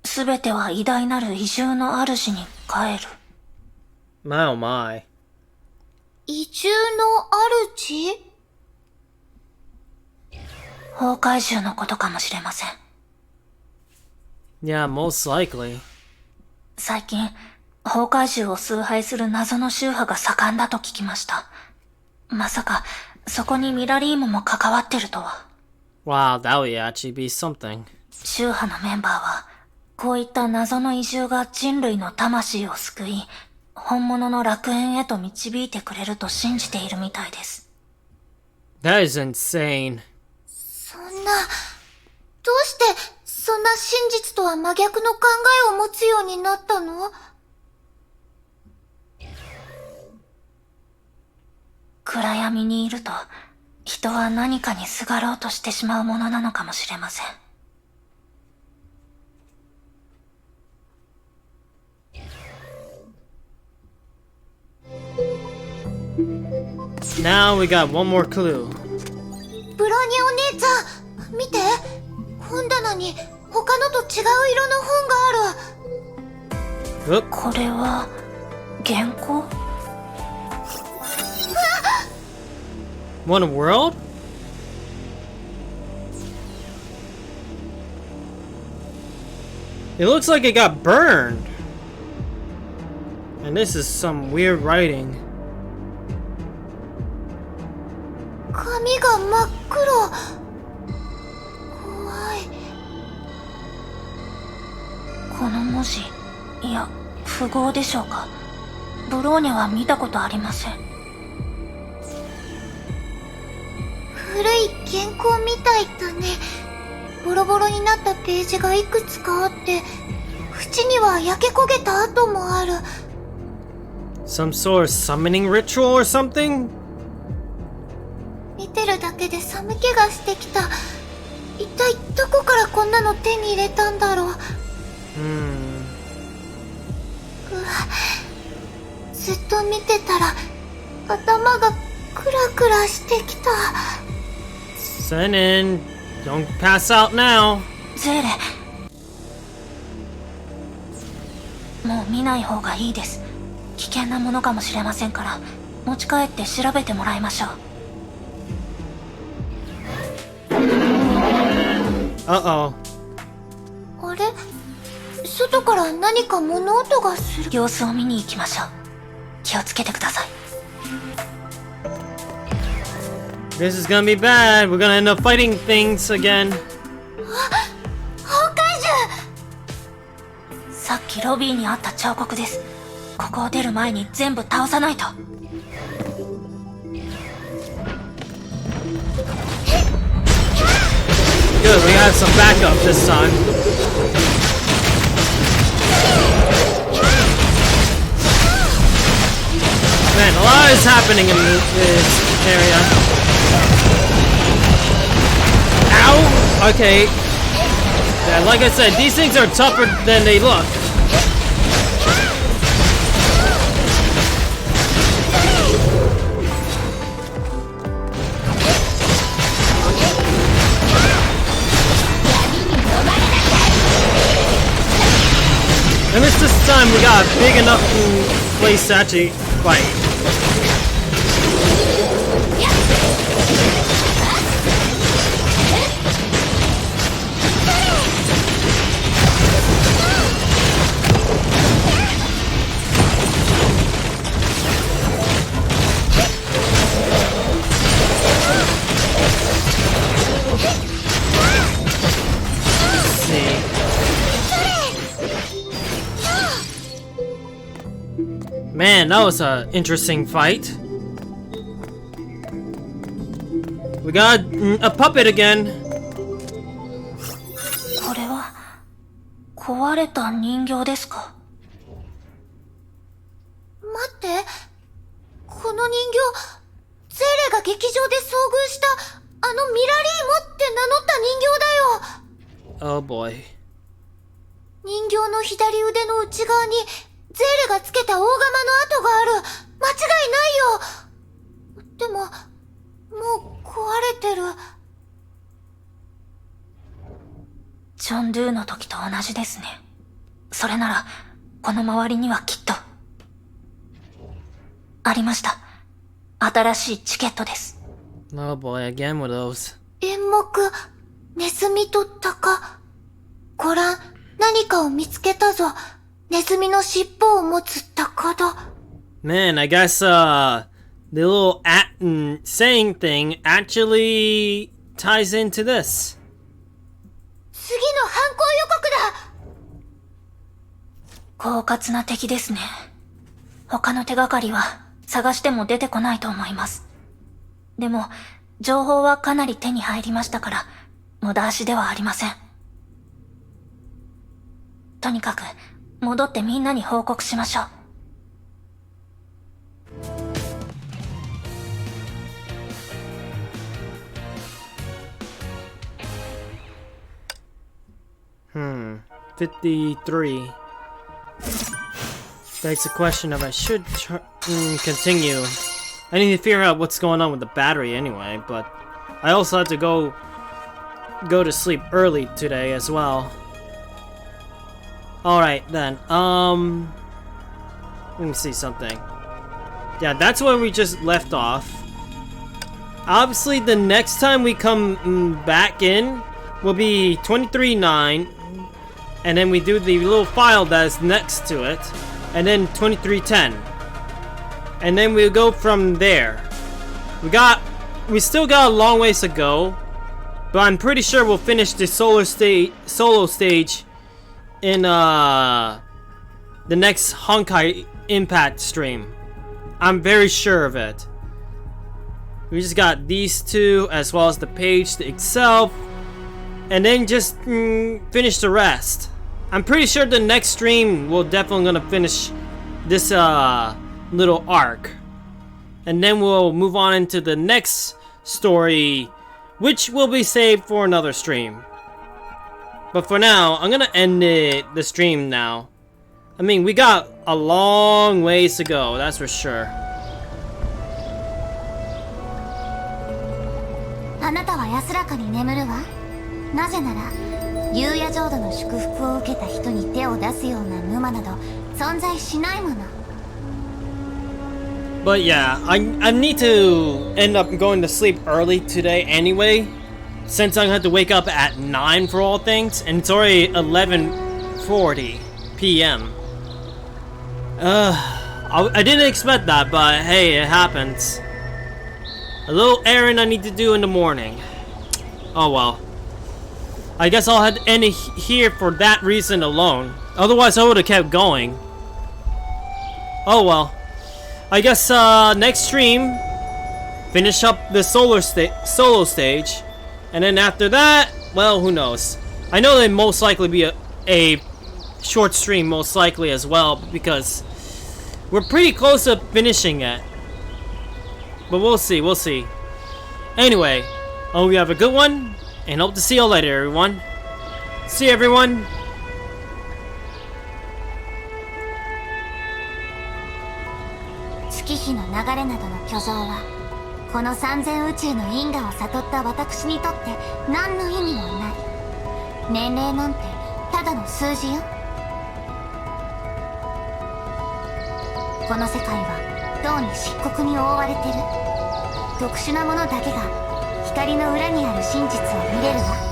すべては偉大なる移住の主に帰る。My oh my. 移住の主？崩壊獣のことかもしれません。Yeah, most likely. 最近、崩壊獣を崇拝する謎の宗派が盛んだと聞きました。まさか、そこにミラリーモも関わってるとは。Wow, that would actually be something. 宗派のメンバーは、こういった謎の移住が人類の魂を救い、本物の楽園へと導いてくれると信じているみたいです。That is insane. そんな、どうしてそんな真実とは真逆の考えを持つようになったの？暗闇にいると、人は何かにすがろうとしてしまうものなのかもしれません。Now we got one more clue. ブロニお姉ちゃん、見て。本棚に他のと違う色の本がある。Oop. これは原稿？ One world? It looks like it got burned. And this is some weird writing. 紙が真っ黒。怖い。この文字、いや、符号でしょうか。ブローニャは見たことありません。古い原稿みたいだね。ボロボロになったページがいくつかあって、縁には焼け焦げた跡もある。Some sort of summoning ritual or something? 見てるだけで寒気がしてきた。一体どこからこんなの手に入れたんだろう。うわ、ずっと見てたら頭がクラクラしてきた。Senin, don't pass out now. ゼーレ、もう見ない方がいいです。危険なものかもしれませんから、持ち帰って調べてもらいましょう。Uh-oh. あれ、外から何か物音がする。様子を見に行きましょう。気をつけてください。This is gonna be bad. We're gonna end up fighting things again. 崩壊さっきロビーにあった彫刻です。ここを出る前に全部倒さないと。Good, we have some backup this time. Man, a lot is happening in this area. Ow! Okay. Yeah, like I said, these things are tougher than they look. And this time we got a big enough place to actually fight. Let's see. Man, that was an interesting fight. We got a puppet again. これは壊れた人形ですか？待って、この人形、ゼーレが劇場で遭遇したあのミラリーモって名乗った人形だよ。 Oh boy. 人形の左腕の内側にゼーレがつけた大釜の跡がある。間違いないよ。でも、もう壊れてる。ジョン・ドゥの時と同じですね。それならこの周りにはきっとありました。新しいチケットです。 Oh boy, again with those. 演目、ネズミと鷹。ご覧、何かを見つけたぞ。ネズミの尻尾を持つ鷹だ。Man, I guess the little saying thing actually ties into this. 次の犯行予告だ。狡猾な敵ですね。他の手がかりは探しても出てこないと思います。でも情報はかなり手に入りましたから無駄足ではありません。とにかく戻ってみんなに報告しましょう。53. Begs the question of I should continue. I need to figure out what's going on with the battery anyway, but I also have to go to sleep early today as well. Alright then, let me see something. Yeah, that's where we just left off. Obviously, the next time we come back in will be 23.9, and then we do the little file that is next to it, and then 23.10. And then we'll go from there. We still got a long ways to go, but I'm pretty sure we'll finish the solo stage in the next Honkai Impact stream. I'm very sure of it. We just got these two, as well as the page itself, and then just finish the rest. I'm pretty sure the next stream we're definitely gonna finish this little arc, and then we'll move on into the next story, which will be saved for another stream. But for now, I'm gonna end the stream now. I mean, we got a long ways to go, that's for sure. あなたは安らかに眠るわ。なぜなら夕夜浄土の祝福を受けた人に手を出すような沼など存在しないもの。 But yeah, I need to end up going to sleep early today anyway, since I'm gonna have to wake up at 9 for all things, and it's already 11:40 p.m. I didn't expect that, but hey, it happens. A little errand I need to do in the morning. Oh well. I guess I'll have to end it here for that reason alone. Otherwise I would have kept going. Oh well. I guess next stream, finish up the solo stage, and then after that, well, who knows? I know there most likely be a short stream, most likely as well, because we're pretty close to finishing it. But we'll see, we'll see. Anyway, I hope you have a good one, and hope to see you later, everyone. See you, everyone. 月日の流れなどの巨像はこの三千宇宙の因果を悟った私にとって何の意味もない。年齢なんてただの数字よ。この世界は銅に漆黒に覆われてる。特殊なものだけが光の裏にある真実を見れるわ。